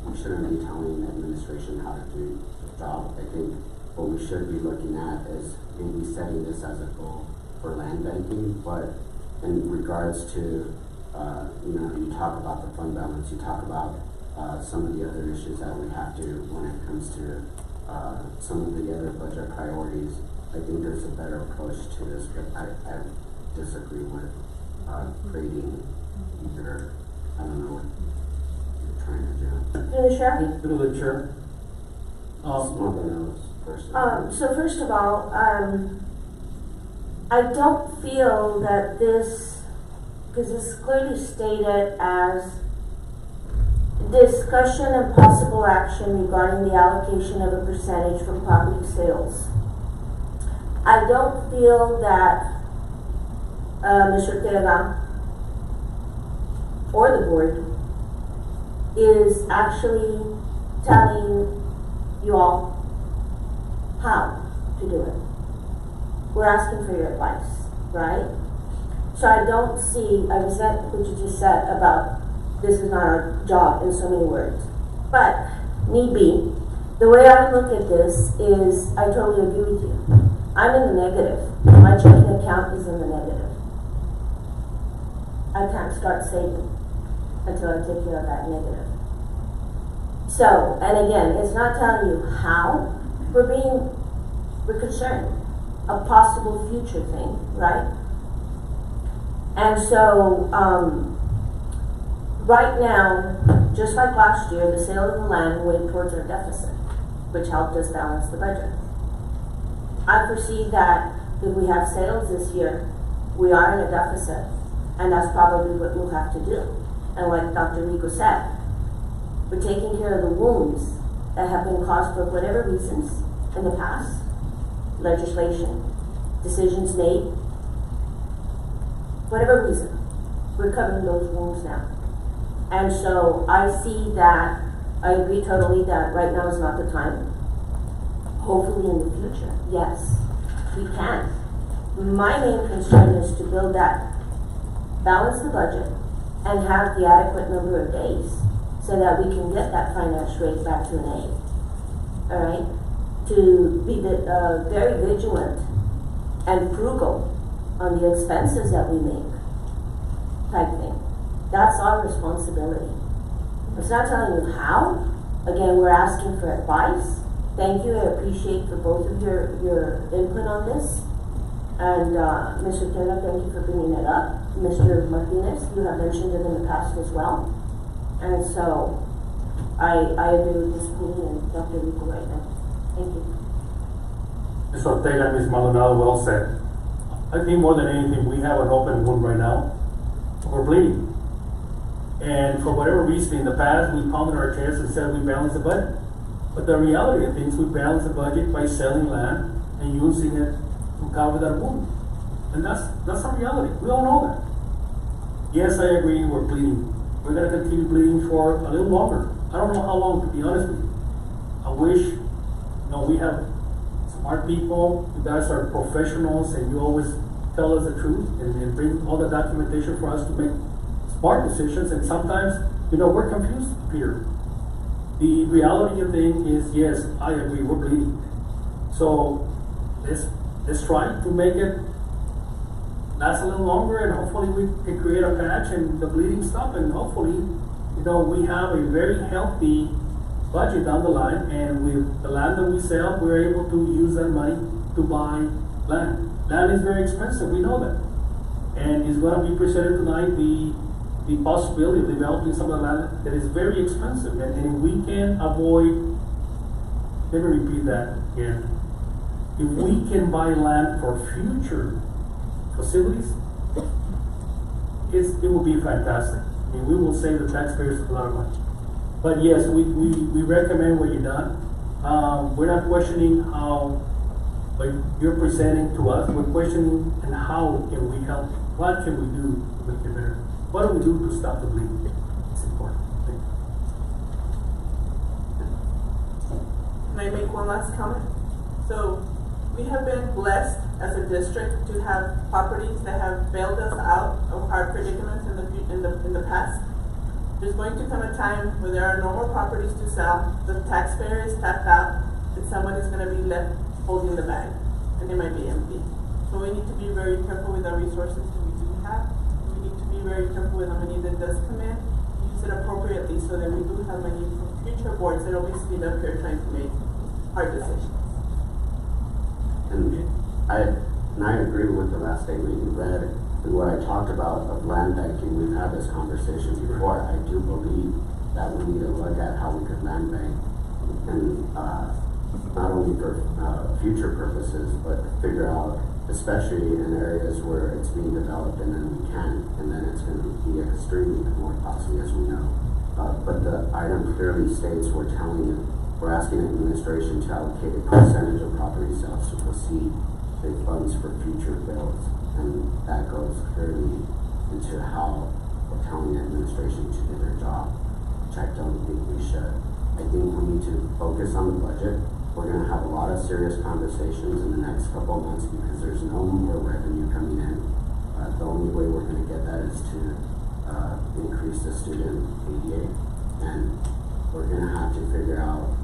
We shouldn't be telling the administration how to do the job. I think what we should be looking at is maybe setting this as a goal for land banking, but in regards to, you talk about the fund balance, you talk about some of the other issues that we have to, when it comes to some of the other budget priorities. I think there's a better approach to this, but I disagree with creating either, I don't know what you're trying to do. Through the chair? Through the chair. So first of all, I don't feel that this, because it's clearly stated as discussion and possible action regarding the allocation of a percentage from property sales. I don't feel that Mr. Ortega or the board is actually telling you all how to do it. We're asking for your advice, right? So I don't see, I resent what you just said about this is not our job in so many words. But, need be, the way I look at this is, I totally agree with you. I'm in the negative. My checking account is in the negative. I can't start saving until I take care of that negative. So, and again, it's not telling you how. We're concerned. A possible future thing, right? And so, right now, just like last year, the sale of the land went towards our deficit. which helped us balance the budget. I foresee that if we have sales this year, we are in a deficit, and that's probably what we'll have to do. And like Dr. Rico said, we're taking care of the wounds that have been caused for whatever reasons in the past, legislation, decisions made, whatever reason, we're covering those wounds now. And so I see that, I agree totally that right now is not the time. Hopefully in the future, yes, we can. My main concern is to build that, balance the budget, and have the adequate number of days so that we can get that finance rate back to an A. All right? To be very vigilant and frugal on the expenses that we make, type thing. That's our responsibility. It's not telling you how. Again, we're asking for advice. Thank you, I appreciate for both of your input on this. And Mr. Taylor, thank you for bringing it up. Mr. Martinez, you have mentioned it in the past as well. And so, I agree with Ms. Cooley and Dr. Rico right now. Thank you. Ms. Ortega and Ms. Maldonado, well said. I think more than anything, we have an open wound right now. We're bleeding. And for whatever reason, in the past, we pounded our chests and said we balanced the budget. But the reality of things, we balance the budget by selling land and using it to cover that wound. And that's our reality. We all know that. Yes, I agree, we're bleeding. We're going to continue bleeding for a little longer. I don't know how long, to be honest with you. I wish, we have smart people. You guys are professionals and you always tell us the truth and bring all the documentation for us to make smart decisions. And sometimes, we're confused here. The reality of the thing is, yes, I agree, we're bleeding. So let's try to make it last a little longer, and hopefully we can create a patch and the bleeding stop, and hopefully, we have a very healthy budget down the line, and with the land that we sell, we're able to use that money to buy land. Land is very expensive, we know that. And it's going to be presented tonight, the possibility of developing some of the land that is very expensive. And if we can avoid, let me repeat that again. If we can buy land for future facilities, it will be fantastic. I mean, we will save the taxpayers a lot of money. But yes, we recommend what you've done. We're not questioning how you're presenting to us. We're questioning and how can we help? What can we do to make it better? What do we do to stop the bleeding? It's important. Thank you. Can I make one last comment? So, we have been blessed as a district to have properties that have bailed us out of hard predicaments in the past. There's going to come a time where there are no more properties to sell, the taxpayer is tapped out, and someone is going to be left holding the bag, and it might be empty. So we need to be very careful with the resources that we do have. We need to be very careful with the money that does come in, use it appropriately so that we do have money for future boards that always be up here trying to make hard decisions. And I agree with the last statement you read. And what I talked about of land banking, we've had this conversation before. I do believe that we need to look at how we could land bank, and not only for future purposes, but figure out, especially in areas where it's being developed and then we can, and then it's going to be extremely more costly, as we know. But the item clearly states we're asking administration to allocate a percentage of property sales to proceed with funds for future bills. And that goes clearly into how we're telling the administration to do their job, which I don't think we should. I think we need to focus on the budget. We're going to have a lot of serious conversations in the next couple of months because there's no more revenue coming in. The only way we're going to get that is to increase the student ADA. And we're going to have to figure out,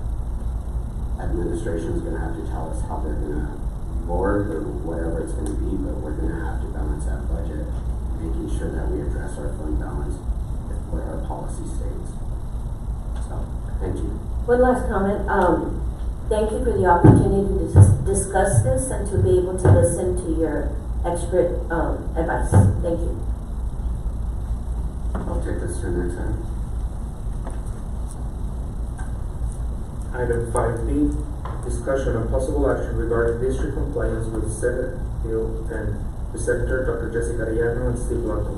administration is going to have to tell us how they're going to board or whatever it's going to be, but we're going to have to balance that budget, making sure that we address our fund balance with what our policy states. So, thank you. One last comment. Thank you for the opportunity to discuss this and to be able to listen to your expert advice. Thank you. I'll take this to the next item. Item 5B, discussion on possible action regarding district compliance with Senate Bill 10. Presenter Dr. Jessica Arellano and Steve Blanco.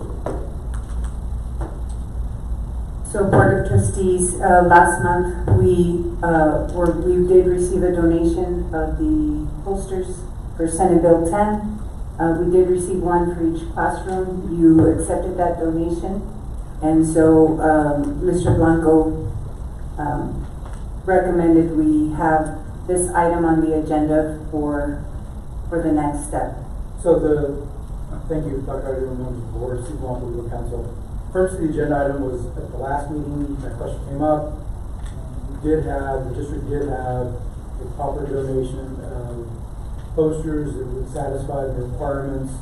So, Board of Trustees, last month we did receive a donation of the posters for Senate Bill 10. We did receive one for each classroom. You accepted that donation, and so Mr. Blanco recommended we have this item on the agenda for the next step. So thank you, Dr. Arellano, members of the board, Steve Blanco, legal counsel. First, the agenda item was at the last meeting, that question came up. The district did have a proper donation of posters that would satisfy the requirements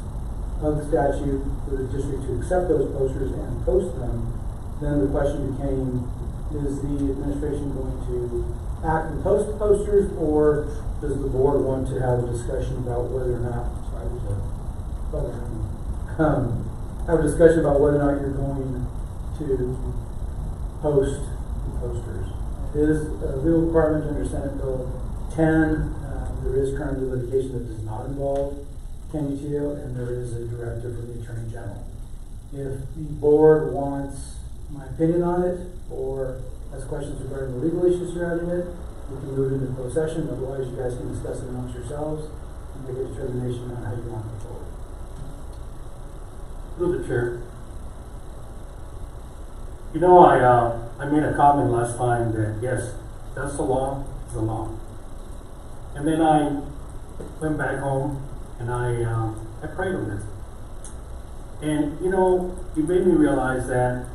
of the statute for the district to accept those posters and post them. Then the question became, is the administration going to act and post posters, or does the board want to have a discussion about whether or not, have a discussion about whether or not you're going to post the posters. It is a legal requirement under Senate Bill 10. There is currently litigation that does not involve CanUTO, and there is a directive from the Attorney General. If the board wants my opinion on it, or has questions regarding the legal issues surrounding it, we can move into closed session. Otherwise, you guys can discuss it amongst yourselves and make a determination on how you want to go forward. Through the chair. You know, I made a comment last time that yes, that's the law, it's the law. And then I went back home and I prayed on this. And you know, it made me realize that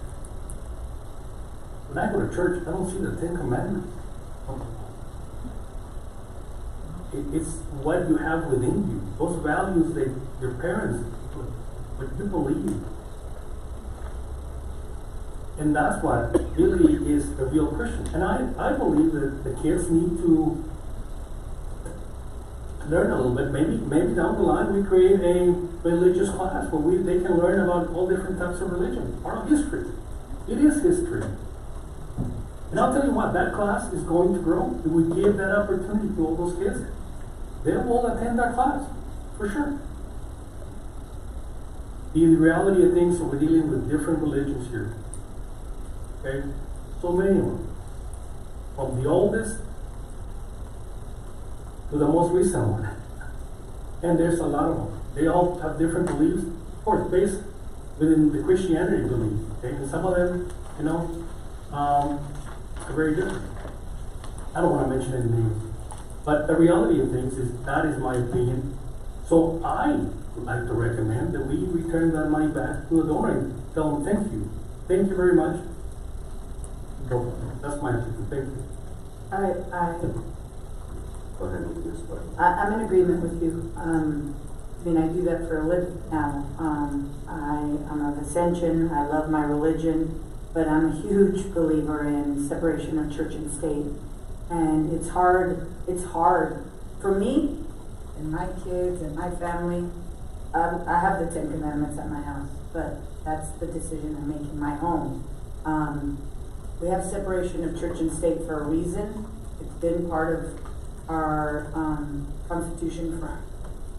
when I go to church, I don't see the 10 Commandments. It's what you have within you, those values that your parents put, what you believe. And that's what really is a real Christian. And I believe that the kids need to learn a little bit. Maybe down the line we create a religious class where they can learn about all different types of religion, our history. It is history. And I'll tell you what, that class is going to grow. If we give that opportunity to all those kids, they will attend that class, for sure. The reality of things, we're dealing with different religions here. Okay? So many of them. From the oldest to the most recent one. And there's a lot of them. They all have different beliefs, of course, based within the Christianity belief. Okay? And some of them, you know, are very different. I don't want to mention any names. But the reality of things is, that is my opinion. So I would like to recommend that we return that money back to the donor and tell them thank you. Thank you very much. So that's my opinion. Thank you. Go ahead with this question. I'm in agreement with you. I mean, I do that for a living now. I'm of Ascension. I love my religion, but I'm a huge believer in separation of church and state. And it's hard for me and my kids and my family. I have the 10 Commandments at my house, but that's the decision I make in my home. We have separation of church and state for a reason. It's been part of our Constitution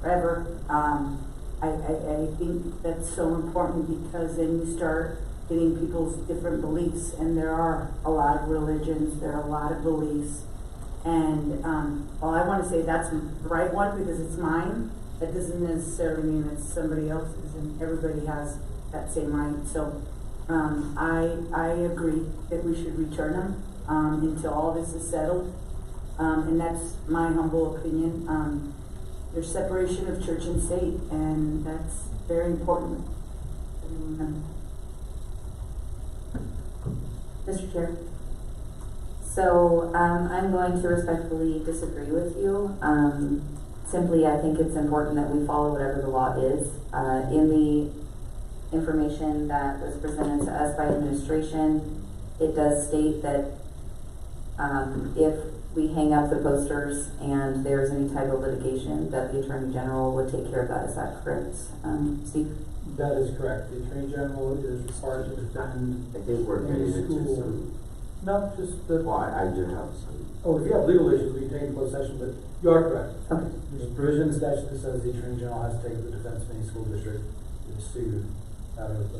forever. I think that's so important, because then you start getting people's different beliefs, and there are a lot of religions, there are a lot of beliefs, and well, I want to say that's the right one because it's mine. That doesn't necessarily mean it's somebody else's, and everybody has that same right. So I agree that we should return them until all this is settled, and that's my humble opinion. There's separation of church and state, and that's very important. Mr. Chair. So I'm going to respectfully disagree with you. Simply, I think it's important that we follow whatever the law is. In the information that was presented to us by administration, it does state that if we hang up the posters and there's any type of litigation, that the Attorney General would take care of that. Is that correct, Steve? That is correct. The Attorney General is required to defend I think we're getting into some No, just the. Well, I do have some. Oh, if you have legal issues, we can take a closed session, but you are correct. Okay. There's a provision in the statute that says the Attorney General has to take the defense of any school district that is sued out of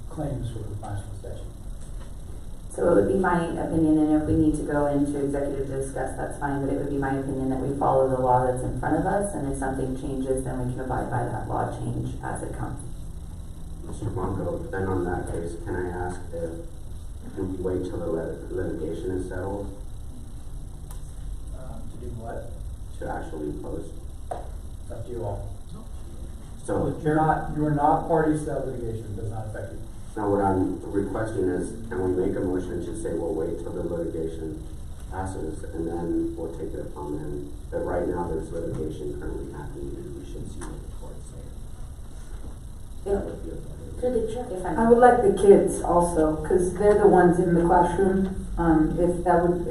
claims for compliance with the statute. So it would be my opinion, and if we need to go into executive to discuss, that's fine, but it would be my opinion that we follow the law that's in front of us, and if something changes, then we can abide by that law change as it comes. Mr. Blanco, then on that case, can I ask if, do we wait till the litigation is settled To do what? to actually post? It's up to you all. So, You are not parties to that litigation, it does not affect you. now what I'm requesting is, can we make a motion to say we'll wait till the litigation passes and then we'll take it upon then? But right now, there's litigation currently happening and we should see what the court says. That would be okay. To the chair. I would like the kids also, because they're the ones in the classroom. If that would,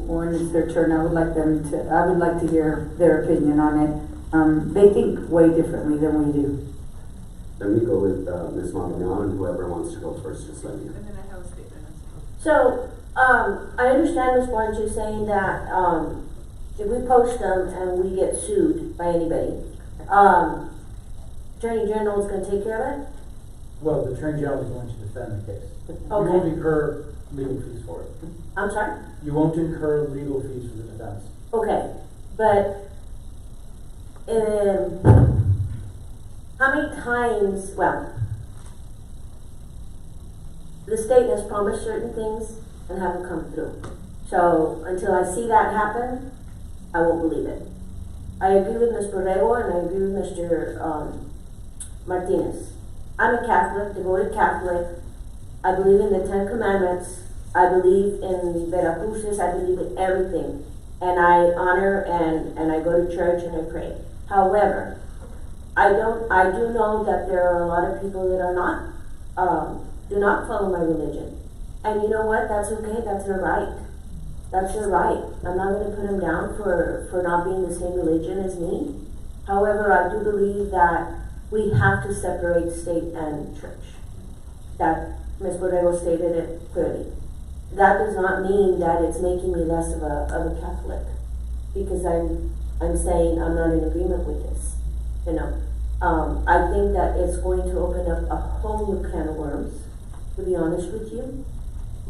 when it's their turn, I would like to hear their opinion on it. They think way differently than we do. Let me go with Ms. Maldonado, and whoever wants to go first, just let me know. And then I have a statement. So, I understand Ms. Blanche saying that, if we post them and we get sued by anybody, Attorney General is gonna take care of it? Well, the Attorney General is going to defend the case. You Okay. won't incur legal fees for it. I'm sorry? You won't incur legal fees for the defense. Okay, but, how many times, well, the state has promised certain things and haven't come through. So, until I see that happen, I won't believe it. I agree with Ms. Borrego and I agree with Mr. Martinez. I'm a Catholic, devoted Catholic. I believe in the 10 Commandments. I believe in Veracruces. I believe in everything. And I honor and I go to church and I pray. However, I do know that there are a lot of people that are not, do not follow my religion. And you know what? That's okay. That's their right. That's their right. I'm not going to put them down for not being the same religion as me. However, I do believe that we have to separate state and church. That Ms. Borrego stated it clearly. That does not mean that it's making me less of a Catholic, because I'm saying I'm not in agreement with this. You know, I think that it's going to open up a whole new can of worms. To be honest with you,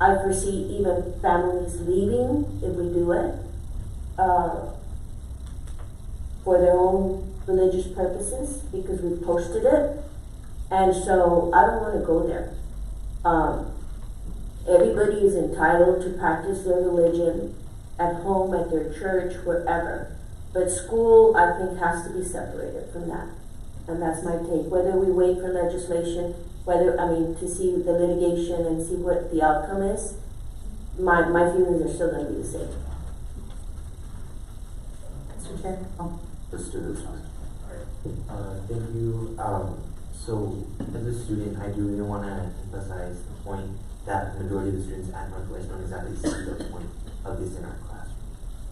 I foresee even families leaving if we do it for their own religious purposes, because we posted it. And so I don't want to go there. Everybody is entitled to practice their religion at home, at their church, wherever. But school, I think, has to be separated from that. And that's my take. Whether we wait for legislation, to see the litigation and see what the outcome is, my feelings are still going to be the same. Mr. Chair? The students are. Thank you. So, as a student, I do really want to emphasize the point that the majority of the students at Northwest don't exactly see the point of this in our classroom.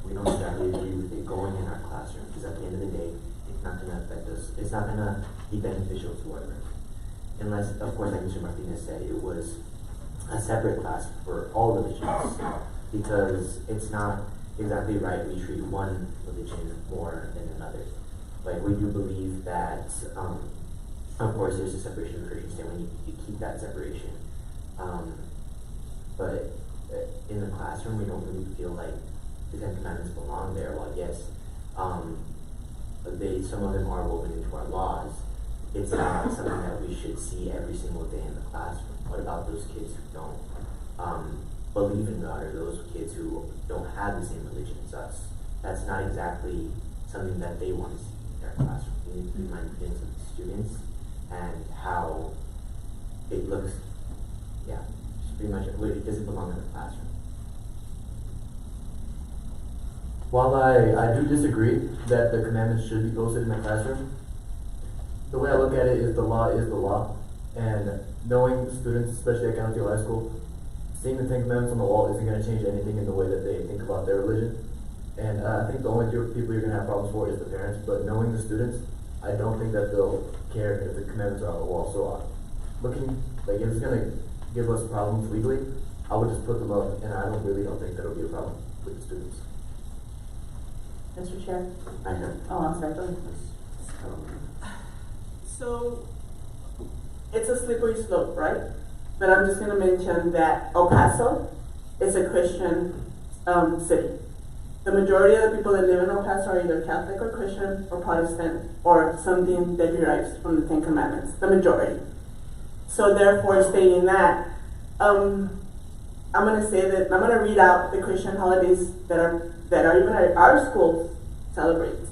We don't exactly agree with it going in our classroom, because at the end of the day, it's not going to affect us. It's not going to be beneficial to our learning. Unless, of course, like Mr. Martinez said, it was a separate class for all religions, because it's not exactly right we treat one religion more than another. Like, we do believe that, of course, there's a separation of church and state when you keep that separation. But in the classroom, we don't really feel like the 10 Commandments belong there. Well, yes, some of them are woven into our laws. It's not something that we should see every single day in the classroom. What about those kids who don't believe in God, or those kids who don't have the same religion as us? That's not exactly something that they want to see in their classroom. We need to be mindful of the students and how it looks. Yeah, just pretty much, it doesn't belong in the classroom. While I do disagree that the commandments should be posted in the classroom, the way I look at it is the law is the law. And knowing students, especially at County High School, seeing the 10 Commandments on the wall isn't going to change anything in the way that they think about their religion. And I think the only people you're going to have problems for is the parents. But knowing the students, I don't think that they'll care if the commandments are on the wall. So looking, like, if it's going to give us problems legally, I would just put them up, and I really don't think that'll be a problem with the students. Mr. Chair? I have. Oh, I'm sorry, go ahead. So, it's a slippery slope, right? But I'm just gonna mention that El Paso is a Christian city. The majority of the people that live in El Paso are either Catholic or Christian or Protestant or something that derives from the Ten Commandments, the majority. So therefore, stating that, I'm gonna say that, I'm gonna read out the Christian holidays that are even our schools celebrates,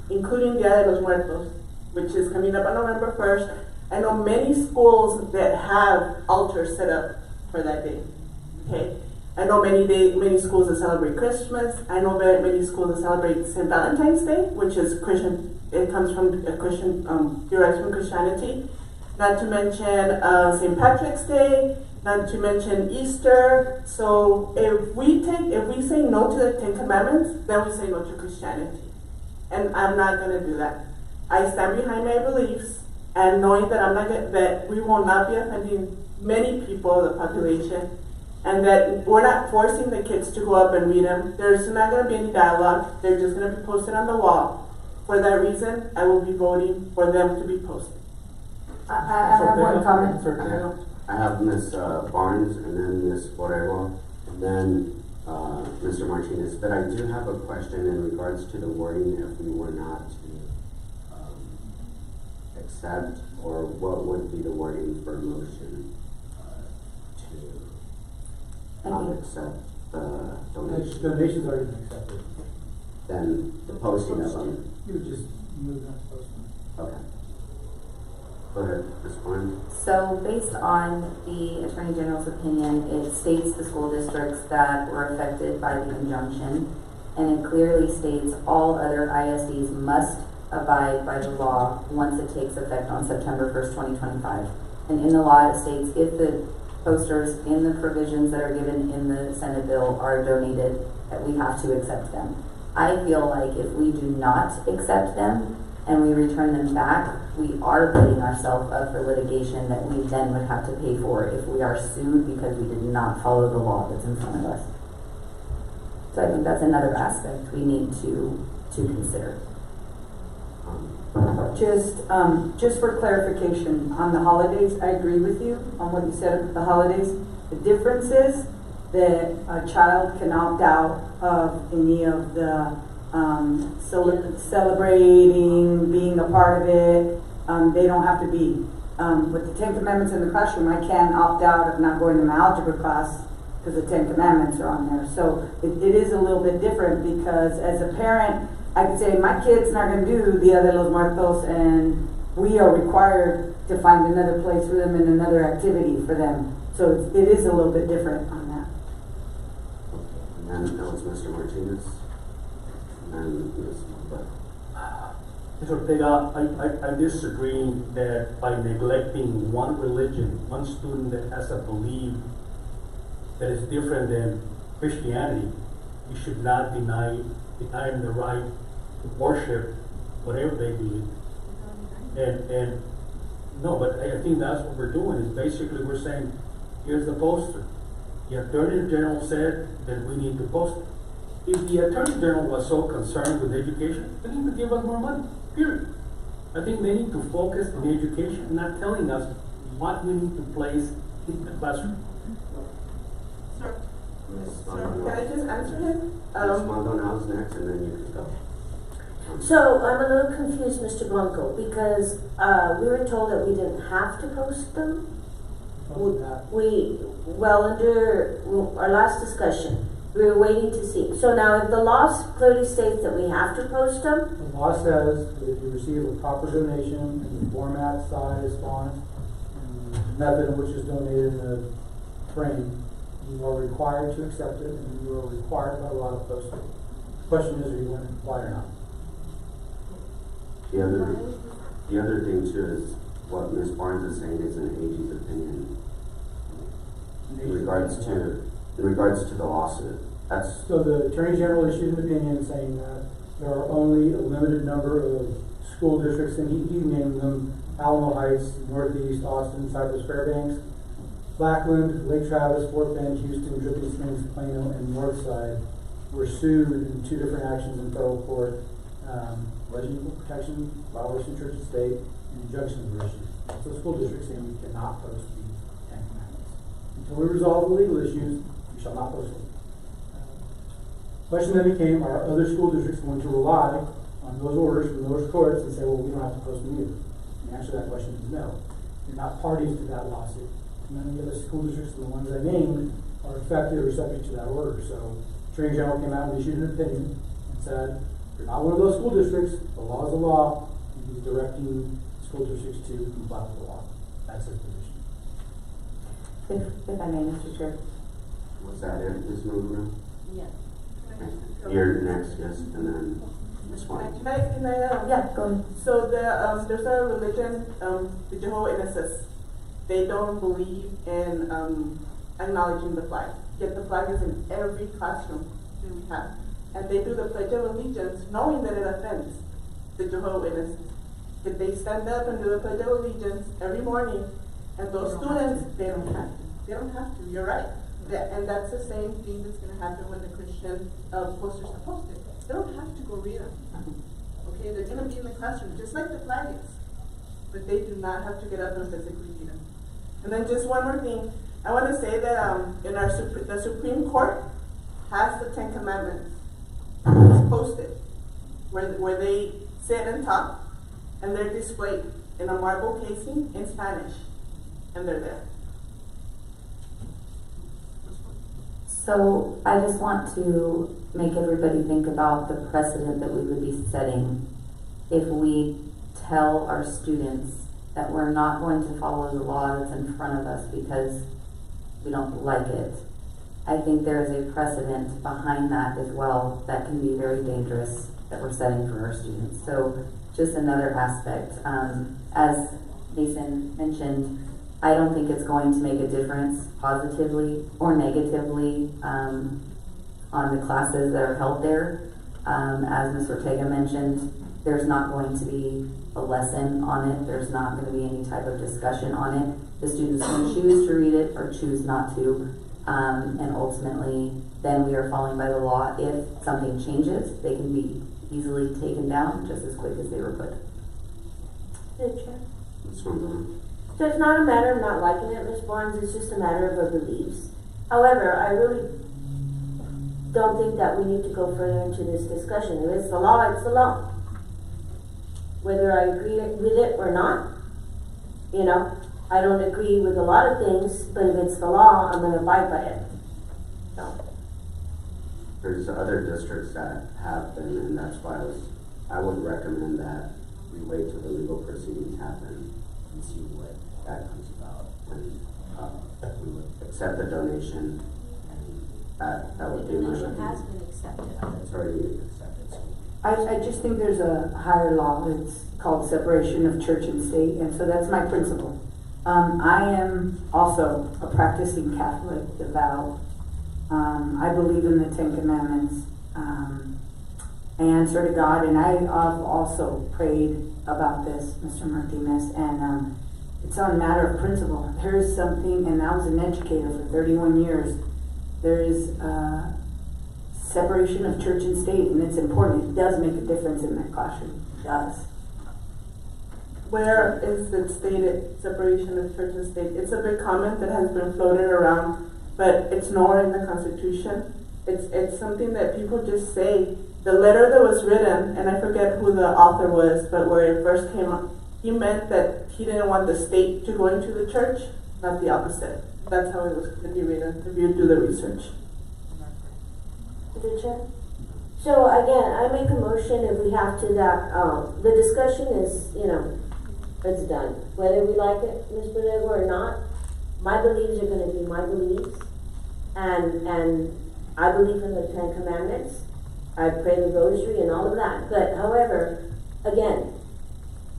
including Dia de los Muertos, which is coming up on November 1st. I know many schools that have altars set up for that day, okay? I know many schools that celebrate Christmas. I know many schools that celebrate St. Valentine's Day, which is Christian. It comes from a Christian, derives from Christianity. Not to mention St. Patrick's Day. Not to mention Easter. So if we say no to the Ten Commandments, then we say no to Christianity, and I'm not going to do that. I stand behind my beliefs, and knowing that that we will not be offending many people of the population. And that we're not forcing the kids to go up and read them. There's not going to be any dialogue. They're just going to be posted on the wall. For that reason, I will be voting for them to be posted. I have one comment. I have Ms. Barnes and then Ms. Borrego and then Mr. Martinez. But I do have a question in regards to the wording if we were not to accept, or what would be the wording for motion to not accept the donation. Donations are already accepted. Then the posting of them. You would just move that to posting. Okay. Go ahead, Ms. Barnes. So based on the Attorney General's opinion, it states the school districts that were affected by the injunction, and it clearly states all other ISDs must abide by the law once it takes effect on September 1st, 2025. And in the law it states if the posters in the provisions that are given in the Senate bill are donated, that we have to accept them. I feel like if we do not accept them and we return them back, we are putting ourselves up for litigation that we then would have to pay for if we are sued because we did not follow the law that's in front of us. So I think that's another aspect we need to consider. Just for clarification, on the holidays, I agree with you on what you said about the holidays. The difference is that a child can opt out of any of the celebrating, being a part of it. They don't have to be. With the Ten Commandments in the classroom, I can opt out of not going to my algebra class because the Ten Commandments are on there. So it is a little bit different because as a parent, I could say my kid's not going to do Dia de los Muertos, and we are required to find another place for them and another activity for them. So it is a little bit different on that. And then that was Mr. Martinez. And Ms. Mr. Ortega, I disagree that by neglecting one religion, one student that has a belief that is different than Christianity, we should not deny them the right to worship whatever they believe. And no, but I think that's what we're doing, is basically we're saying, here's the poster. The Attorney General said that we need to post it. If the Attorney General was so concerned with education, they need to give us more money, period. I think they need to focus on education, not telling us what we need to place in the classroom. Sir, can I just answer him? Ms. Maldonado's next, and then you can go. So I'm a little confused, Mr. Blanco, because we were told that we didn't have to post them. Under our last discussion, we were waiting to see. So now if the law clearly states that we have to post them? The law says that if you receive a proper donation in the format, size, font, and the method in which it's donated in the frame, you are required to accept it, and you are required by law to post it. The question is, are you going to comply or not? The other thing too is what Ms. Barnes is saying is an AG's opinion in regards to the lawsuit. That's so the Attorney General issued an opinion saying that there are only a limited number of school districts, and he named them Alamo Heights, Northeast, Austin, Cypress, Fairbanks, Blackland, Lake Travis, Fort Bend, Houston, Dripping Springs, Plano, and Northside were sued in 2 different actions in federal court, alleging equal protection, violation of church and state, and injunctions were issued. So school districts saying we cannot post the Ten Commandments. Until we resolve the legal issues, we shall not post them. Question then became, are other school districts going to rely on those orders from those courts and say, well, we don't have to post them either? The answer to that question is no. You're not parties to that lawsuit. None of the other school districts, the ones I named, are affected or subject to that order. So Attorney General came out and issued an opinion and said, you're not one of those school districts, the law is the law, and he's directing school districts to comply with the law. That's his position. If I may, Mr. Chair. Was that it, Ms. Movement? Yeah. You're next, yes, and then Ms. White. Can I, Yeah, go ahead. So there's a religion, the Jehovah's Witnesses. They don't believe in acknowledging the flag. Yet the flag is in every classroom that we have. And they do the Pledge of Allegiance knowing that it offends the Jehovah's Witnesses. If they stand up and do the Pledge of Allegiance every morning, and those students, they don't have to. They don't have to, you're right. And that's the same thing that's going to happen when the Christian posters are posted. They don't have to go read them. Okay, they're going to be in the classroom, just like the flag is. But they do not have to get up and physically read them. And then just one more thing. I want to say that in the Supreme Court has the 10 Commandments. It's posted where they sit and talk, and they're displayed in a marble casing in Spanish, and they're there. So I just want to make everybody think about the precedent that we would be setting if we tell our students that we're not going to follow the law that's in front of us because we don't like it. I think there is a precedent behind that as well that can be very dangerous that we're setting for our students. So just another aspect, as Nathan mentioned, I don't think it's going to make a difference positively or negatively on the classes that are held there. As Ms. Ortega mentioned, there's not going to be a lesson on it. There's not going to be any type of discussion on it. The students can choose to read it or choose not to. And ultimately, then we are following by the law. If something changes, they can be easily taken down just as quick as they were put. So it's not a matter of not liking it, Ms. Barnes, it's just a matter of our beliefs. However, I really don't think that we need to go further into this discussion. If it's the law, it's the law. Whether I agree with it or not, you know, I don't agree with a lot of things, but if it's the law, I'm going to abide by it. So. There's other districts that have been, and that's why I would recommend that we wait till the legal proceedings happen and see what that comes about. And we would accept the donation, and that would be my donation recommendation. has been accepted. It's already accepted. I just think there's a higher law. It's called separation of church and state, and so that's my principle. I am also a practicing Catholic, devout. I believe in the 10 Commandments. I answer to God, and I have also prayed about this, Mr. Martinez, and it's on a matter of principle. There is something, and I was an educator for 31 years. There is separation of church and state, and it's important. It does make a difference in that classroom. It does. Where is it stated, separation of church and state? It's a big comment that has been floated around, but it's nowhere in the Constitution. It's something that people just say. The letter that was written, and I forget who the author was, but where it first came up, he meant that he didn't want the state to go into the church, not the opposite. That's how it was going to be written, if you do the research. So again, I make a motion if we have to that, the discussion is, you know, it's done. Whether we like it, Ms. Bodego, or not, my beliefs are going to be my beliefs. And I believe in the 10 Commandments. I pray the rosary and all of that. But however, again,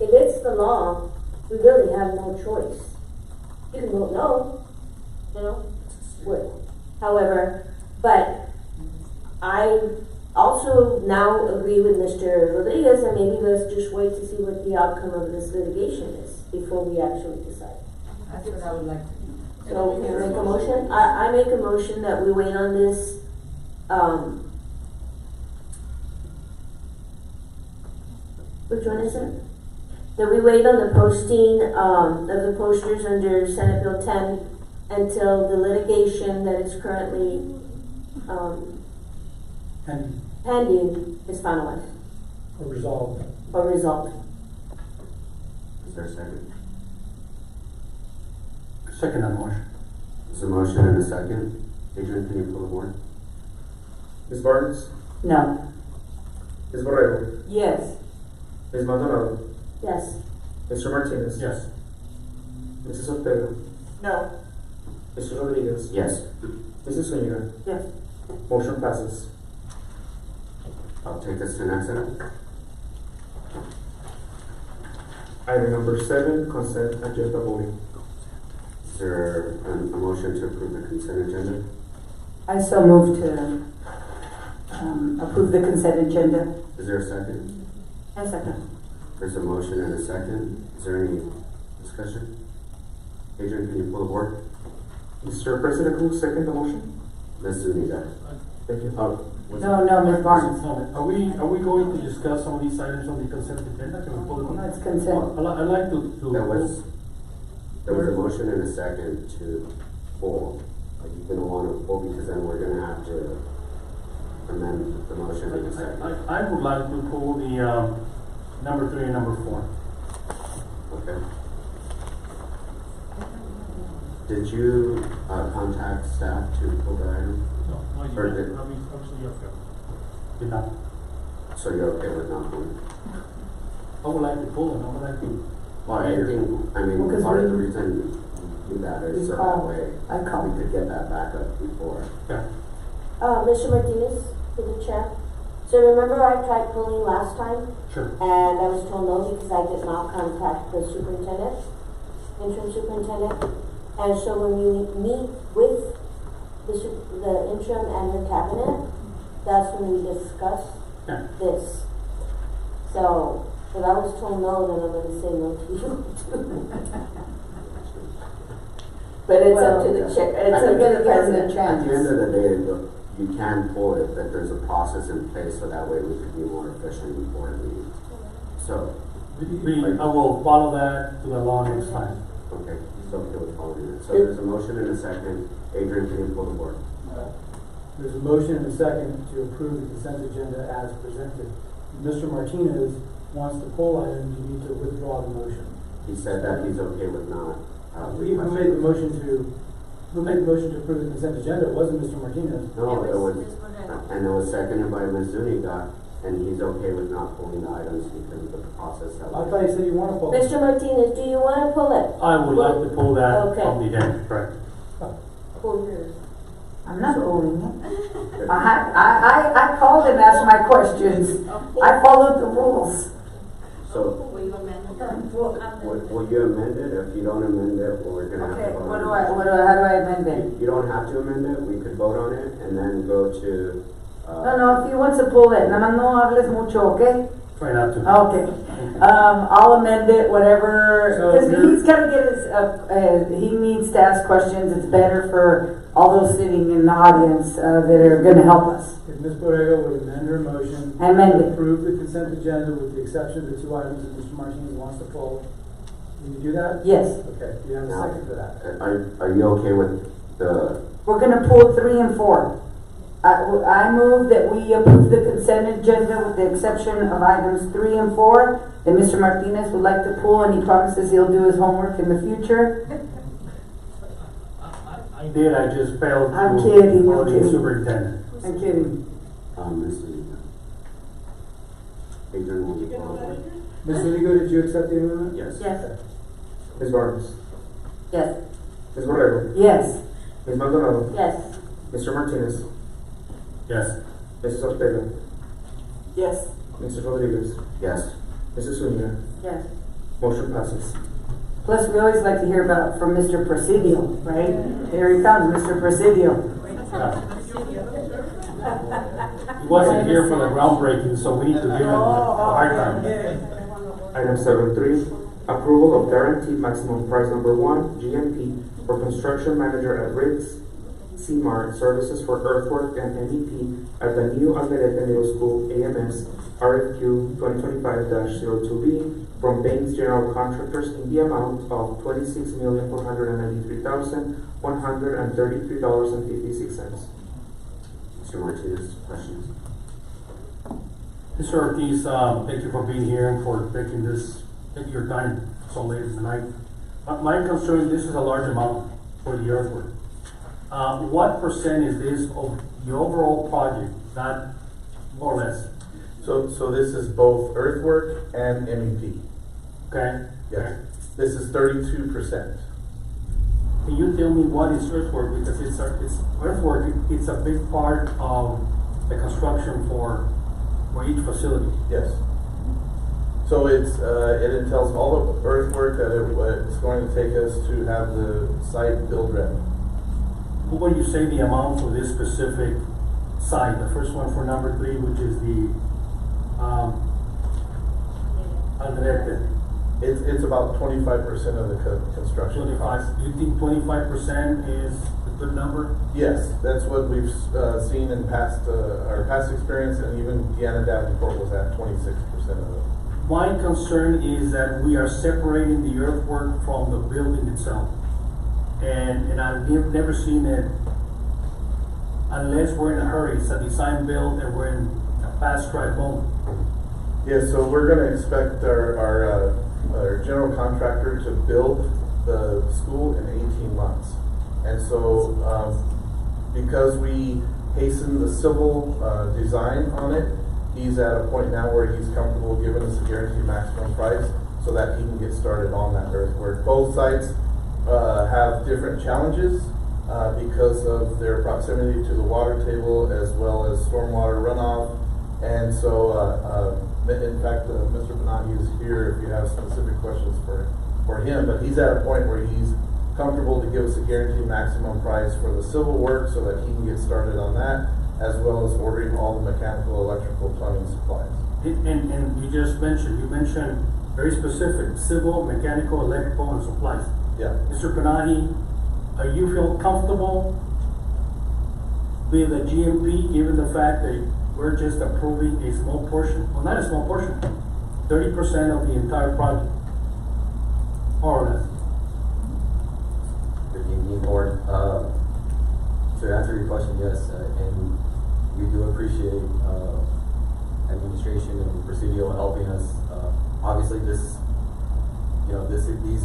if it's the law, we really have no choice. You can vote no, you know, would. However, but I also now agree with Mr. Rodriguez, and maybe let's just wait to see what the outcome of this litigation is before we actually decide. That's what I would like to do. So can I make a motion? I make a motion that we wait on this, which one is it? That we wait on the posting, of the posters under Senate Bill 10 until the litigation that is currently, And pending is finalized resolved. or resolved. Is there a second? Second on motion. There's a motion and a second. Adrian, can you pull the board? Ms. Barnes? No. Ms. Borrego? Yes. Ms. Maldonado? Yes. Mr. Martinez? Yes. Mrs. Ortega? No. Mr. Rodriguez? Yes. Mrs. Zuniga? Yes. Motion passes. I'll take us to the next item. Item number 7, consent agenda voting. Is there a motion to approve the consent agenda? I so move to approve the consent agenda. Is there a second? A second. There's a motion and a second. Is there any discussion? Adrian, can you pull the board? Mr. President, who second the motion? Ms. Zuniga. Thank you. No, Ms. Barnes. Are we going to discuss some of these items on the consent agenda? Can we pull it? No, it's consent. I'd like to. There was a motion and a second to pull. Are you gonna wanna pull, because then we're gonna have to amend the motion in a second. I would like to pull the, number 3 and number 4. Okay. Did you, contact staff to pull the item? No, Or did- absolutely okay. Did not. So you're okay with not pulling? I would like to pull it, I would like to. Well, I think, I mean, Well, 'cause part of the we- reason you do that is so that call. way I call. we could get that back up before. Yeah. Mr. Martinez, to the chair. So remember I tried pulling last time? Sure. And I was told no because I did not contact the superintendent, interim superintendent. And so when we meet with the interim and the cabinet, that's when we discuss Yeah. this. So, if I was told no, then I'm gonna say no to you. But it's up to the chair, it's up to the president. At the end of the day, you can pull it, but there's a process in place so that way we could be more efficient before the meeting. So, I will follow that to the law next time. okay, so okay with following it. So there's a motion and a second. Adrian, can you pull the board? There's a motion and a second to approve the consent agenda as presented. Mr. Martinez wants to pull items, you need to withdraw the motion. He said that he's okay with not, Who made the motion to approve the consent agenda? It wasn't Mr. Martinez. No, it was, and it was seconded by Ms. Zuniga, and he's okay with not pulling the items because of the process that I we. thought you said you want to pull it. Mr. Martinez, do you wanna pull it? I would like to pull that Okay. from the agenda, correct? Pull yours. I'm not pulling it. I called and asked my questions. I followed the rules. So, will you amend it? If you don't amend it, we're gonna have Okay, to vote how on do it. I amend it? You don't have to amend it, we could vote on it and then go to, No, if he wants to pull it, nada más no hables mucho, okay? Try not to. Okay. I'll amend it, whatever, So because you're- he's gotta get his, he needs to ask questions. It's better for all those sitting in the audience, that are gonna help us. If Ms. Borrego would amend her motion. I amend to it. approve the consent agenda with the exception of the 2 items that Mr. Martinez wants to pull. Can you do that? Yes. Okay, do you have a Now, second for that? are you okay with the, We're gonna pull 3 and 4. I move that we approve the consent agenda with the exception of items 3 and 4, that Mr. Martinez would like to pull, and he promises he'll do his homework in the future. I did, I just failed I'm to kidding, call I'm the kidding. superintendent. I'm kidding. Ms. Zuniga? Adrian, will you pull the board? Ms. Zuniga, did you accept the amendment? Yes. Yes. Ms. Barnes? Yes. Ms. Borrego? Yes. Ms. Maldonado? Yes. Mr. Martinez? Yes. Mrs. Ortega? Yes. Mr. Rodriguez? Yes. Mrs. Zuniga? Yes. Motion passes. Plus, we always like to hear about from Mr. Presidio, right? Here he comes, Mr. Presidio. He wasn't here for the groundbreaking, so we need to give him a hard time. Item 7.3, approval of guaranteed maximum price number 1, GMP, for construction manager at Riggs CMAR Services for Earthwork and MEP at the new Alderete Middle School AMS RFQ 2025-02B from Baines General Contractors in the amount of $26,493,133.56. Mr. Martinez, questions? Mr. Ortiz, thank you for being here and for taking your time so late in the night. My concern, this is a large amount for the earthwork. What percent is this of the overall project, not more or less? So this is both earthwork and MEP. Okay. Yes. This is 32%. Can you tell me what is earthwork? Because it's earthwork, it's a big part of the construction for each facility. Yes. So it entails all the earthwork that it's going to take us to have the site build ready. What would you say the amount for this specific site? The first one for number 3, which is the Alderete. It's about 25% of the construction cost. Do you think 25% is a good number? Yes, that's what we've seen in our past experience, and even Deanna Davenport was at 26% of it. My concern is that we are separating the earthwork from the building itself. And I've never seen it, unless we're in a hurry, it's a design build and we're in a fast track mode. Yeah, so we're going to expect our general contractor to build the school in 18 months. And so because we hasten the civil design on it, he's at a point now where he's comfortable giving us a guaranteed maximum price so that he can get started on that earthwork. Both sites have different challenges because of their proximity to the water table as well as stormwater runoff. And so, in fact, Mr. Benahi is here if you have specific questions for him, but he's at a point where he's comfortable to give us a guaranteed maximum price for the civil work so that he can get started on that, as well as ordering all the mechanical, electrical, plumbing supplies. And you mentioned very specific, civil, mechanical, electrical, and supplies. Yeah. Mr. Benahi, you feel comfortable with the GMP, given the fact that we're just approving a small portion, well, not a small portion, 30% of the entire project, more or less? Good evening, board. To answer your question, yes, and we do appreciate administration and Presidio helping us. Obviously, these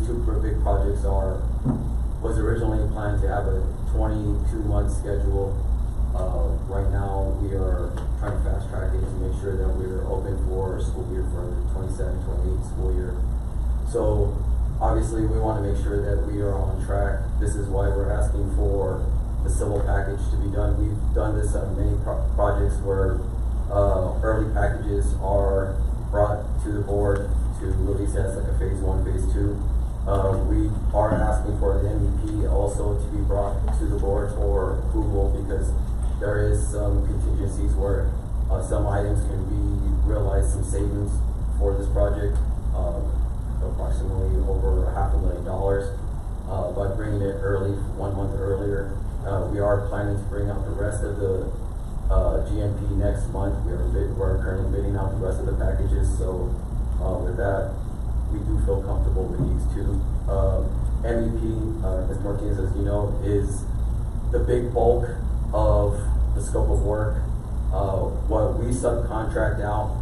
two big projects was originally planned to have a 22-month schedule. Right now, we are trying to fast track it to make sure that we're open for school year for the 27-28 school year. So obviously, we want to make sure that we are on track. This is why we're asking for the civil package to be done. We've done this on many projects where early packages are brought to the board to release as like a phase 1, phase 2. We are asking for the MEP also to be brought to the board for approval because there is some contingencies where some items can be realized, some savings for this project, approximately over $500,000 by bringing it early, 1 month earlier. We are planning to bring out the rest of the GMP next month. We're currently bidding out the rest of the packages, so with that, we do feel comfortable with these two. MEP, Ms. Martinez, as you know, is the big bulk of the scope of work. What we subcontract out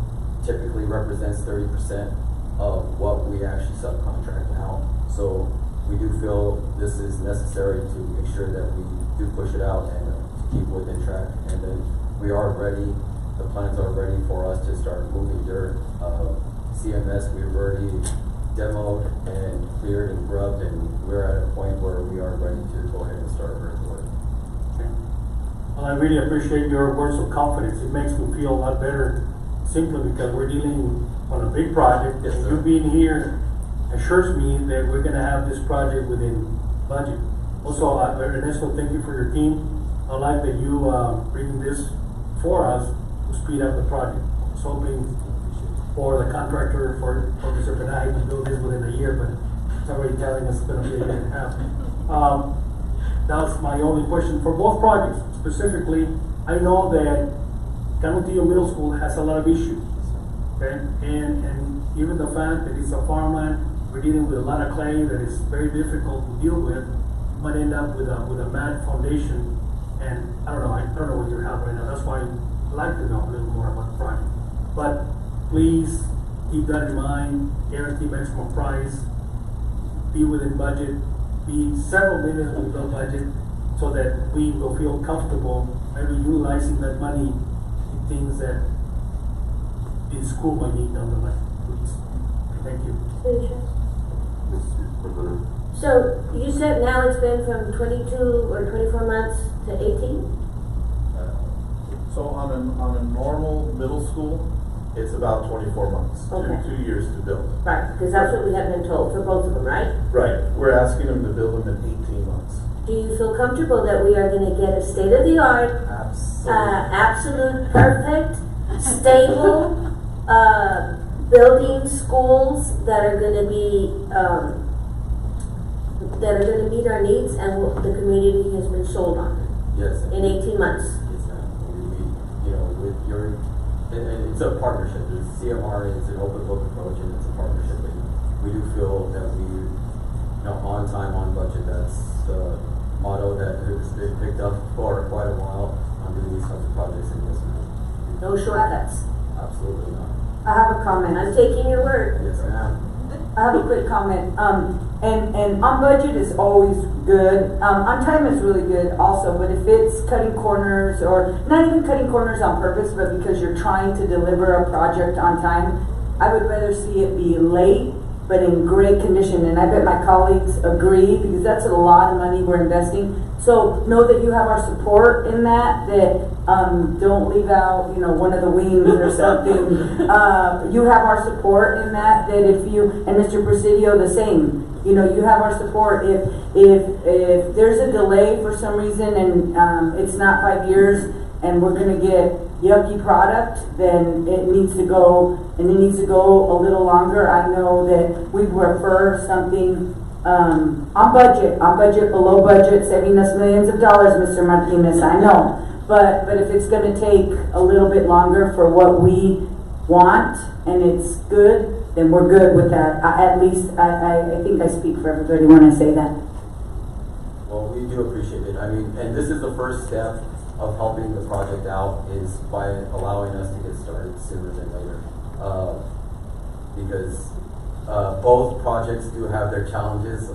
typically represents 30% of what we actually subcontract out. So we do feel this is necessary to make sure that we do push it out and to keep within track. And then we are ready, the plans are ready for us to start moving dirt. CMS, we've already demoed and cleared and grubbed, and we're at a point where we are ready to go ahead and start earthwork. Well, I really appreciate your words of confidence. It makes me feel a lot better simply because we're dealing on a big project. Yes, and sir. you being here assures me that we're going to have this project within budget. Also, Ernesto, thank you for your team. I like that you bringing this for us to speed up the project. I was hoping for the contractor, for Mr. Benahi to do this within a year, but he's already telling us it's going to be a year and a half. That's my only question for both projects. Specifically, I know that Canutillo Middle School has a lot of issues. Okay, and even the fact that it's a farmland, we're dealing with a lot of clay that is very difficult to deal with. You might end up with a bad foundation, and I don't know what you have right now. That's why I'd like to know a little more about the project. But please keep that in mind. Guarantee maximum price. Be within budget. Be several millions within budget, so that we will feel comfortable maybe utilizing that money in things that the school might need down the line. Please. Thank you. So you said now it's been from 22 or 24 months to 18? So on a normal middle school, it's about 24 months, Okay. two years to build. Right, because that's what we have been told for both of them, right? Right, we're asking them to build them in 18 months. Do you feel comfortable that we are going to get a state-of-the-art, absolute, perfect, stable, building schools that are going to be meet our needs and what the community has been sold on? Yes. In 18 months. Yes, ma'am. With your, it's a partnership. It's CMR, it's an open book approach, and it's a partnership. And we do feel that we, on time, on budget. That's the motto that has been picked up for quite a while on doing these types of projects in this ma'am. No shortcuts. Absolutely not. I have a comment. I'm taking your word. Yes, ma'am. I have a quick comment. And on budget is always good. On time is really good also, but if it's cutting corners, or not even cutting corners on purpose, but because you're trying to deliver a project on time, I would rather see it be late, but in great condition. And I bet my colleagues agree, because that's a lot of money we're investing. So know that you have our support in that, don't leave out, one of the wings or something. You have our support in that if you, and Mr. Presidio the same, you have our support. If there's a delay for some reason and it's not 5 years and we're gonna get yucky product, then it needs to go, and it needs to go a little longer. I know that we prefer something on budget, below budget, saving us millions of dollars, Mr. Martinez, I know. But if it's gonna take a little bit longer for what we want and it's good, then we're good with that. I think I speak for everybody when I say that. Well, we do appreciate it. I mean, and this is the first step of helping the project out, is by allowing us to get started sooner than later. Because both projects do have their challenges.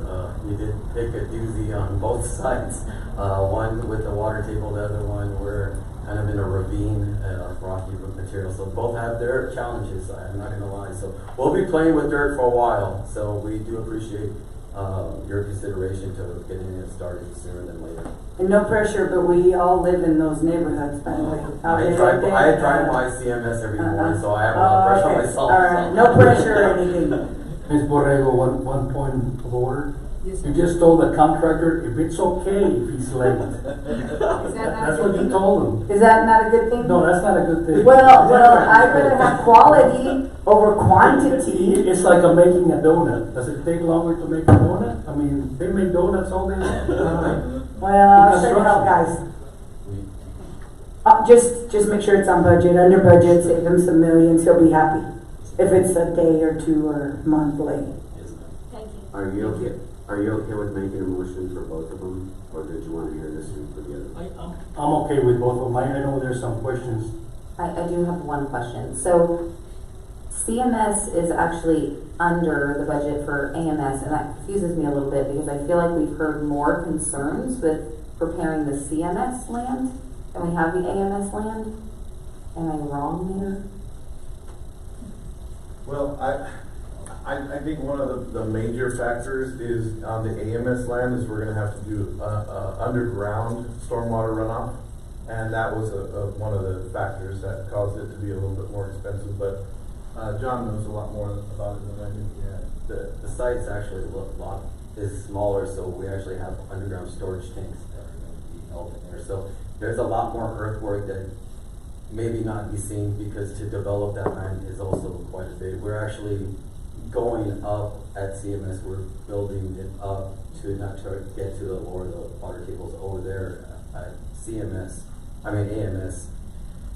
You did pick a doozy on both sides. One with the water table, the other one we're kind of in a ravine, rocky material. So both have their challenges, I'm not gonna lie. So we'll be playing with dirt for a while. So we do appreciate your consideration to getting it started sooner than later. And no pressure, but we all live in those neighborhoods, by the way. I drive by CMS every morning, so I have a lot of pressure on myself. All right, no pressure or anything. Ms. Borrego, one point of order. You just told the contractor if it's okay if he's late. That's what you told him. Is that not a good thing? No, that's not a good thing. Well, I'd rather have quality over quantity. It's like making a donut. Does it take longer to make a donut? I mean, they make donuts all day long. Well, check it out, guys. Just make sure it's on budget, under budget, save him some millions, he'll be happy. If it's a day or two or a month late. Thank you. Are you okay with making a motion for both of them, or did you want to hear this one for the other? I'm okay with both of them. I know there's some questions. I do have one question. So CMS is actually under the budget for AMS, and that confuses me a little bit because I feel like we've heard more concerns with preparing the CMS land than we have the AMS land. Am I wrong there? Well, I think one of the major factors is on the AMS land is we're gonna have to do underground stormwater runoff. And that was one of the factors that caused it to be a little bit more expensive, but John knows a lot more about it than I do. Yeah, the site's actually a lot is smaller, so we actually have underground storage tanks that are going to be held in there. So there's a lot more earthwork that maybe not be seen, because to develop that land is also quite a bit. We're actually going up at CMS, we're building it up to not try to get to the lower the water tables over there at AMS.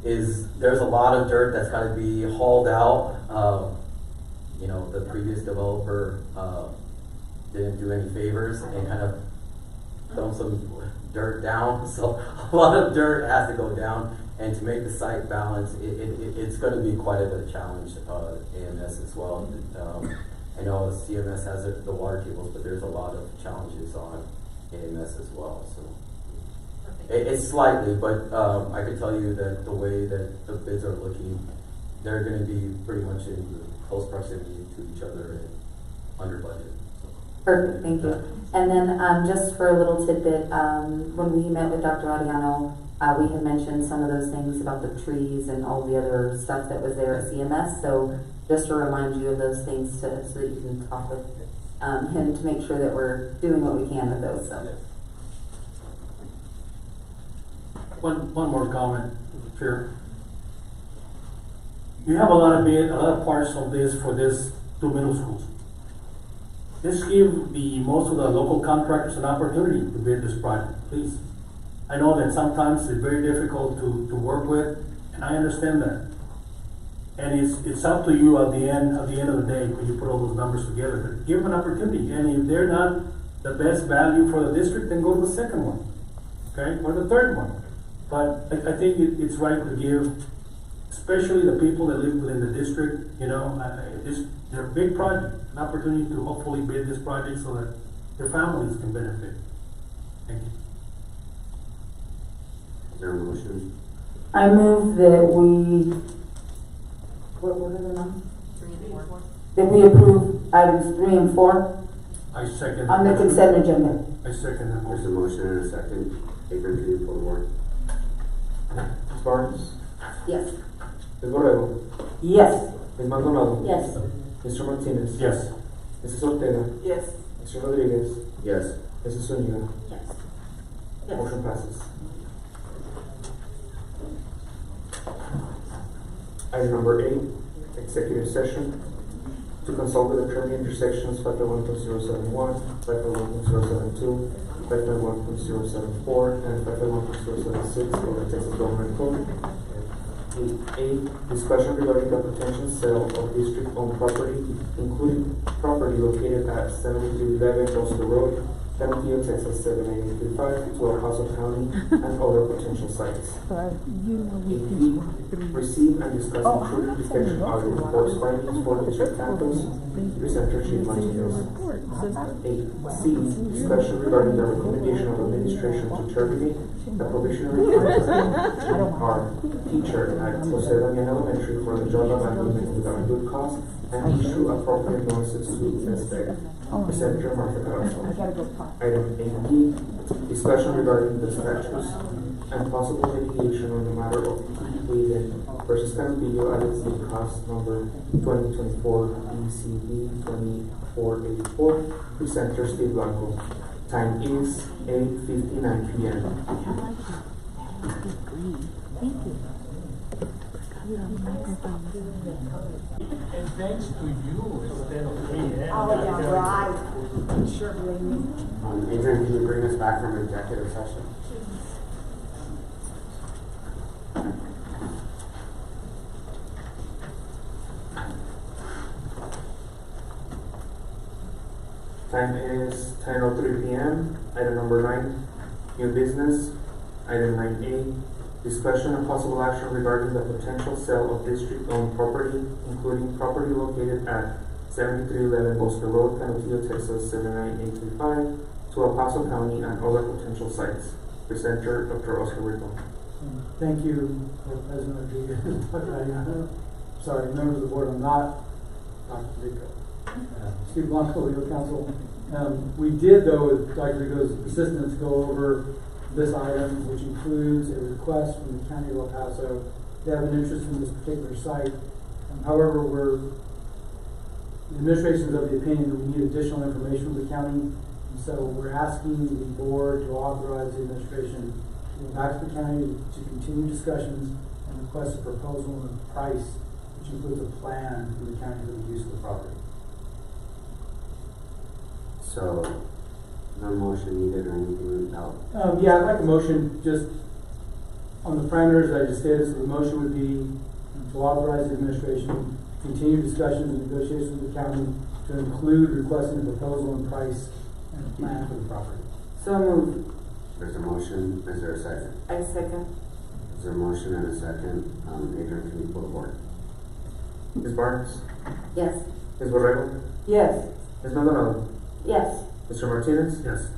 There's a lot of dirt that's got to be hauled out. You know, the previous developer didn't do any favors and kind of dumped some dirt down. So a lot of dirt has to go down, and to make the site balance, it's going to be quite a bit of challenge. AMS as well. I know CMS has the water tables, but there's a lot of challenges on AMS as well. So it's slightly, but I can tell you that the way that the bids are looking, they're going to be pretty much in close proximity to each other and under budget. So. Perfect, thank you. And then just for a little tidbit, when we met with Dr. Ariano, we had mentioned some of those things about the trees and all the other stuff that was there at CMS. So just to remind you of those things so that you can talk with him to make sure that we're doing what we can with those. So. One more comment, Chair. You have a lot of parts of this for these two middle schools. Let's give most of the local contractors an opportunity to bid this project, please. I know that sometimes it's very difficult to work with, and I understand that. And it's up to you at the end of the day when you put all those numbers together. But give them an opportunity, and if they're not the best value for the district, then go to the second one, okay, or the third one. But I think it's right to give, especially the people that live within the district, you know, they're a big project, an opportunity to hopefully bid this project so that their families can benefit. Thank you. Is there a motion? I move that we, what are the numbers? 3 and 4. That we approve items 3 and 4 I second. on the consent agenda. I second that There's a motion. motion and a second. Adrian, can you pull the board? Ms. Barnes? Yes. Ms. Borrego? Yes. Ms. Maldonado? Yes. Mr. Martinez? Yes. Mrs. Ortega? Yes. Mr. Rodriguez? Yes. Mrs. Zuniga? Yes. Motion passes. Item number 8, executive session. To consult with attorney intersections 551.071, 551.072, 551.074, and 551.076 of the Texas Government Code. 8A, discussion regarding the potential sale of district-owned property, including property located at 7311 Coastal Road, Canapillo, Texas 78835, to El Paso County, and other potential sites. 8B, receive and discuss intrusion detection audit reports findings for district campus, presenter Chief Martinez. 8C, discussion regarding the recommendation of administration to terminate the probationary contract of our teacher at Jose Damian Elementary for the job abandonment without good cause, and issue appropriate notices to inspect. Presenter Martha Carrasco. Item 8D, discussion regarding the statutes and possible litigation on the matter of Whedon versus Canapillo LLC cost number 2024 BCB 2484. Presenter Steve Blanco. Time is 8:59 p.m. And thanks to you instead of me. Oh, yeah, right. Sure, believe me. Adrian, can you bring us back from executive session? Time is 10:03 p.m. Item number 9, new business. Item 9A, discussion and possible action regarding the potential sale of district-owned property, including property located at 7311 Bosque Road, Canapillo, Texas 79835, to El Paso County and other potential sites. Presenter Dr. Oscar Rico. Thank you, President Rodriguez. Dr. Ariano. Sorry, members of the board, I'm not Dr. Rico. Steve Blanco, legal counsel. We did, though, with Dr. Rico's assistance, go over this item, which includes a request from the County of El Paso to have an interest in this particular site. However, the administration is of the opinion that we need additional information from the county, and so we're asking the board to authorize the administration to go back to the county to continue discussions and request a proposal and a price, which includes a plan for the county for the use of the property. So, no motion needed or anything else? Yeah, I'd like a motion just on the parameters I just stated. So the motion would be to authorize the administration to continue discussions and negotiations with the county to include requesting a proposal and price and a plan for the property. So moved. There's a motion, is there a second? I second. Is there a motion and a second? Adrian, can you pull the board? Ms. Barnes? Yes. Ms. Borrego? Yes. Ms. Maldonado? Yes. Mr. Martinez? Yes.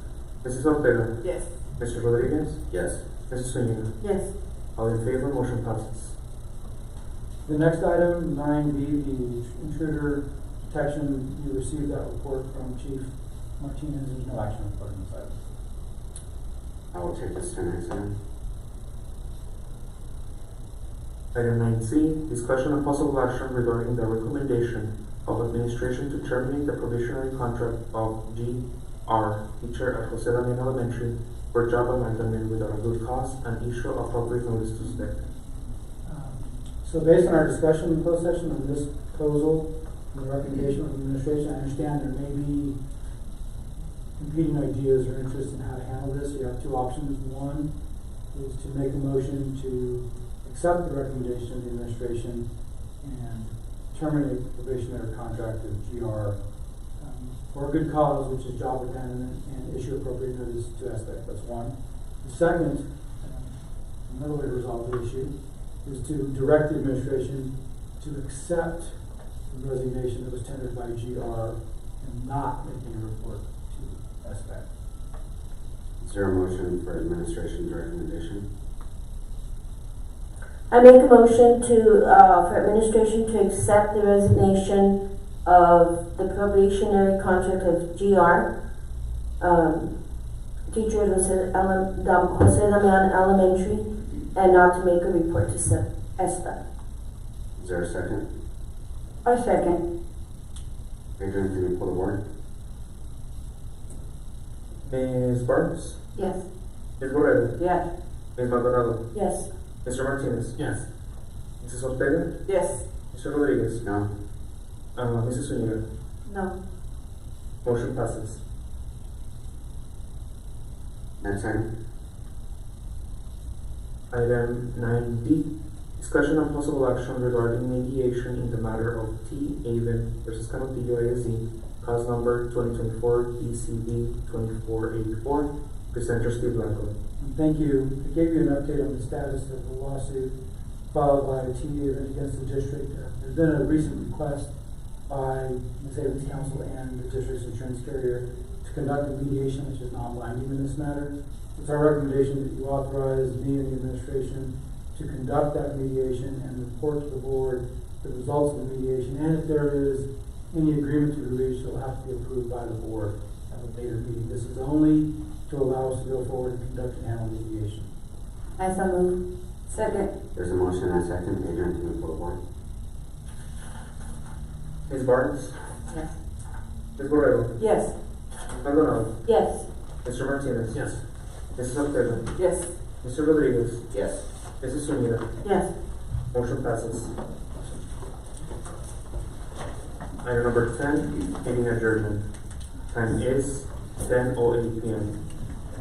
Mrs. Ortega? Yes. Mr. Rodriguez? Yes. Mrs. Zuniga? Yes. All in favor, motion passes. The next item, 9B, the intruder protection. You received that report from Chief Martinez. There's no action report on this item. I will take this to next item. Item 9C, discussion and possible action regarding the recommendation of administration to terminate the probationary contract of G.R. teacher at Jose Damian Elementary for job abandonment without a good cause and issue appropriate notice to STEC. So based on our discussion in closed session on this proposal and the recommendation of the administration, I understand there may be competing ideas or interest in how to handle this. You have two options. One is to make a motion to accept the recommendation of the administration and terminate the probationary contract of GR for a good cause, which is job abandonment, and issue appropriate notice to SBEC. That's one. The second, another way to resolve the issue, is to direct the administration to accept the resignation that was tendered by GR and not making a report to SBEC. Is there a motion for administration's recommendation? I make a motion to, for administration to accept the resignation of the probationary contract of GR, teacher at Jose Damian Elementary, and not to make a report to ESTA. Is there a second? I second. Adrian, can you pull the board? Ms. Barnes? Yes. Ms. Borrego? Yes. Ms. Maldonado? Yes. Mr. Martinez? Yes. Mrs. Ortega? Yes. Mr. Rodriguez? No. Mrs. Zuniga? No. Motion passes. Next item. Item 9D, discussion and possible action regarding mediation in the matter of T. Avon versus Canopillo ISD, cause number 2024 DCB 2484, presenter Steve Blanco. Thank you. I gave you an update on the status of the lawsuit filed by T. Avon against the district. There's been a recent request by Ms. Avon's counsel and the district's insurance carrier to conduct a mediation, which is non-binding in this matter. It's our recommendation that you authorize me and the administration to conduct that mediation and report to the board the results of the mediation. And if there is any agreement to be reached, it will have to be approved by the board at a later meeting. This is only to allow us to go forward and conduct and handle mediation. I so move. Second. There's a motion and a second. Adrian, can you pull the board? Ms. Barnes? Yes. Ms. Borrego? Yes. Ms. Maldonado? Yes. Mr. Martinez? Yes. Mrs. Ortega? Yes. Mr. Rodriguez? Yes. Mrs. Zuniga? Yes. Motion passes. Item number 10, meeting adjournment. Time is 10:08 p.m.